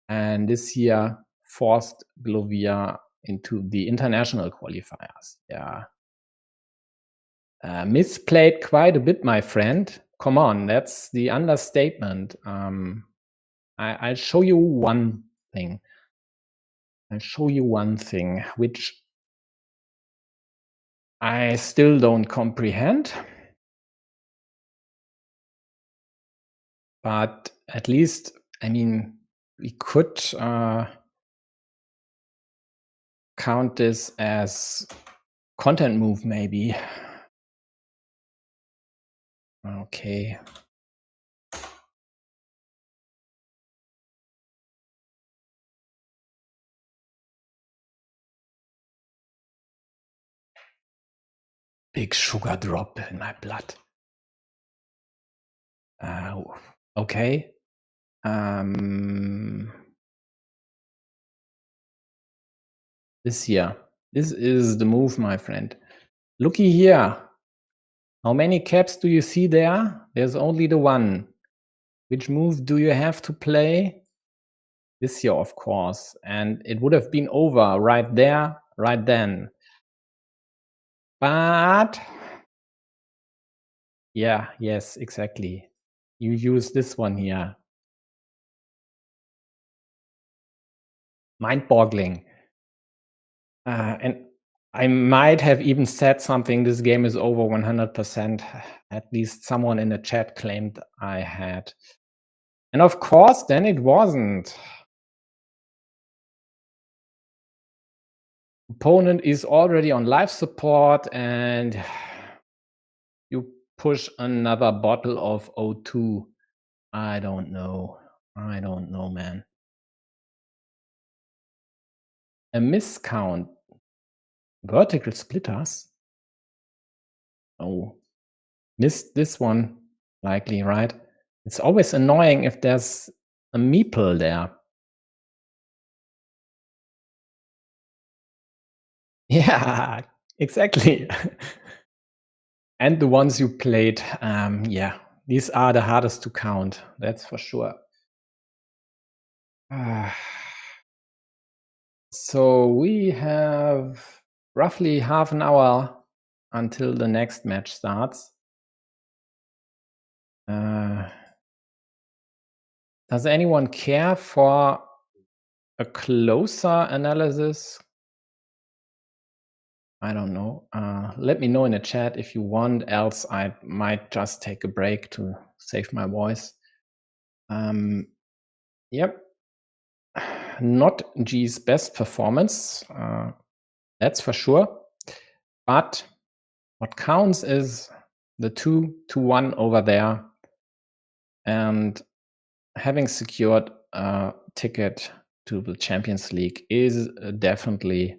[SPEAKER 1] And this year forced Glovir into the international qualifiers. Yeah. Misplayed quite a bit, my friend. Come on, that's the understatement. I'll show you one thing. Which I still don't comprehend. But at least, I mean, we could count this as content move, maybe. Okay. Big sugar drop in my blood. Okay. This here. This is the move, my friend. Looky here. How many caps do you see there? There's only the one. Which move do you have to play? This here, of course. And it would have been over right there, right then. But yeah, yes, exactly. You use this one here. Mind-boggling. And I might have even said something, this game is over 100%. At least someone in the chat claimed I had. And of course, then it wasn't. Opponent is already on life support, and you push another bottle of O2. I don't know. I don't know, man. A miscount. Vertical splitters? Oh. Missed this one, likely, right? It's always annoying if there's a meeple there. Yeah, exactly. And the ones you played, yeah, these are the hardest to count, that's for sure. So we have roughly half an hour until the next match starts. Does anyone care for a closer analysis? I don't know. Let me know in the chat if you want, else I might just take a break to save my voice. Yep. Not G's best performance, that's for sure. But what counts is the 2-1 over there, and having secured a ticket to the Champions League is definitely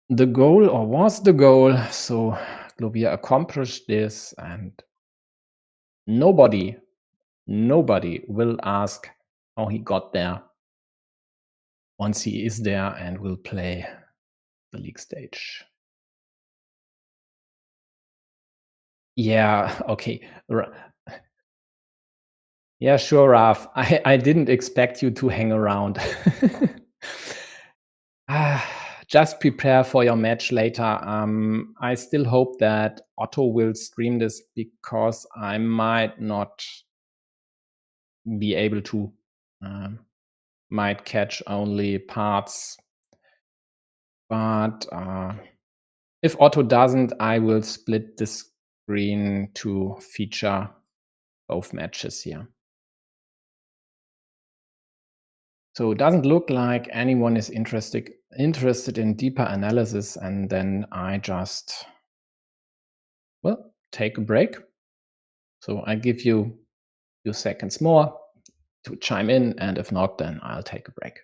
[SPEAKER 1] the goal, or was the goal. So Glovir accomplished this, and nobody will ask how he got there once he is there and will play the league stage. Yeah, okay. Yeah, sure, Raf. I didn't expect you to hang around. just prepare for your match later. I still hope that Otto will stream this because I might not be able to. Might catch only parts. But if Otto doesn't, I will split the screen to feature both matches here. So it doesn't look like anyone is interested in deeper analysis, and then I just, well, take a break. So I give you a few seconds more to chime in, and if not, then I'll take a break.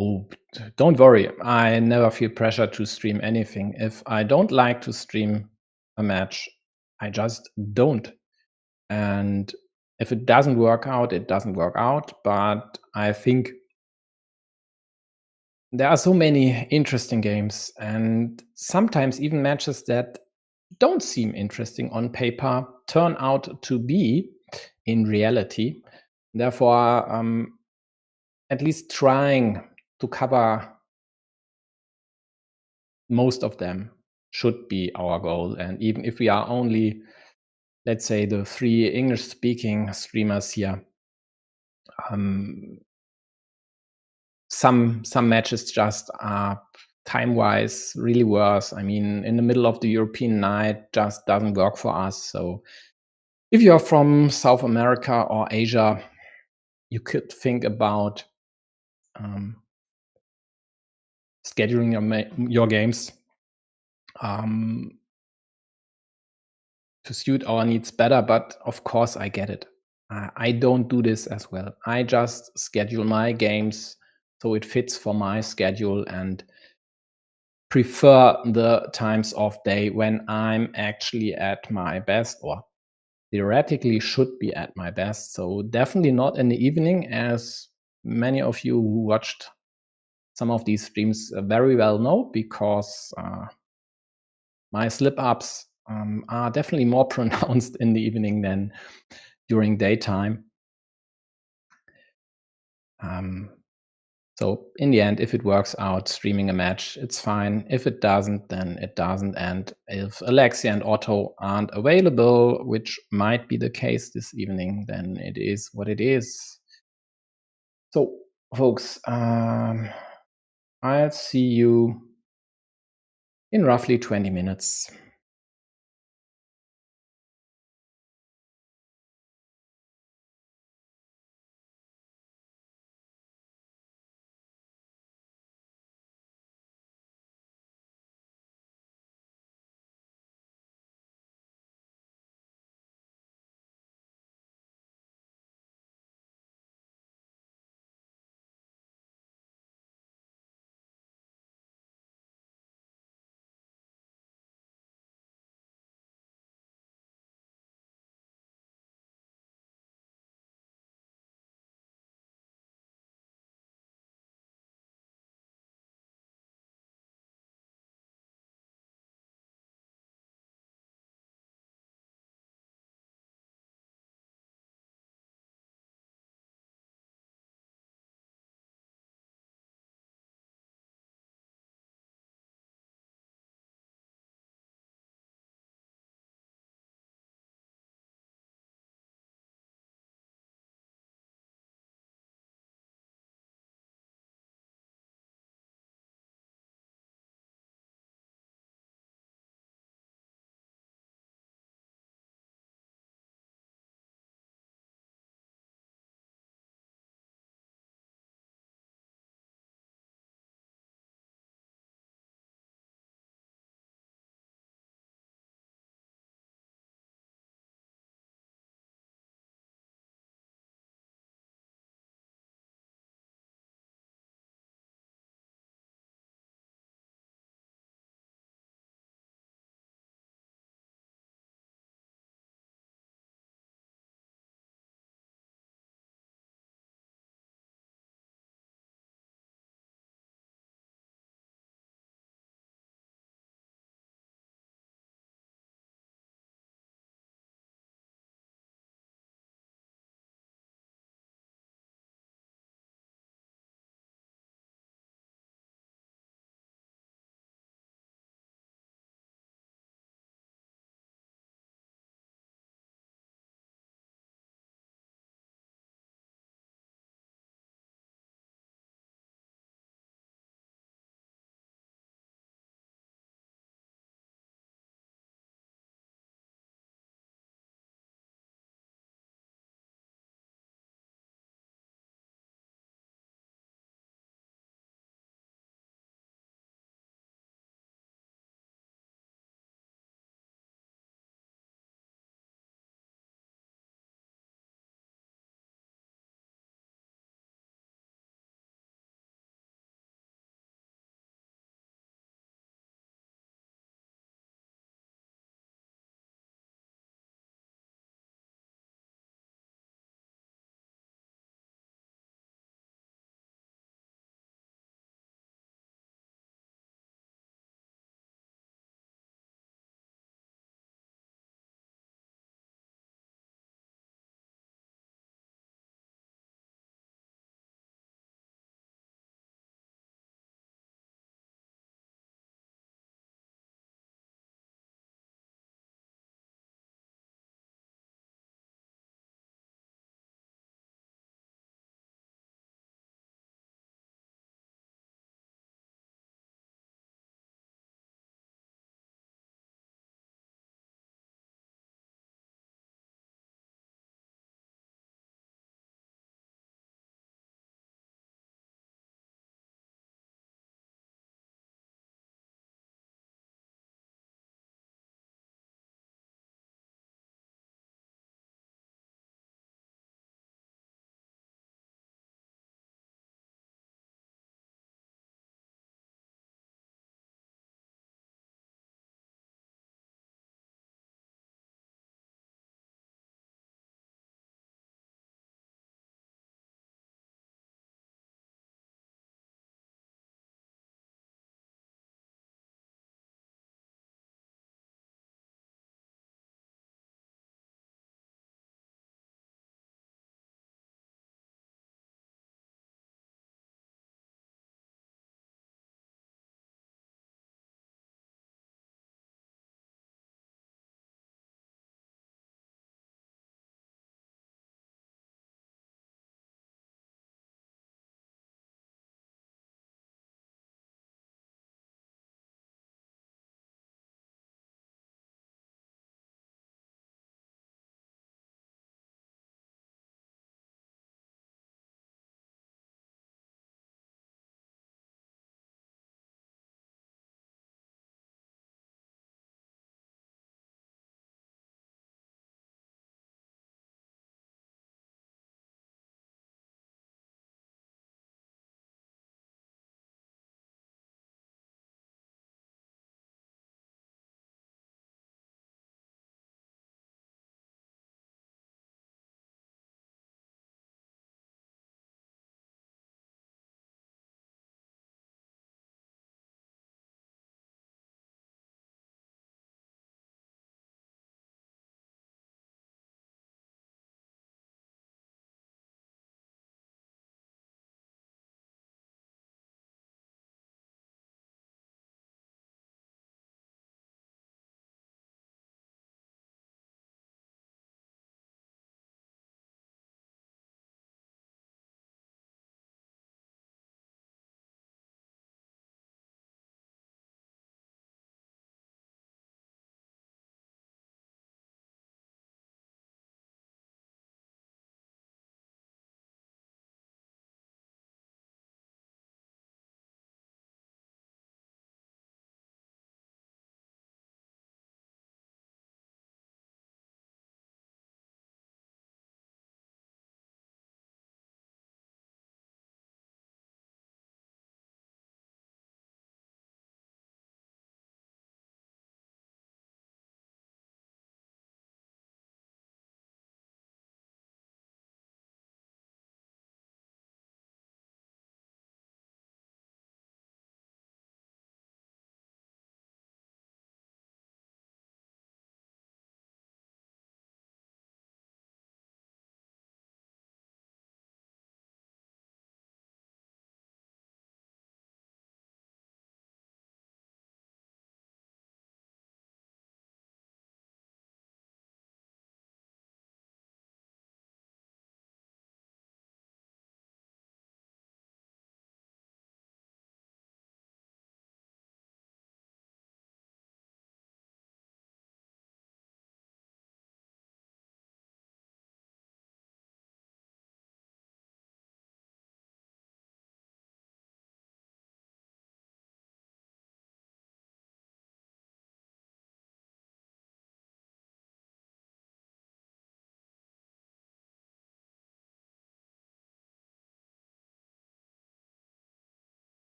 [SPEAKER 1] Oh, don't worry. I never feel pressure to stream anything. If I don't like to stream a match, I just don't. And if it doesn't work out, it doesn't work out. But I think there are so many interesting games, and sometimes even matches that don't seem interesting on paper turn out to be in reality. Therefore, at least trying to cover most of them should be our goal. And even if we are only, let's say, the 3 English-speaking streamers here, some matches just are time-wise really worse. I mean, in the middle of the European night just doesn't work for us. So if you are from South America or Asia, you could think about scheduling your games to suit our needs better. But of course, I get it. I don't do this as well. I just schedule my games so it fits for my schedule and prefer the times of day when I'm actually at my best, or theoretically should be at my best. So definitely not in the evening, as many of you who watched some of these streams very well know, because my slip-ups are definitely more pronounced in the evening than during daytime. So in the end, if it works out streaming a match, it's fine. If it doesn't, then it doesn't. And if Alexia and Otto aren't available, which might be the case this evening, then it is what it is. So, folks, I'll see you in roughly 20 minutes.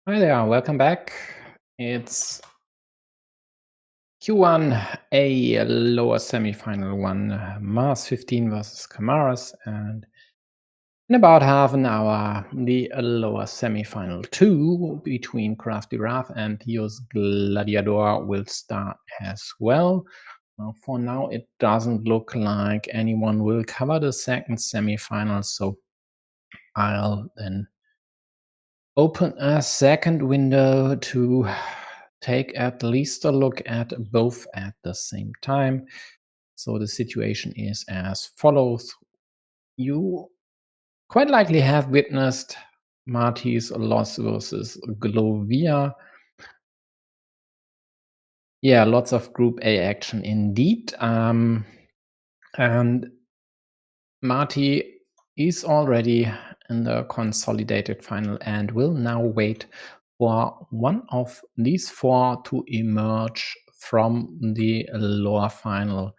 [SPEAKER 1] Hi there, welcome back. It's Q1, a lower semifinal one, Mars15 versus Camares, and in about half an hour, the lower semifinal 2 between CraftyRaf and Theus Gladiador will start as well. For now, it doesn't look like anyone will cover the second semifinal, so I'll then open a second window to take at least a look at both at the same time. So the situation is as follows. You quite likely have witnessed Marty's loss versus Glovir. Yeah, lots of Group A action indeed. And Marty is already in the consolidated final and will now wait for one of these four to emerge from the lower final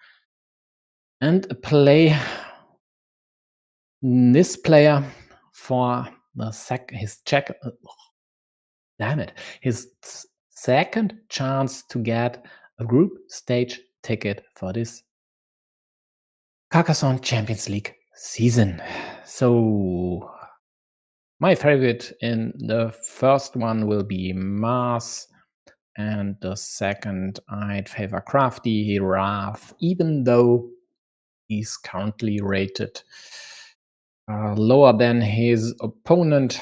[SPEAKER 1] and play this player for the his second chance to get a group stage ticket for this Carcassonne Champions League season. So my favorite in the first one will be Mars, and the second I'd favor CraftyRaf, even though he's currently rated lower than his opponent.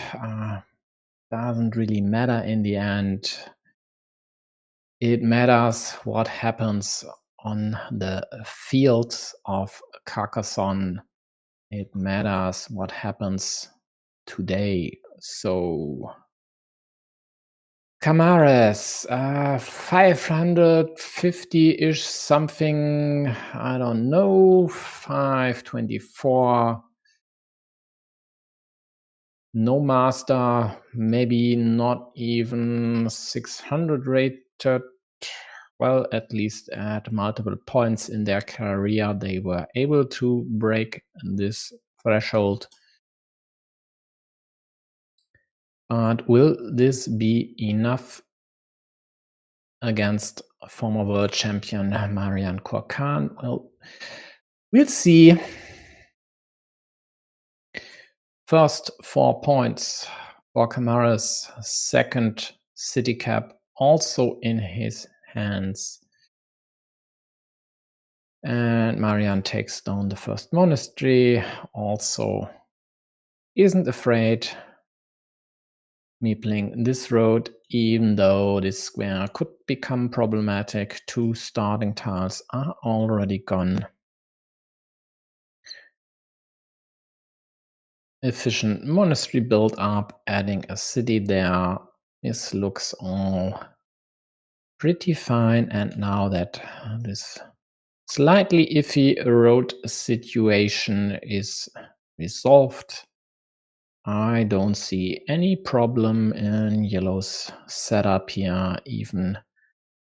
[SPEAKER 1] Doesn't really matter in the end. It matters what happens on the fields of Carcassonne. It matters what happens today. So camares, 550-ish something, I don't know, 524. No master, maybe not even 600 rated. Well, at least at multiple points in their career, they were able to break this threshold. And will this be enough against former world champion Marian Corcan? Well, we'll see. First 4 points for Camares, second city cap also in his hands. And Marian takes down the first monastery, also isn't afraid meepling this road, even though this square could become problematic. 2 starting tiles are already gone. Efficient monastery build up, adding a city there. This looks all pretty fine, and now that this slightly iffy road situation is resolved, I don't see any problem in yellow's setup here, even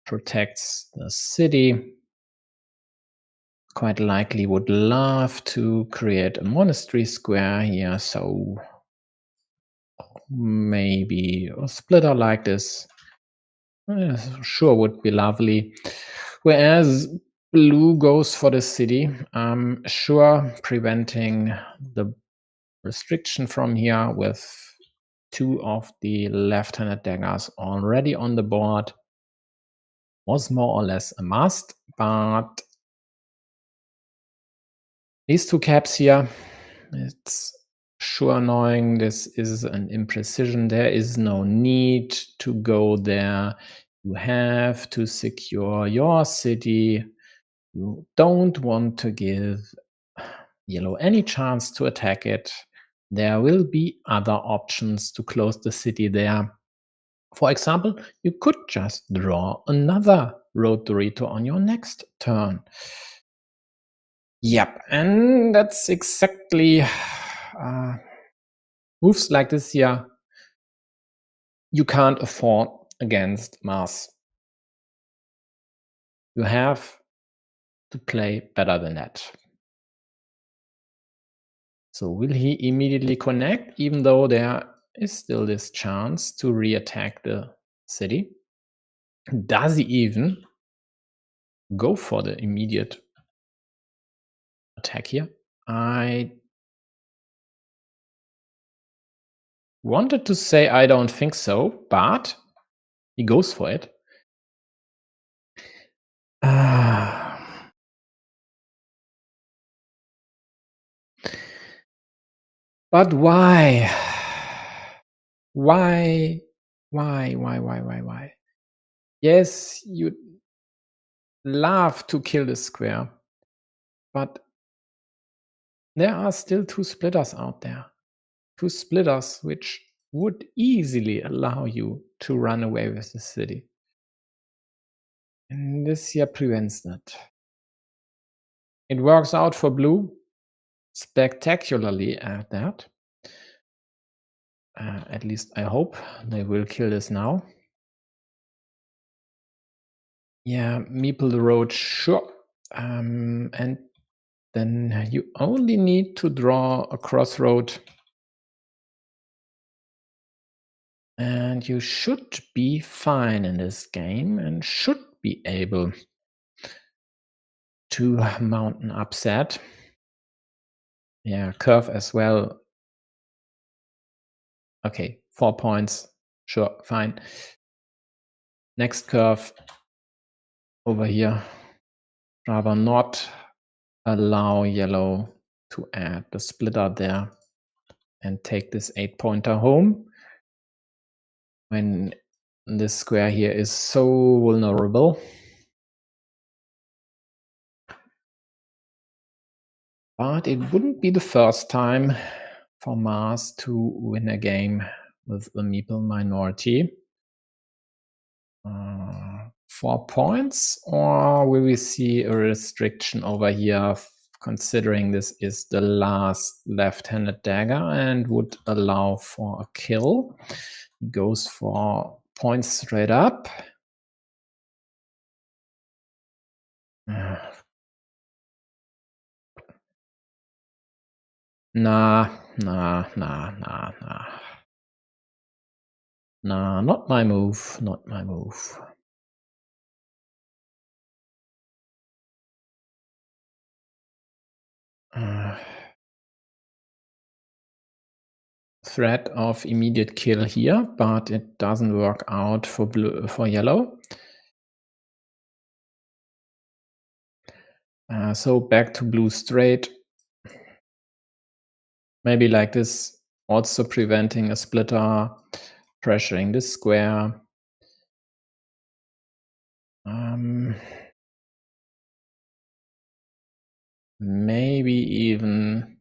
[SPEAKER 1] protects the city. Quite likely would love to create a monastery square here, so maybe a splitter like this sure would be lovely. Whereas blue goes for the city, I'm sure preventing the restriction from here with 2 of the left-handed daggers already on the board was more or less a must, but these 2 caps here, it's sure annoying. This is an imprecision. There is no need to go there. You have to secure your city. You don't want to give yellow any chance to attack it. There will be other options to close the city there. For example, you could just draw another road Dorito on your next turn. Yep, and that's exactly moves like this here you can't afford against Mars. You have to play better than that. So will he immediately connect, even though there is still this chance to re-attack the city. Does he even go for the immediate attack here? I wanted to say I don't think so, but he goes for it. But why? Why? Why? Yes, you'd love to kill the square, but there are still 2 splitters out there. 2 splitters which would easily allow you to run away with the city. And this here prevents that. It works out for blue spectacularly at that. At least I hope they will kill this now. Yeah, meeple the road, sure. And then you only need to draw a crossroad. And you should be fine in this game and should be able to mount an upset. Yeah, curve as well. Okay, 4 points. Sure, fine. Next curve over here. Rather not allow yellow to add the splitter there and take this 8-pointer home when this square here is so vulnerable. But it wouldn't be the first time for Mars to win a game with the meeple minority. 4 points, or will we see a restriction over here, considering this is the last left-handed dagger and would allow for a kill? He goes for points straight up. Nah, not my move, not my move. Threat of immediate kill here, but it doesn't work out for blue, for yellow. So back to blue straight. Maybe like this, also preventing a splitter, pressuring this square. Maybe even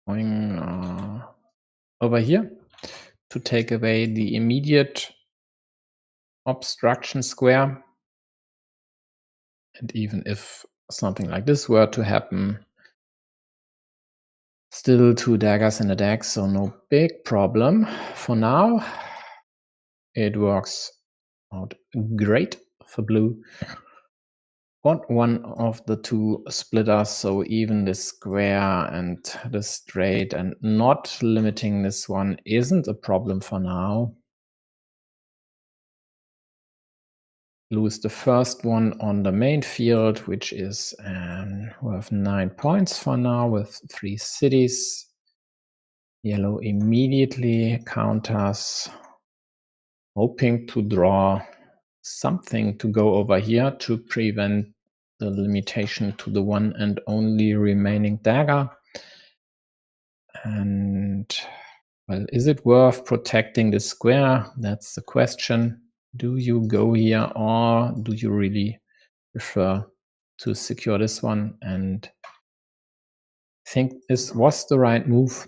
[SPEAKER 1] going over here to take away the immediate obstruction square. And even if something like this were to happen, still 2 daggers in the deck, so no big problem. For now, it works out great for blue. Got one of the 2 splitters, so even the square and the straight and not limiting this one isn't a problem for now. Blue is the first one on the main field, which is worth 9 points for now with 3 cities. Yellow immediately counters, hoping to draw something to go over here to prevent the limitation to the one and only remaining dagger. And, well, is it worth protecting the square? That's the question. Do you go here, or do you really prefer to secure this one and think this was the right move?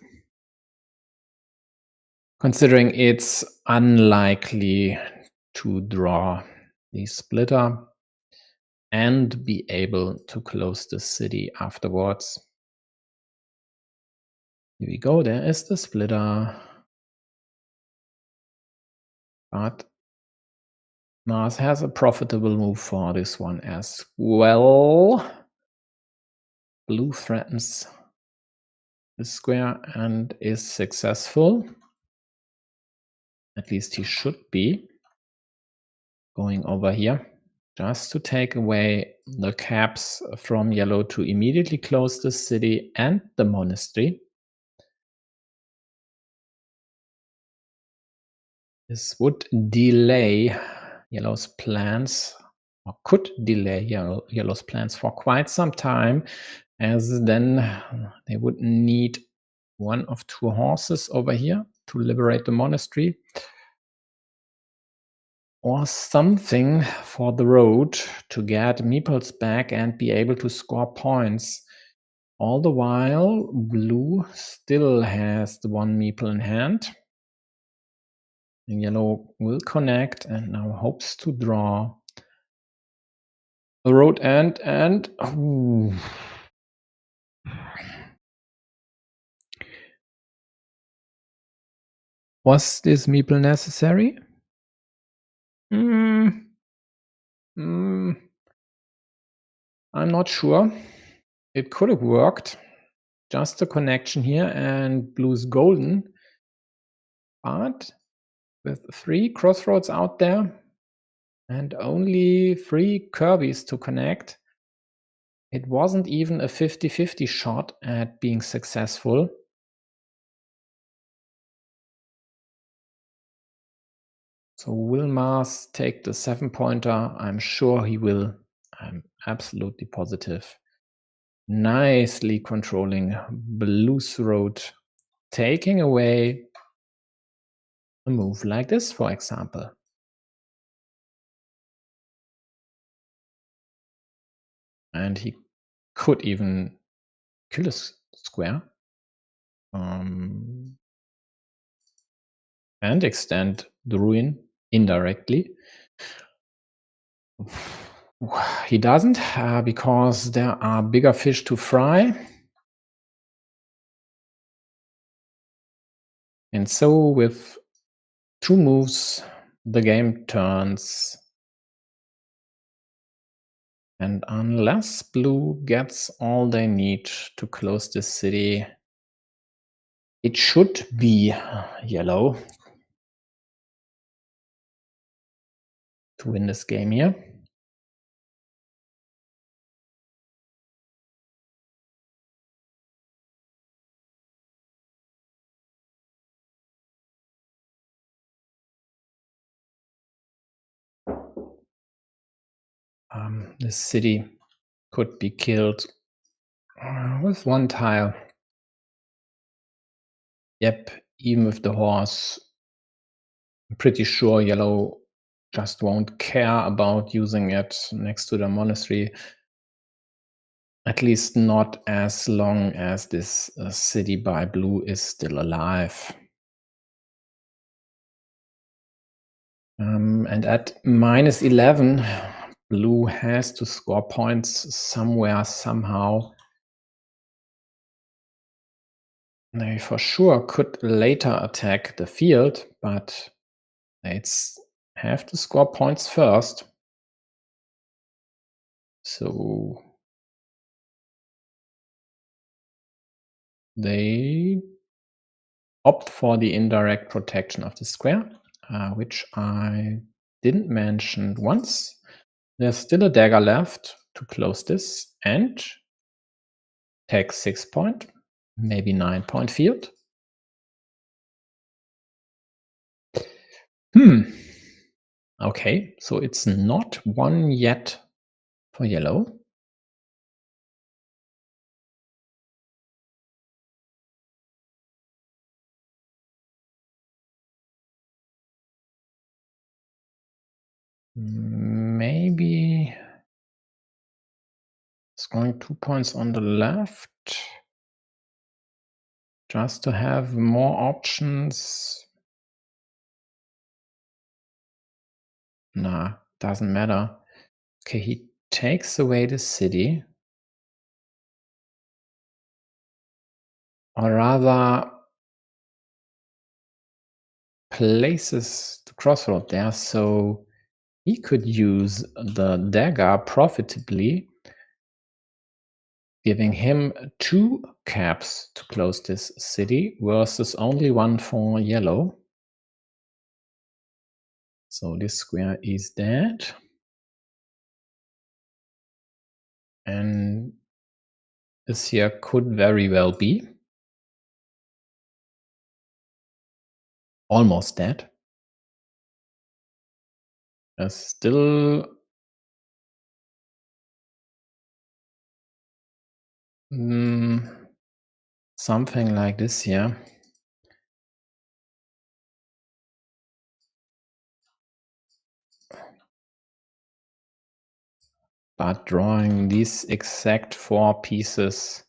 [SPEAKER 1] Considering it's unlikely to draw the splitter and be able to close the city afterwards. Here we go, there is the splitter. But Mars has a profitable move for this one as well. Blue threatens the square and is successful. At least he should be. Going over here just to take away the caps from yellow to immediately close the city and the monastery. This would delay yellow's plans, or could delay yellow's plans for quite some time, as then they would need one of two horses over here to liberate the monastery, or something for the road to get meeples back and be able to score points. All the while, blue still has the one meeple in hand. Yellow will connect and now hopes to draw the road end, and was this meeple necessary? I'm not sure. It could have worked. Just a connection here and blue's golden. But with 3 crossroads out there and only 3 curvies to connect, it wasn't even a 50-50 shot at being successful. So will Mars take the 7-pointer? I'm sure he will. I'm absolutely positive. Nicely controlling blue's road, taking away a move like this, for example. And he could even kill this square and extend the ruin indirectly. He doesn't, because there are bigger fish to fry. And so with 2 moves, the game turns. And unless blue gets all they need to close this city, it should be yellow to win this game here. This city could be killed with 1 tile. Yep, even with the horse, I'm pretty sure yellow just won't care about using it next to the monastery. At least not as long as this city by blue is still alive. And at -11, blue has to score points somewhere, somehow. They for sure could later attack the field, but they have to score points first. So they opt for the indirect protection of the square, which I didn't mention once. There's still a dagger left to close this and take 6-point, maybe 9-point field. Okay, so it's not 1 yet for yellow. Maybe scoring 2 points on the left just to have more options. Nah, doesn't matter. Okay, he takes away the city. Or rather places the crossroad there, so he could use the dagger profitably giving him 2 caps to close this city versus only 1 for yellow. So this square is dead. And this here could very well be almost dead. There's still something like this here. But drawing these exact 4 pieces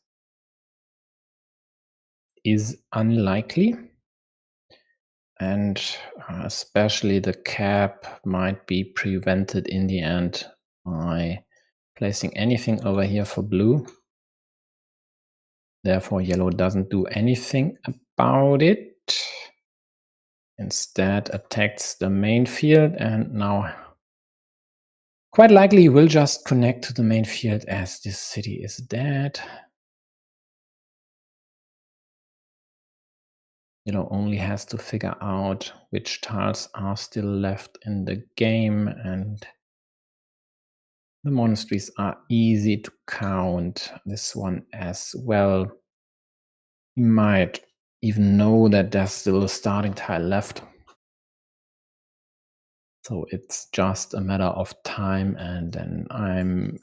[SPEAKER 1] is unlikely. And especially the cap might be prevented in the end by placing anything over here for blue. Therefore, yellow doesn't do anything about it. Instead, attacks the main field, and now quite likely will just connect to the main field as this city is dead. Yellow only has to figure out which tiles are still left in the game, and the monasteries are easy to count. This one as well. You might even know that there's still a starting tile left. So it's just a matter of time, and then I'm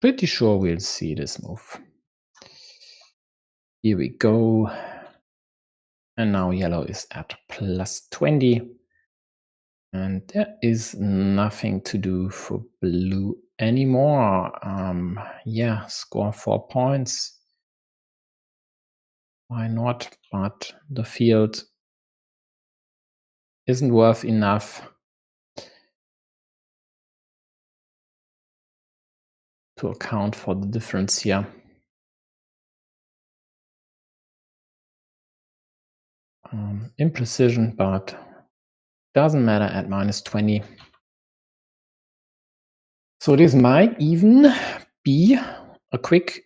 [SPEAKER 1] pretty sure we'll see this move. Here we go. And now yellow is at +20. And there is nothing to do for blue anymore. Yeah, score 4 points. Why not? But the field isn't worth enough to account for the difference here. Imprecision, but doesn't matter at -20. So this might even be a quick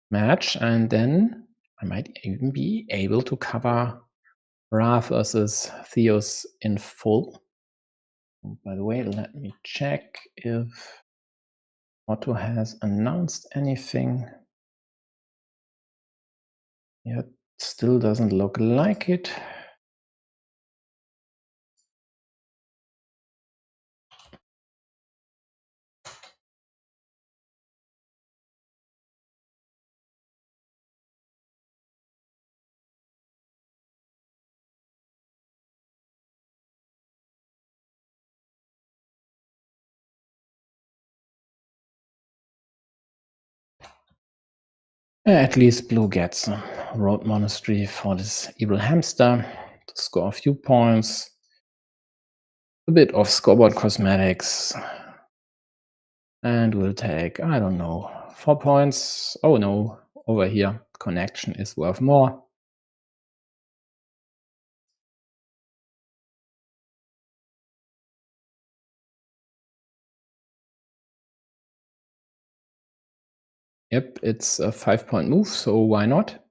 [SPEAKER 1] match, and then I might even be able to cover Raf versus Theus in full. Oh, by the way, let me check if Otto has announced anything. Yet still doesn't look like it. At least blue gets a road monastery for this evil hamster to score a few points. A bit of scoreboard cosmetics. And we'll take, I don't know, 4 points. Oh no, over here, connection is worth more. Yep, it's a 5-point move, so why not?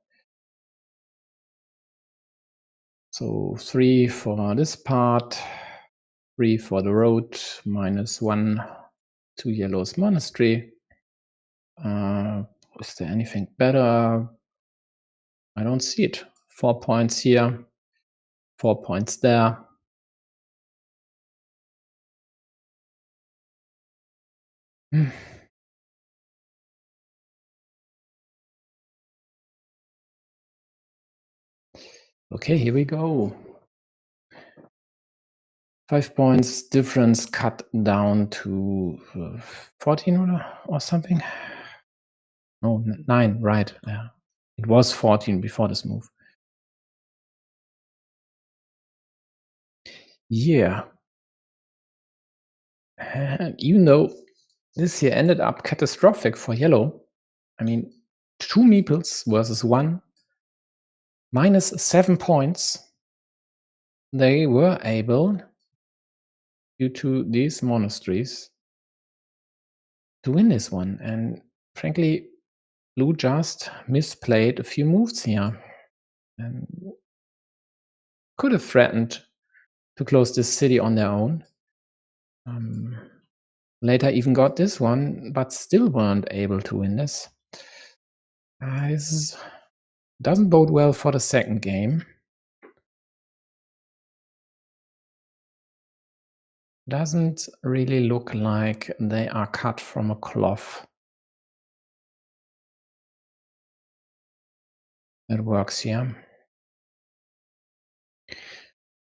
[SPEAKER 1] So 3 for this part, 3 for the road, -1 to yellow's monastery. Is there anything better? I don't see it. 4 points here, 4 points there. Okay, here we go. 5 points difference cut down to 14 or something. No, 9, right. Yeah. It was 14 before this move. Yeah. And even though this here ended up catastrophic for yellow, I mean, 2 meeples versus 1, -7 points. They were able, due to these monasteries, to win this one. And frankly, blue just misplayed a few moves here and could have threatened to close this city on their own. Later even got this one, but still weren't able to win this. This doesn't bode well for the second game. Doesn't really look like they are cut from a cloth. That works here.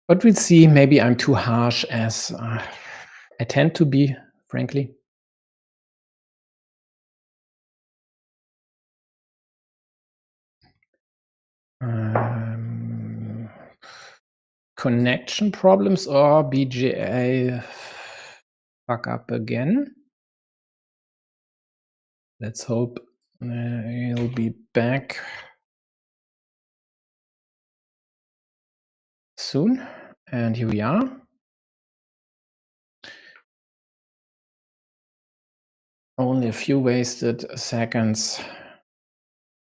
[SPEAKER 1] But we'll see. Maybe I'm too harsh, as I tend to be, frankly. Connection problems or BGA fuck up again. Let's hope he'll be back soon. And here we are. Only a few wasted seconds.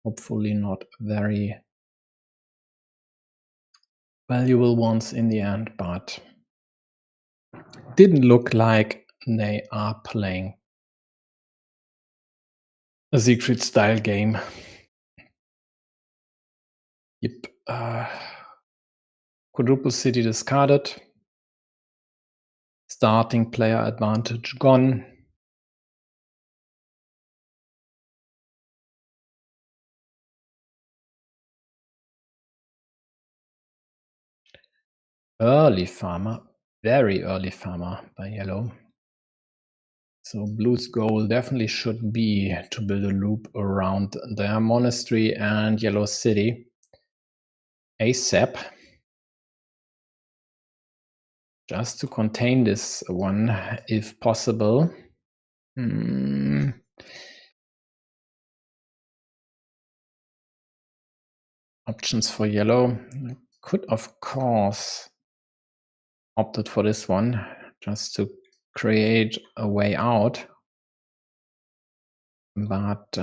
[SPEAKER 1] Hopefully not very valuable ones in the end, but didn't look like they are playing a secret style game. Yep. Quadruple city discarded. Starting player advantage gone. Early farmer, very early farmer by yellow. So blue's goal definitely should be to build a loop around their monastery and yellow city ASAP. Just to contain this one, if possible. Options for yellow. Could, of course, opted for this one just to create a way out. But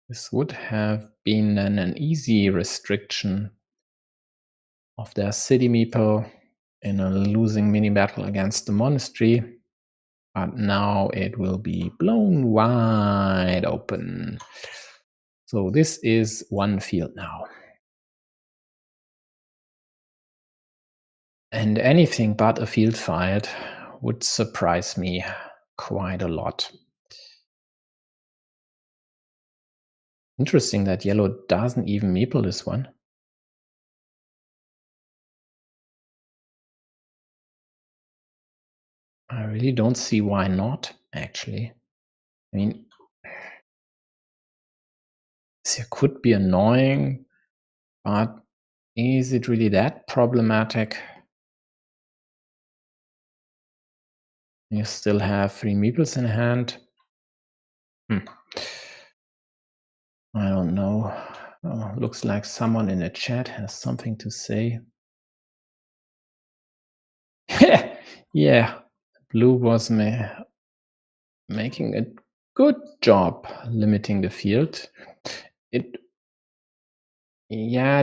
[SPEAKER 1] this would have been then an easy restriction of their city meeple in a losing mini battle against the monastery. But now it will be blown wide open. So this is one field now. And anything but a field fight would surprise me quite a lot. Interesting that yellow doesn't even meeple this one. I really don't see why not, actually. I mean, this could be annoying, but is it really that problematic? You still have 3 meeples in hand. I don't know. Oh, looks like someone in the chat has something to say. Yeah, blue was making a good job limiting the field. It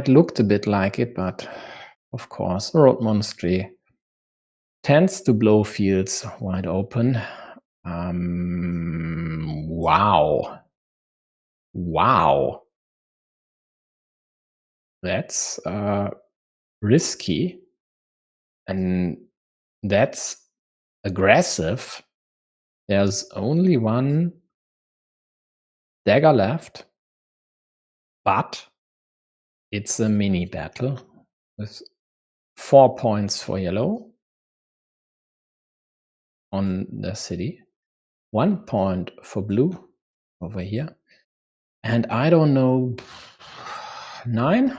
[SPEAKER 1] looked a bit like it, but of course, the road monastery tends to blow fields wide open. Wow. That's risky. And that's aggressive. There's only one dagger left, but it's a mini battle with 4 points for yellow on the city, 1 point for blue over here, and I don't know, 9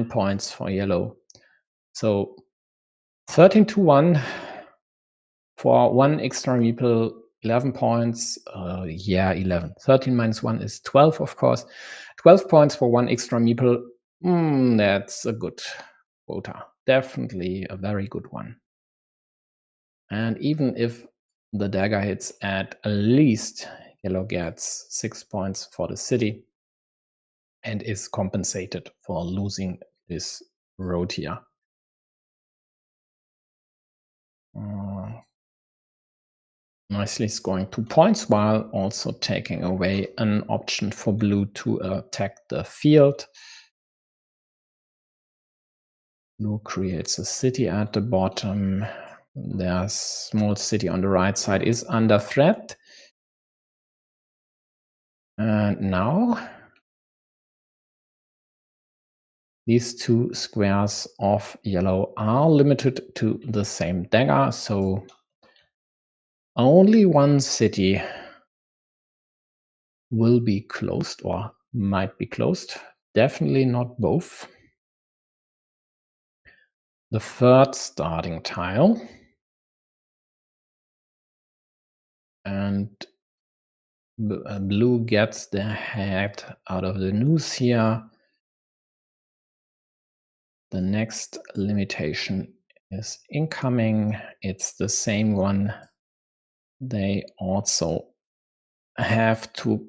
[SPEAKER 1] points for yellow. So 13-1 for 1 extra meeple, 11 points. 11. 13 minus 1 is 12, of course. 12 points for 1 extra meeple. That's a good quota. Definitely a very good one. And even if the dagger hits at least yellow gets 6 points for the city and is compensated for losing this road here. Nicely scoring 2 points while also taking away an option for blue to attack the field. Blue creates a city at the bottom. Their small city on the right side is under threat. And now these two squares of yellow are limited to the same dagger, so only one city will be closed or might be closed. Definitely not both. The third starting tile. And blue gets their head out of the noose here. The next limitation is incoming. It's the same one. They also have to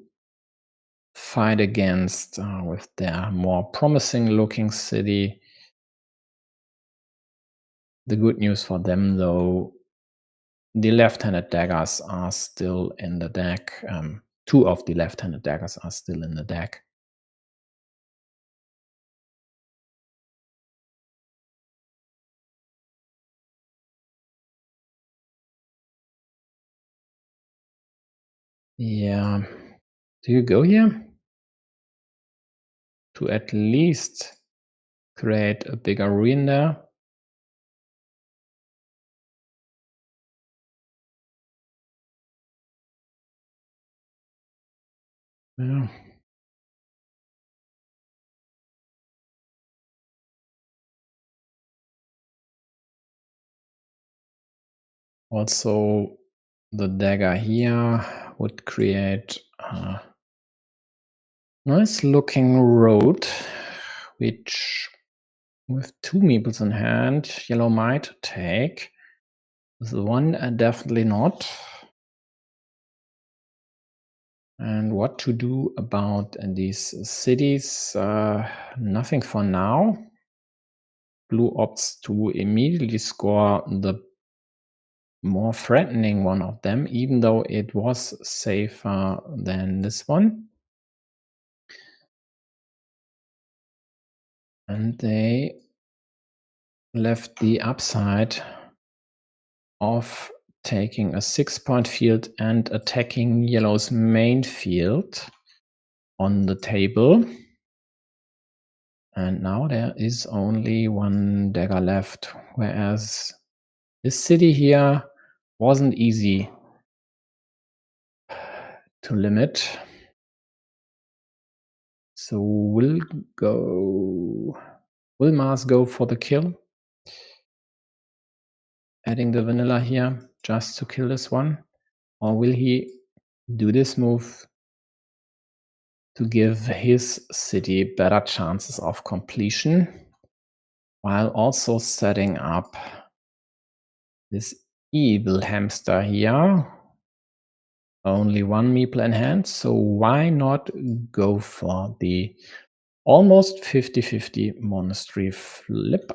[SPEAKER 1] fight against with their more promising looking city. The good news for them, though, the left-handed daggers are still in the deck. 2 of the left-handed daggers are still in the deck. Yeah. Do you go here? To at least create a bigger ruin there. Yeah. Also, the dagger here would create a nice looking road, which with 2 meeples in hand, yellow might take. With one, definitely not. And what to do about these cities? Nothing for now. Blue opts to immediately score the more threatening one of them, even though it was safer than this one. And they left the upside of taking a 6-point field and attacking yellow's main field on the table. And now there is only one dagger left, whereas this city here wasn't easy to limit. So will Mars go for the kill? Adding the vanilla here just to kill this one? Or will he do this move to give his city better chances of completion while also setting up this evil hamster here? Only one meeple in hand, so why not go for the almost 50-50 monastery flip?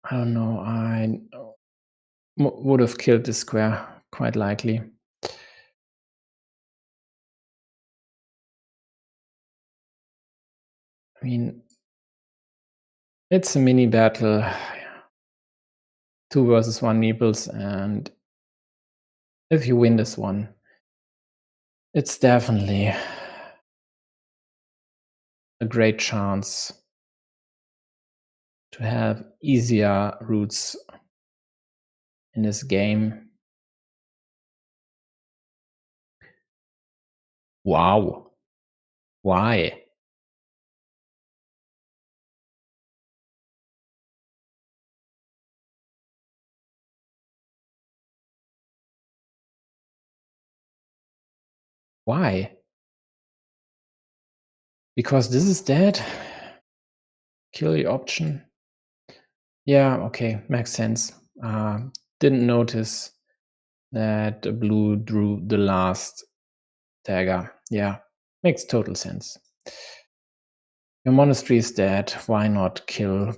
[SPEAKER 1] I don't know, I would have killed this square, quite likely. I mean, it's a mini battle, 2 versus 1 meeples, and if you win this one, it's definitely a great chance to have easier routes in this game. Wow. Why? Why? Because this is dead. Kill the option. Yeah, okay, makes sense. Didn't notice that blue drew the last dagger. Yeah, makes total sense. Your monastery is dead. Why not kill?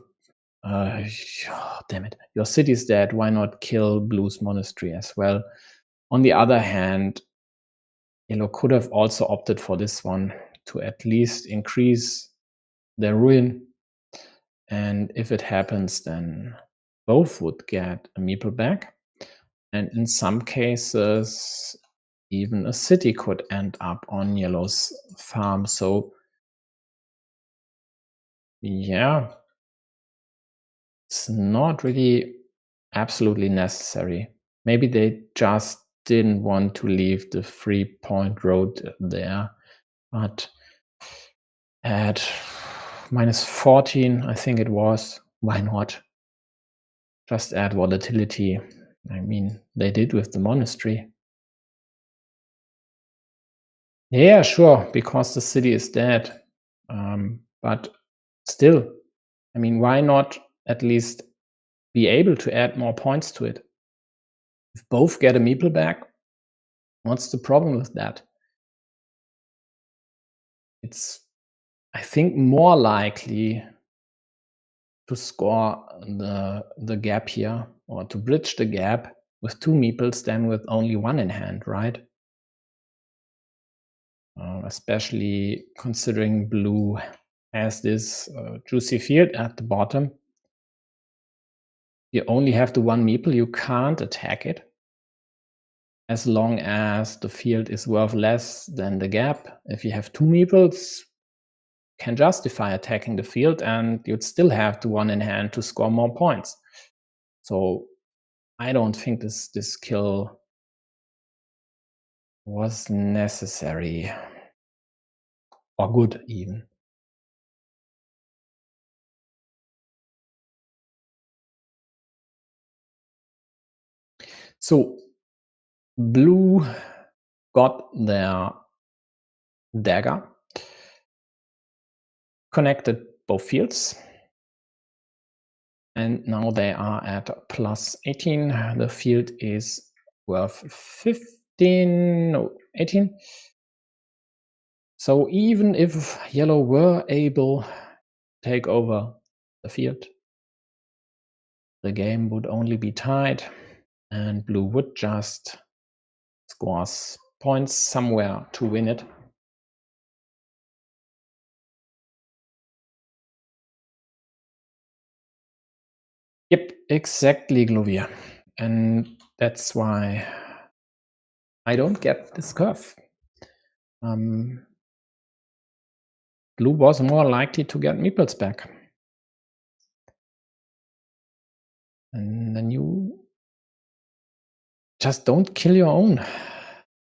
[SPEAKER 1] Damn it. Your city is dead. Why not kill blue's monastery as well? On the other hand, yellow could have also opted for this one to at least increase their ruin. And if it happens, then both would get a meeple back. And in some cases, even a city could end up on yellow's farm. So yeah, it's not really absolutely necessary. Maybe they just didn't want to leave the 3-point road there. But at -14, I think it was, why not? Just add volatility. I mean, they did with the monastery. Yeah, sure, because the city is dead. But still, I mean, why not at least be able to add more points to it? If both get a meeple back, what's the problem with that? It's, I think, more likely to score the gap here, or to bridge the gap with 2 meeples than with only 1 in hand, right? Especially considering blue has this juicy field at the bottom. You only have the 1 meeple, you can't attack it as long as the field is worth less than the gap. If you have 2 meeples, can justify attacking the field, and you'd still have the 1 in hand to score more points. So I don't think this kill was necessary or good even. So blue got their dagger, connected both fields, and now they are at +18. The field is worth 15, no, 18. So even if yellow were able to take over the field, the game would only be tied, and blue would just score points somewhere to win it. Yep, exactly, Glovir. And that's why I don't get this curve. Blue was more likely to get meeples back. And then you just don't kill your own.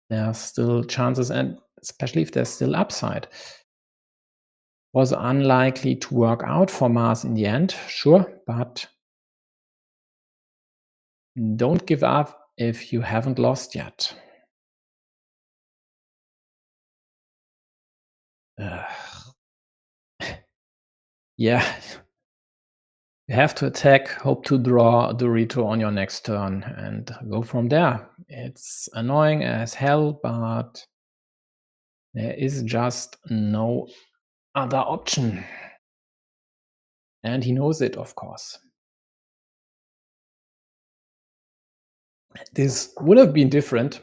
[SPEAKER 1] There are still chances, and especially if there's still upside. Was unlikely to work out for Mars in the end, sure, but don't give up if you haven't lost yet. Yeah, you have to attack, hope to draw a Dorito on your next turn, and go from there. It's annoying as hell, but there is just no other option. And he knows it, of course. This would have been different.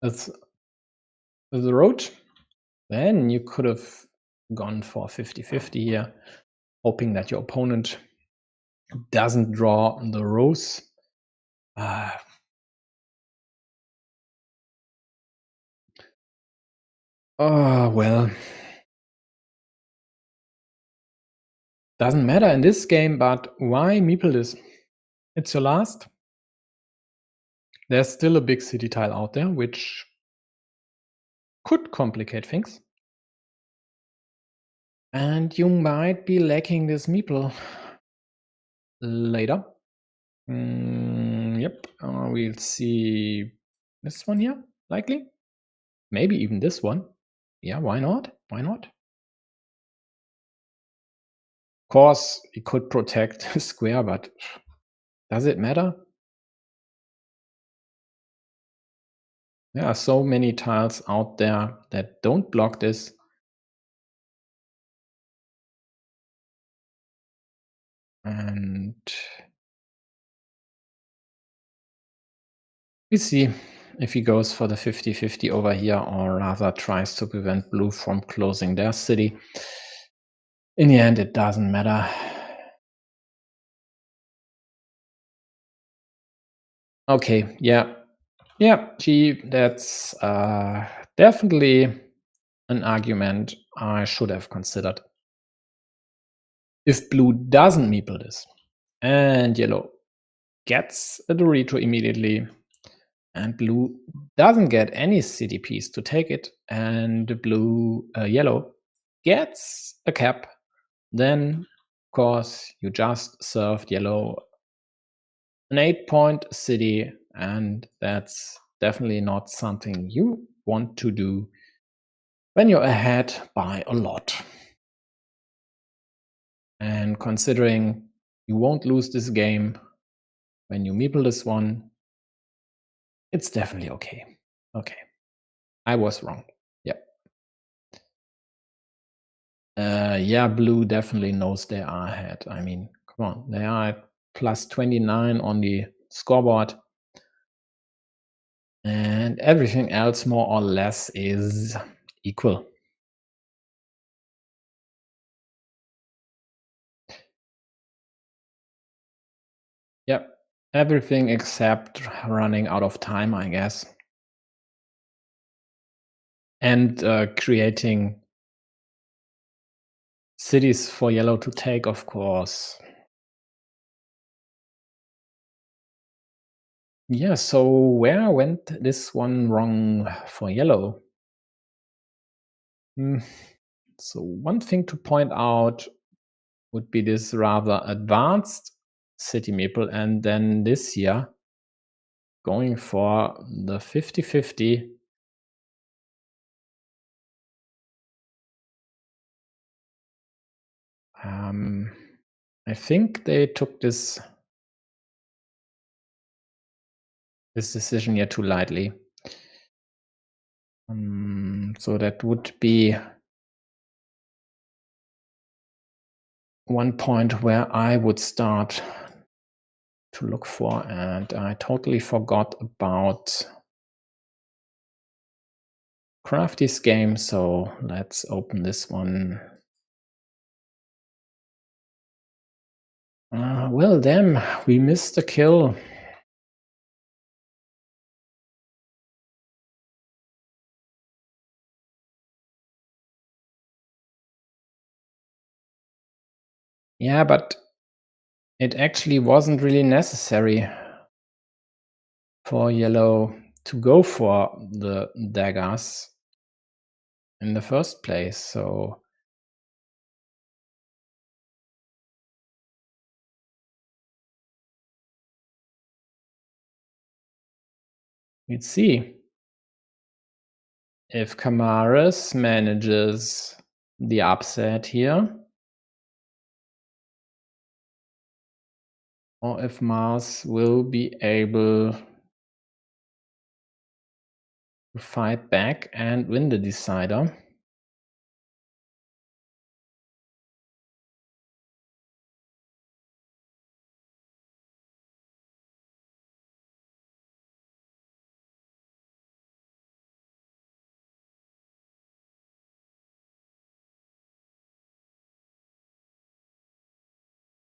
[SPEAKER 1] With the road, then you could have gone for 50-50 here, hoping that your opponent doesn't draw the rose. Oh, well. Doesn't matter in this game, but why meeple this? It's your last. There's still a big city tile out there, which could complicate things. And you might be lacking this meeple later. Yep, we'll see This one here, likely. Maybe even this one. Yeah, why not? Why not? Of course, he could protect square, but does it matter? There are so many tiles out there that don't block this. And we see if he goes for the 50-50 over here, or rather tries to prevent blue from closing their city. In the end, it doesn't matter. Okay, yeah. Yeah, gee, that's definitely an argument I should have considered. If blue doesn't meeple this, and yellow gets a Dorito immediately, and blue doesn't get any CDPs to take it, and yellow gets a cap, then of course you just served yellow an 8-point city, and that's definitely not something you want to do when you're ahead by a lot. And considering you won't lose this game when you meeple this one, it's definitely okay. Okay, I was wrong. Yep. Yeah, blue definitely knows they are ahead. I mean, come on, they are at plus 29 on the scoreboard. And everything else more or less is equal. Yep, everything except running out of time, I guess. And creating cities for yellow to take, of course. Yeah, so where went this one wrong for yellow? So one thing to point out would be this rather advanced city meeple, and then this here going for the 50-50. I think they took this decision here too lightly. So that would be one point where I would start to look for, and I totally forgot about Crafty's game, so let's open this one. Well, damn, we missed a kill. Yeah, but it actually wasn't really necessary for yellow to go for the daggers in the first place, so let's see if Camares manages the upset here, or if Mars will be able to fight back and win the decider.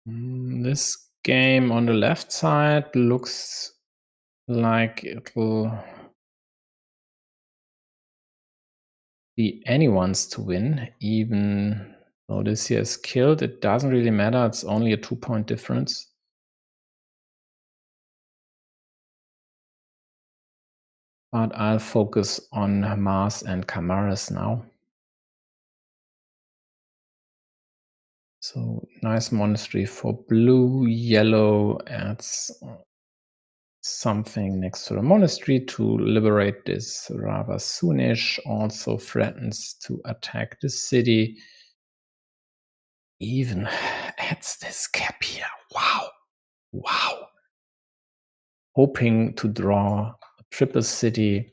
[SPEAKER 1] This game on the left side looks like it will be anyone's to win, even though this here is killed. It doesn't really matter. It's only a 2-point difference. But I'll focus on Mars and Camares now. So nice monastery for blue, yellow adds something next to the monastery to liberate this rather soonish. Also threatens to attack the city. Even adds this cap here. Wow. Wow. Hoping to draw a triple city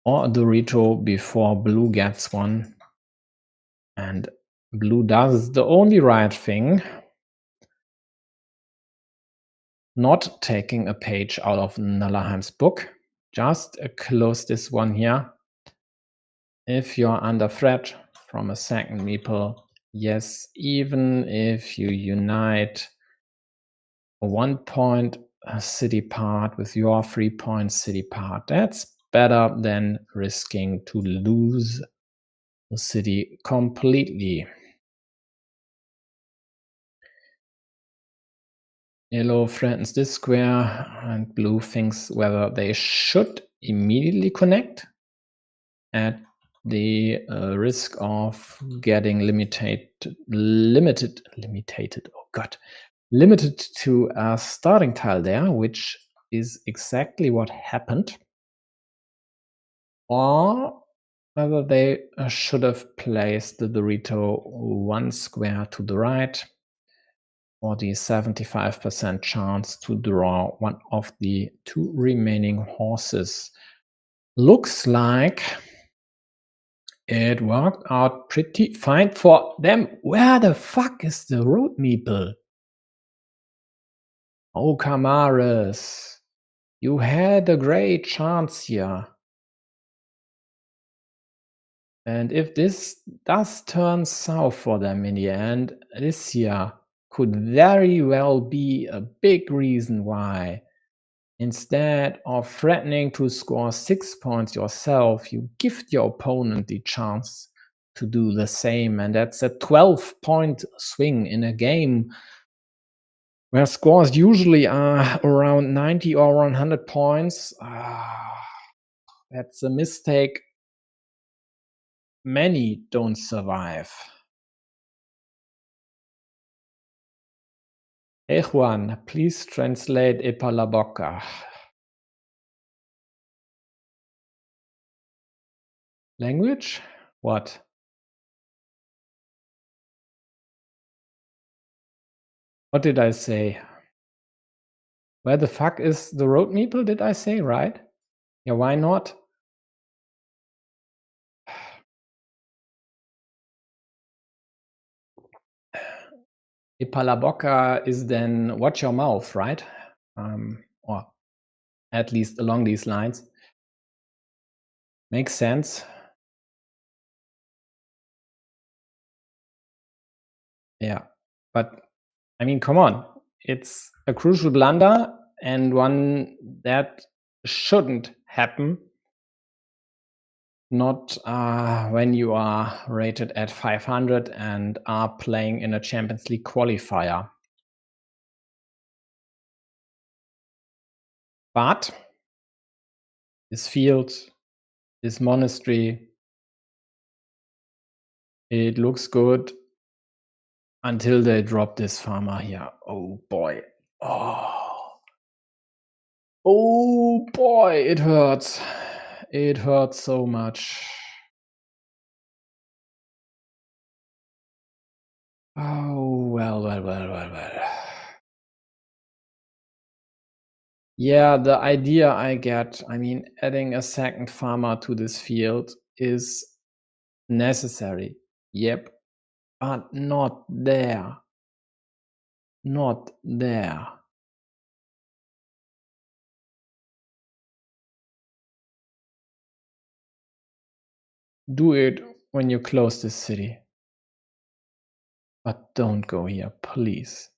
[SPEAKER 1] or a Dorito before blue gets one. And blue does the only right thing. Not taking a page out of Nalaheim's book. Just close this one here. If you're under threat from a second meeple, yes, even if you unite a 1 point city part with your 3 point city part, that's better than risking to lose the city completely. Yellow threatens this square, and blue thinks whether they should immediately connect at the risk of getting limited to a starting tile there, which is exactly what happened. Or whether they should have placed the Dorito 1 square to the right, or the 75% chance to draw one of the 2 remaining horses. Looks like it worked out pretty fine for them. Where the fuck is the road meeple? Oh, camares, you had a great chance here. And if this does turn south for them in the end, this here could very well be a big reason why, instead of threatening to score 6 points yourself, you give your opponent the chance to do the same. And that's a 12-point swing in a game where scores usually are around 90 or 100 points. That's a mistake many don't survive. Hey Juan, please translate Epa la boca. Language? What? What did I say? Where the fuck is the road meeple, did I say, right? Yeah, why not? Epa la boca is then watch your mouth, right? Or at least along these lines. Makes sense. Yeah, but I mean, come on. It's a crucial blunder and one that shouldn't happen. Not when you are rated at 500 and are playing in a Champions League qualifier. But this field, this monastery, it looks good until they drop this farmer here. Oh boy. Oh boy, it hurts. It hurts so much. Oh, well. Yeah, the idea I get, I mean, adding a second farmer to this field is necessary. Yep, but not there. Not there. Do it when you close this city. But don't go here, please.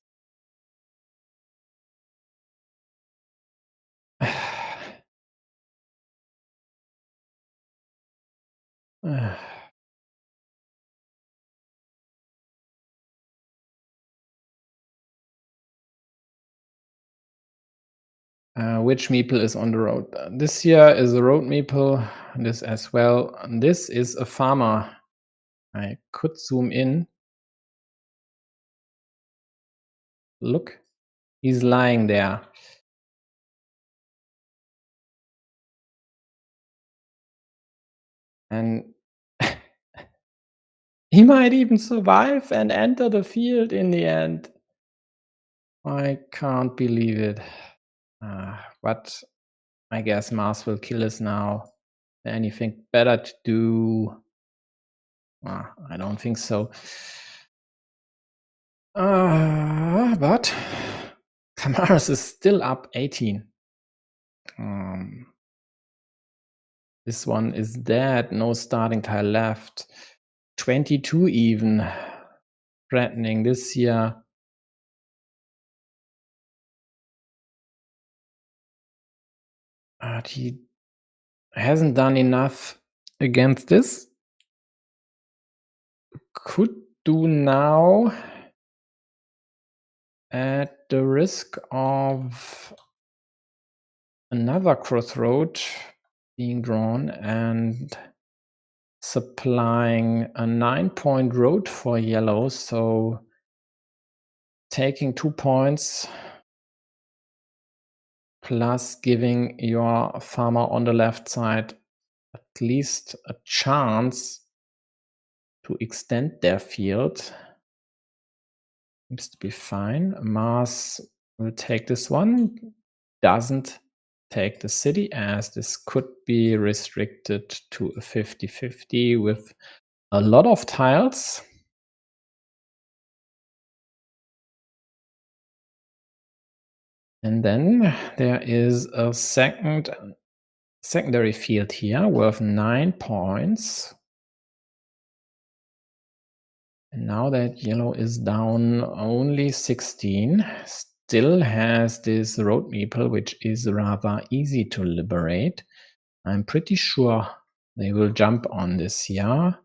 [SPEAKER 1] Which meeple is on the road? This here is a road meeple, this as well. This is a farmer. I could zoom in. Look, he's lying there. And he might even survive and enter the field in the end. I can't believe it. But I guess Mars will kill us now. Anything better to do? I don't think so. But camares is still up 18. This one is dead. No starting tile left. 22 even. Threatening this here. But he hasn't done enough against this. Could do now at the risk of another crossroad being drawn and supplying a 9-point road for yellow. So taking 2 points plus giving your farmer on the left side at least a chance to extend their field. Seems to be fine. Mars will take this one. Doesn't take the city, as this could be restricted to a 50-50 with a lot of tiles. And then there is a secondary field here worth 9 points. And now that yellow is down only 16, still has this road meeple, which is rather easy to liberate. I'm pretty sure they will jump on this here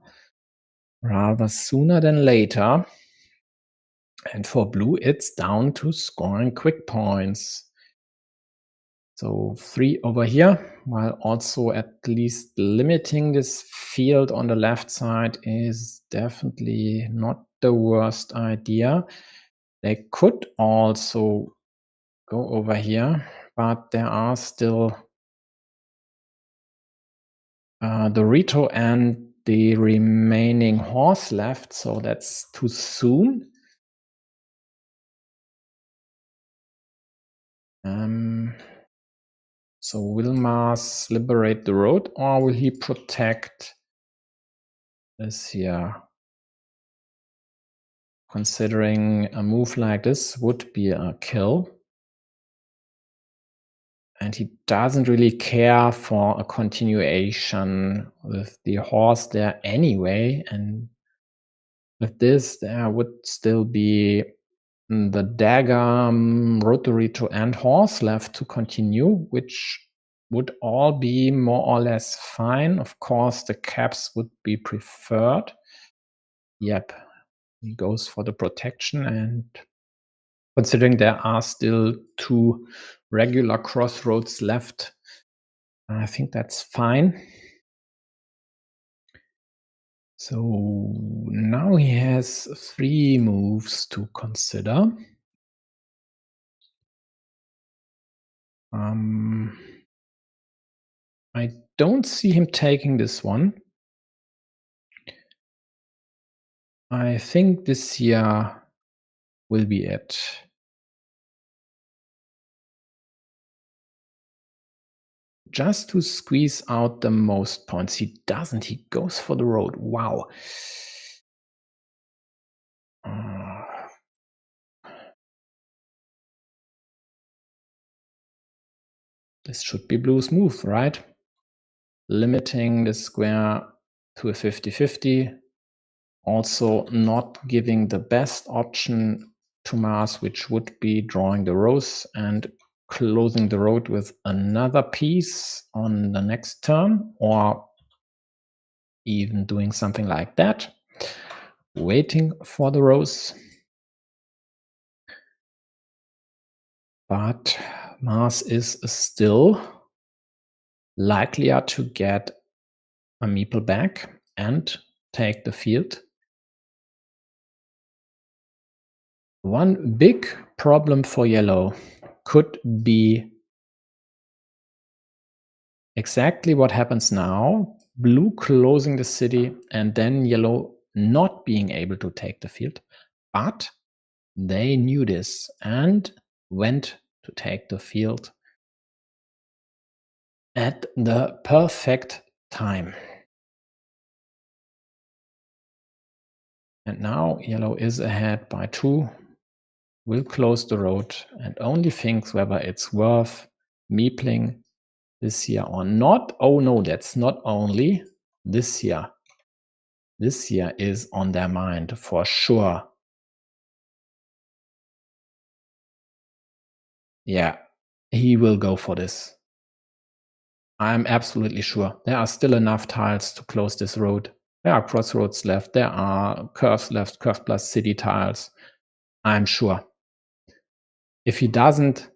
[SPEAKER 1] rather sooner than later. And for blue, it's down to scoring quick points. So 3 over here, while also at least limiting this field on the left side is definitely not the worst idea. They could also go over here, but there are still the Rito and the remaining horse left, so that's too soon. So will Mars liberate the road, or will he protect this here? Considering a move like this would be a kill. And he doesn't really care for a continuation with the horse there anyway. And with this, there would still be the dagger, rotary to end horse left to continue, which would all be more or less fine. Of course, the caps would be preferred. Yep, he goes for the protection, and considering there are still 2 regular crossroads left, I think that's fine. So now he has 3 moves to consider. I don't see him taking this one. I think this here will be it. Just to squeeze out the most points. He doesn't. He goes for the road. Wow. This should be blue's move, right? Limiting the square to a 50-50. Also not giving the best option to Mars, which would be drawing the rows and closing the road with another piece on the next turn, or even doing something like that, waiting for the rows. But Mars is still likelier to get a meeple back and take the field. One big problem for yellow could be exactly what happens now, blue closing the city and then yellow not being able to take the field. But they knew this and went to take the field at the perfect time. And now yellow is ahead by 2, will close the road and only thinks whether it's worth meepling this year or not. Oh no, that's not only this year. This year is on their mind for sure. Yeah, he will go for this. I'm absolutely sure. There are still enough tiles to close this road. There are crossroads left. There are curves left, curve plus city tiles. I'm sure. If he doesn't,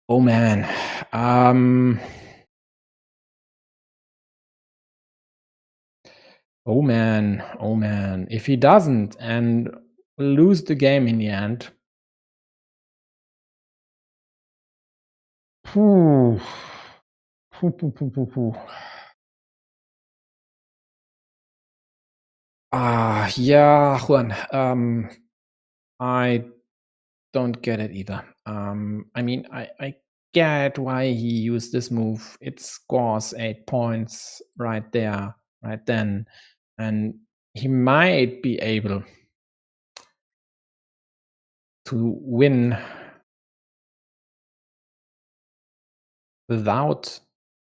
[SPEAKER 1] oh man. Oh man, oh man. If he doesn't and lose the game in the end. Phew. Yeah, Juan. I don't get it either. I mean, I get why he used this move. It scores 8 points right there, right then. And he might be able to win without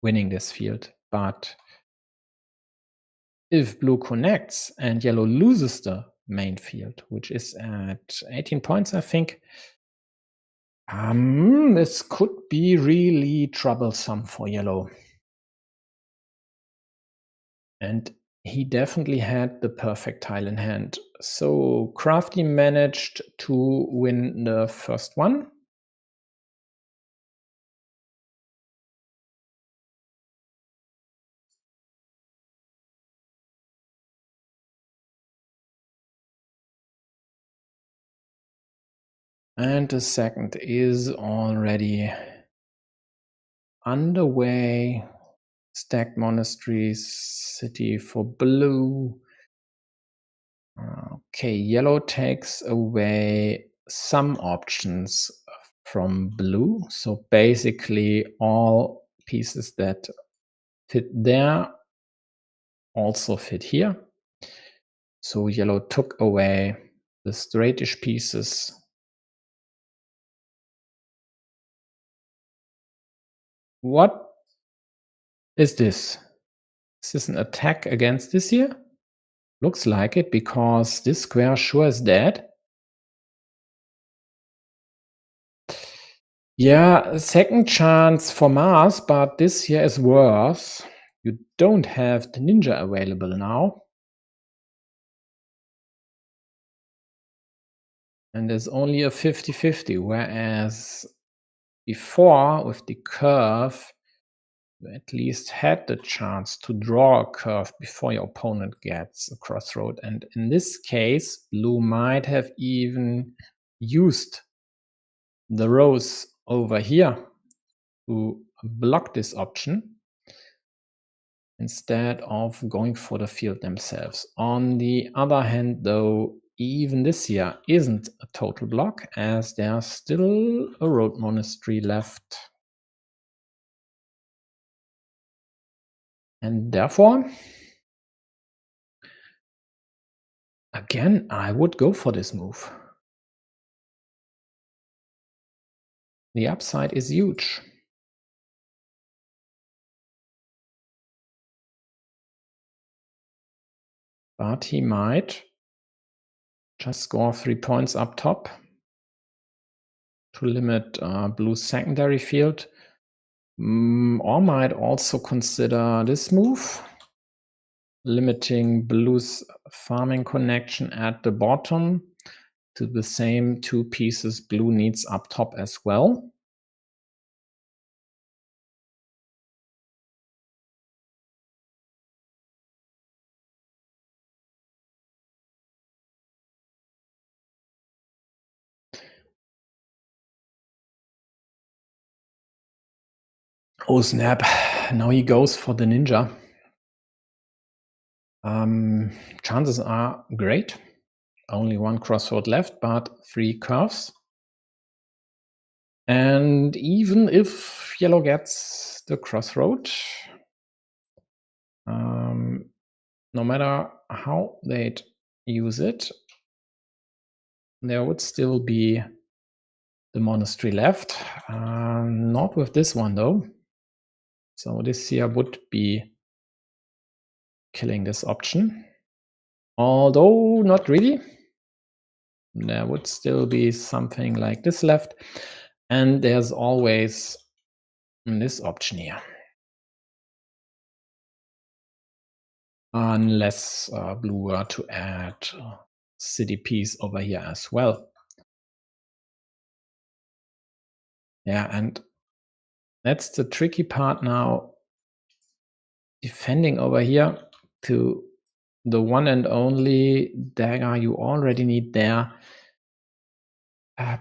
[SPEAKER 1] winning this field. But if blue connects and yellow loses the main field, which is at 18 points, I think, this could be really troublesome for yellow. And he definitely had the perfect tile in hand. So Crafty managed to win the first one. And the second is already underway. Stacked monasteries, city for blue. Okay, yellow takes away some options from blue. So basically all pieces that fit there also fit here. So yellow took away the straightish pieces. What is this? Is this an attack against this here? Looks like it, because this square sure is dead. Yeah, a second chance for Mars, but this here is worse. You don't have the ninja available now. And there's only a 50-50, whereas before with the curve, you at least had the chance to draw a curve before your opponent gets a crossroad. And in this case, blue might have even used the rows over here to block this option instead of going for the field themselves. On the other hand, though, even this here isn't a total block, as there's still a road monastery left. And therefore, again, I would go for this move. The upside is huge. But he might just score 3 points up top to limit blue's secondary field. Or might also consider this move, limiting blue's farming connection at the bottom to the same 2 pieces blue needs up top as well. Oh snap, now he goes for the ninja. Chances are great. Only one crossroad left, but 3 curves. And even if yellow gets the crossroad, no matter how they'd use it, there would still be the monastery left. Not with this one though. So this here would be killing this option. Although not really. There would still be something like this left. And there's always this option here. Unless blue were to add city piece over here as well. Yeah, and that's the tricky part now. Defending over here to the one and only dagger you already need there,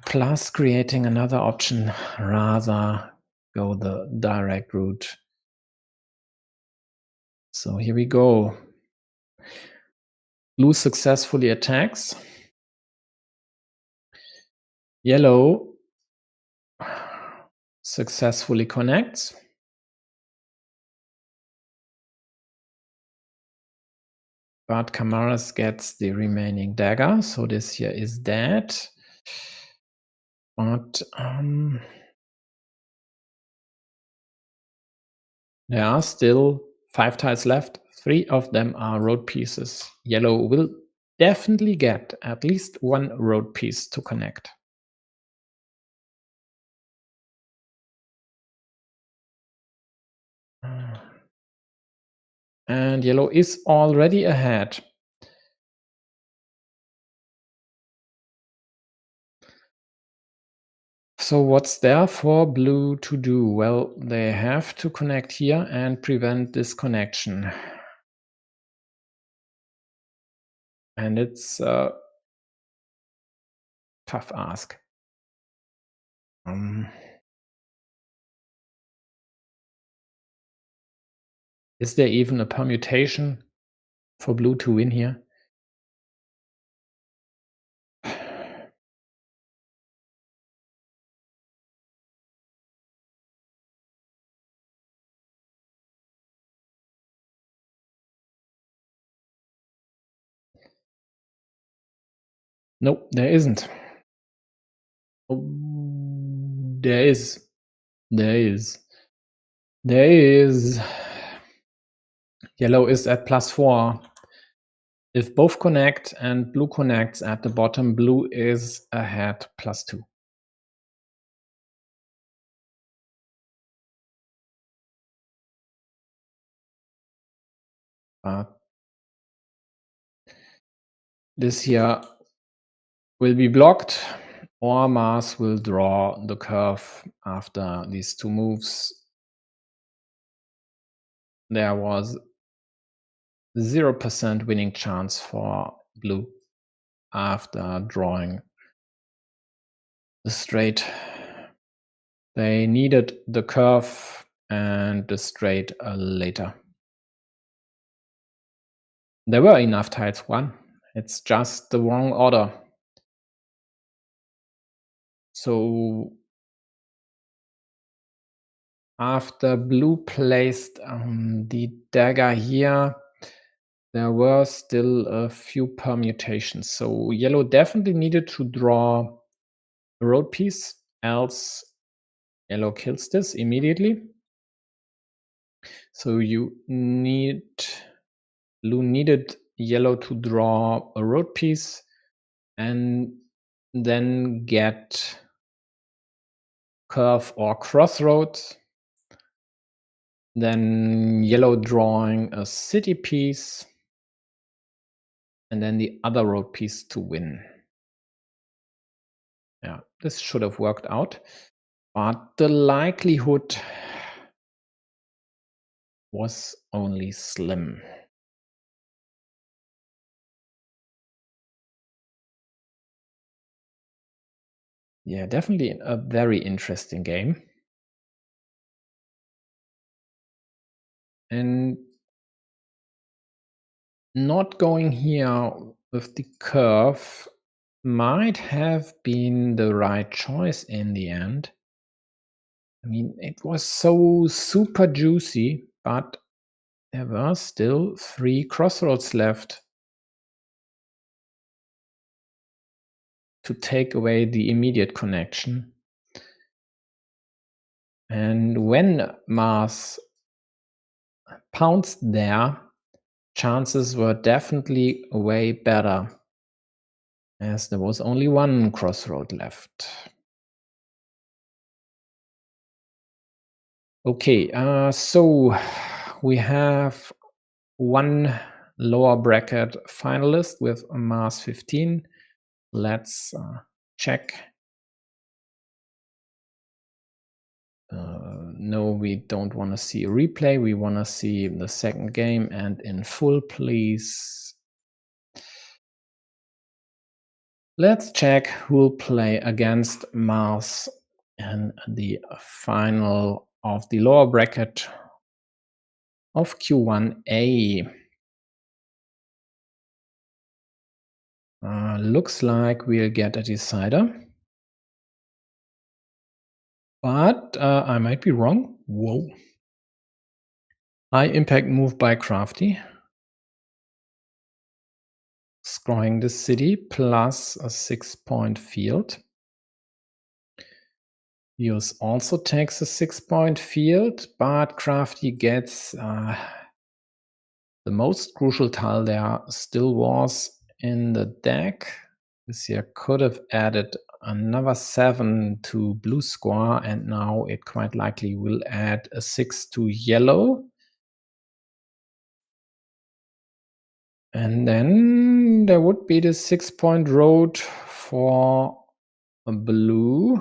[SPEAKER 1] plus creating another option, rather go the direct route. So here we go. Blue successfully attacks. Yellow successfully connects. But Camares gets the remaining dagger, so this here is dead. But there are still 5 tiles left. 3 of them are road pieces. Yellow will definitely get at least 1 road piece to connect. And yellow is already ahead. So what's there for blue to do? Well, they have to connect here and prevent this connection. And it's a tough ask. Is there even a permutation for blue to win here? Nope, there isn't. Oh, there is. There is. There is. Yellow is at +4. If both connect and blue connects at the bottom, blue is ahead +2. This here will be blocked, or Mars will draw the curve after these 2 moves. There was 0% winning chance for blue after drawing the straight. They needed the curve and the straight later. There were enough tiles won. It's just the wrong order. So after blue placed the dagger here, there were still a few permutations. So yellow definitely needed to draw a road piece, else yellow kills this immediately. So blue needed yellow to draw a road piece and then get curve or crossroads. Then yellow drawing a city piece, and then the other road piece to win. Yeah, this should have worked out, but the likelihood was only slim. Yeah, definitely a very interesting game. And not going here with the curve might have been the right choice in the end. I mean, it was so super juicy, but there were still 3 crossroads left to take away the immediate connection. And when Mars pounced there, chances were definitely way better, as there was only 1 crossroad left. Okay, so we have 1 lower bracket finalist with Mars15. Let's check. No, we don't want to see a replay. We want to see the second game and in full, please. Let's check who'll play against Mars in the final of the lower bracket of Q1A. Looks like we'll get a decider. But I might be wrong. Whoa. High impact move by Crafty. Scoring the city plus a 6-point field. Theus also takes a 6-point field, but Crafty gets the most crucial tile there still was in the deck. This here could have added another 7 to blue score, and now it quite likely will add a 6 to yellow. And then there would be the 6-point road for a blue,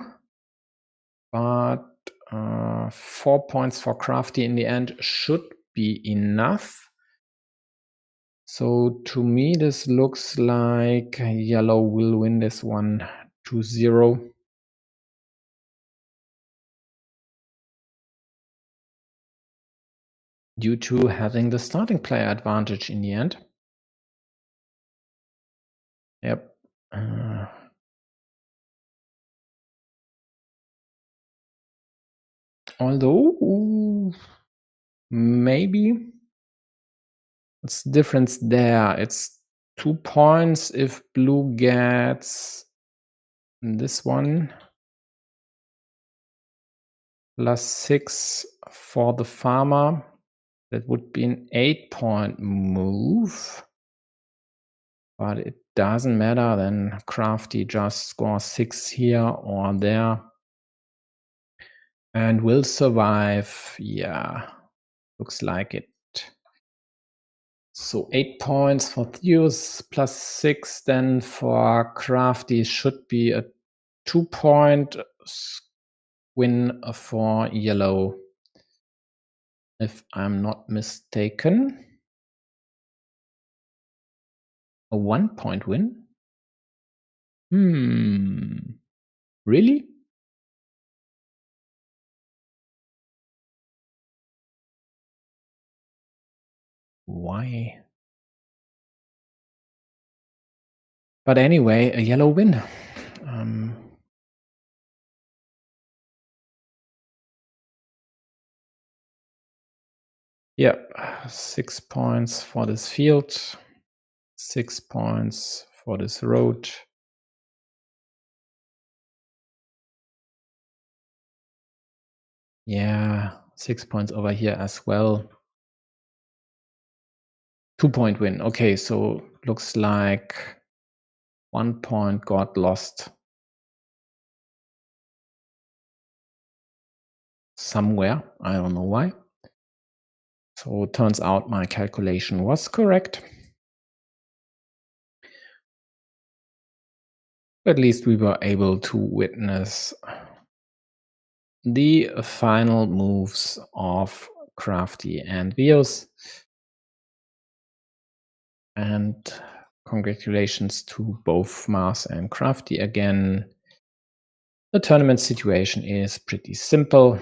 [SPEAKER 1] but 4 points for Crafty in the end should be enough. So to me, this looks like yellow will win this one 2-0. Due to having the starting player advantage in the end. Yep. Although maybe it's difference there. It's 2 points if blue gets this one plus 6 for the farmer. That would be an 8-point move. But it doesn't matter, then Crafty just scores 6 here or there and will survive. Yeah, looks like it. So 8 points for Theus plus 6 then for Crafty should be a 2-point win for yellow, if I'm not mistaken. A 1-point win? Really? Why? But anyway, a yellow win. Yeah, 6 points for this field, 6 points for this road. Yeah, 6 points over here as well. 2-point win. Okay, so looks like 1 point got lost somewhere. I don't know why. So it turns out my calculation was correct. At least we were able to witness the final moves of Crafty and Theus. And congratulations to both Mars and Crafty again. The tournament situation is pretty simple.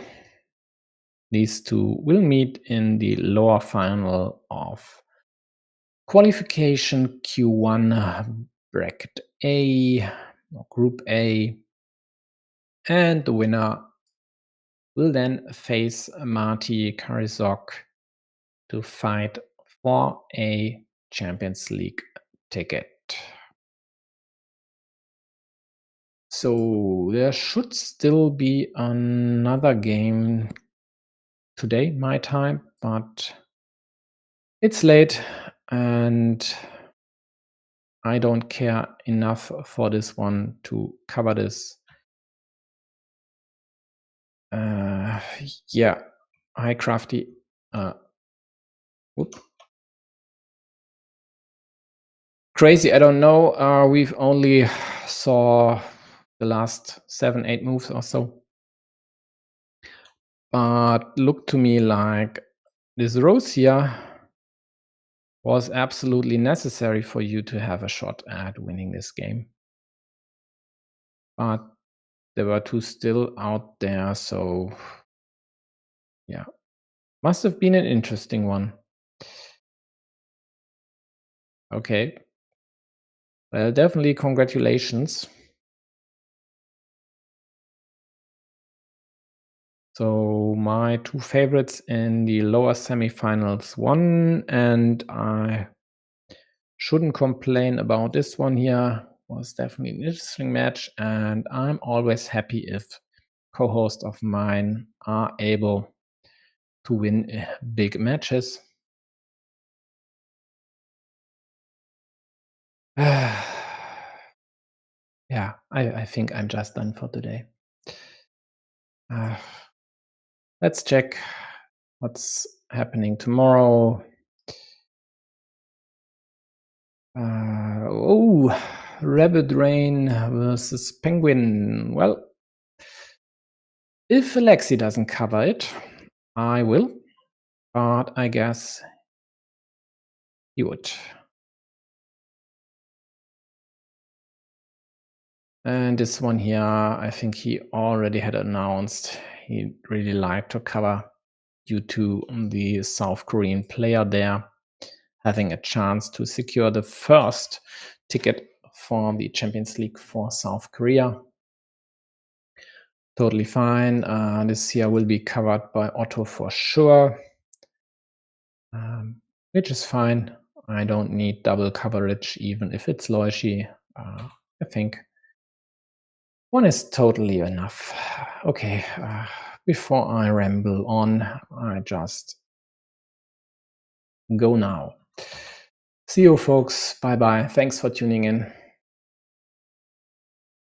[SPEAKER 1] These two will meet in the lower final of qualification Q1 bracket A, or Group A, and the winner will then face maticarrizoc to fight for a Champions League ticket. So there should still be another game today, my time, but it's late and I don't care enough for this one to cover this. Yeah, hi Crafty. Whoop. Crazy, I don't know. We've only saw the last 7-8 moves or so. But looked to me like this rose here was absolutely necessary for you to have a shot at winning this game. But there were two still out there, so yeah. Must have been an interesting one. Okay. Well, definitely congratulations. So my two favorites in the lower semifinals won, and I shouldn't complain about this one here. Was definitely an interesting match, and I'm always happy if co-hosts of mine are able to win big matches. Yeah, I think I'm just done for today. Let's check what's happening tomorrow. Rabbit Rain versus Penguin. Well, if Alexi doesn't cover it, I will, but I guess he would. And this one here, I think he already had announced he'd really like to cover due to the South Korean player there having a chance to secure the first ticket for the Champions League for South Korea. Totally fine. This here will be covered by Otto for sure, which is fine. I don't need double coverage, even if it's Loishi. I think one is totally enough. Okay, before I ramble on, I just go now. See you, folks. Bye-bye. Thanks for tuning in.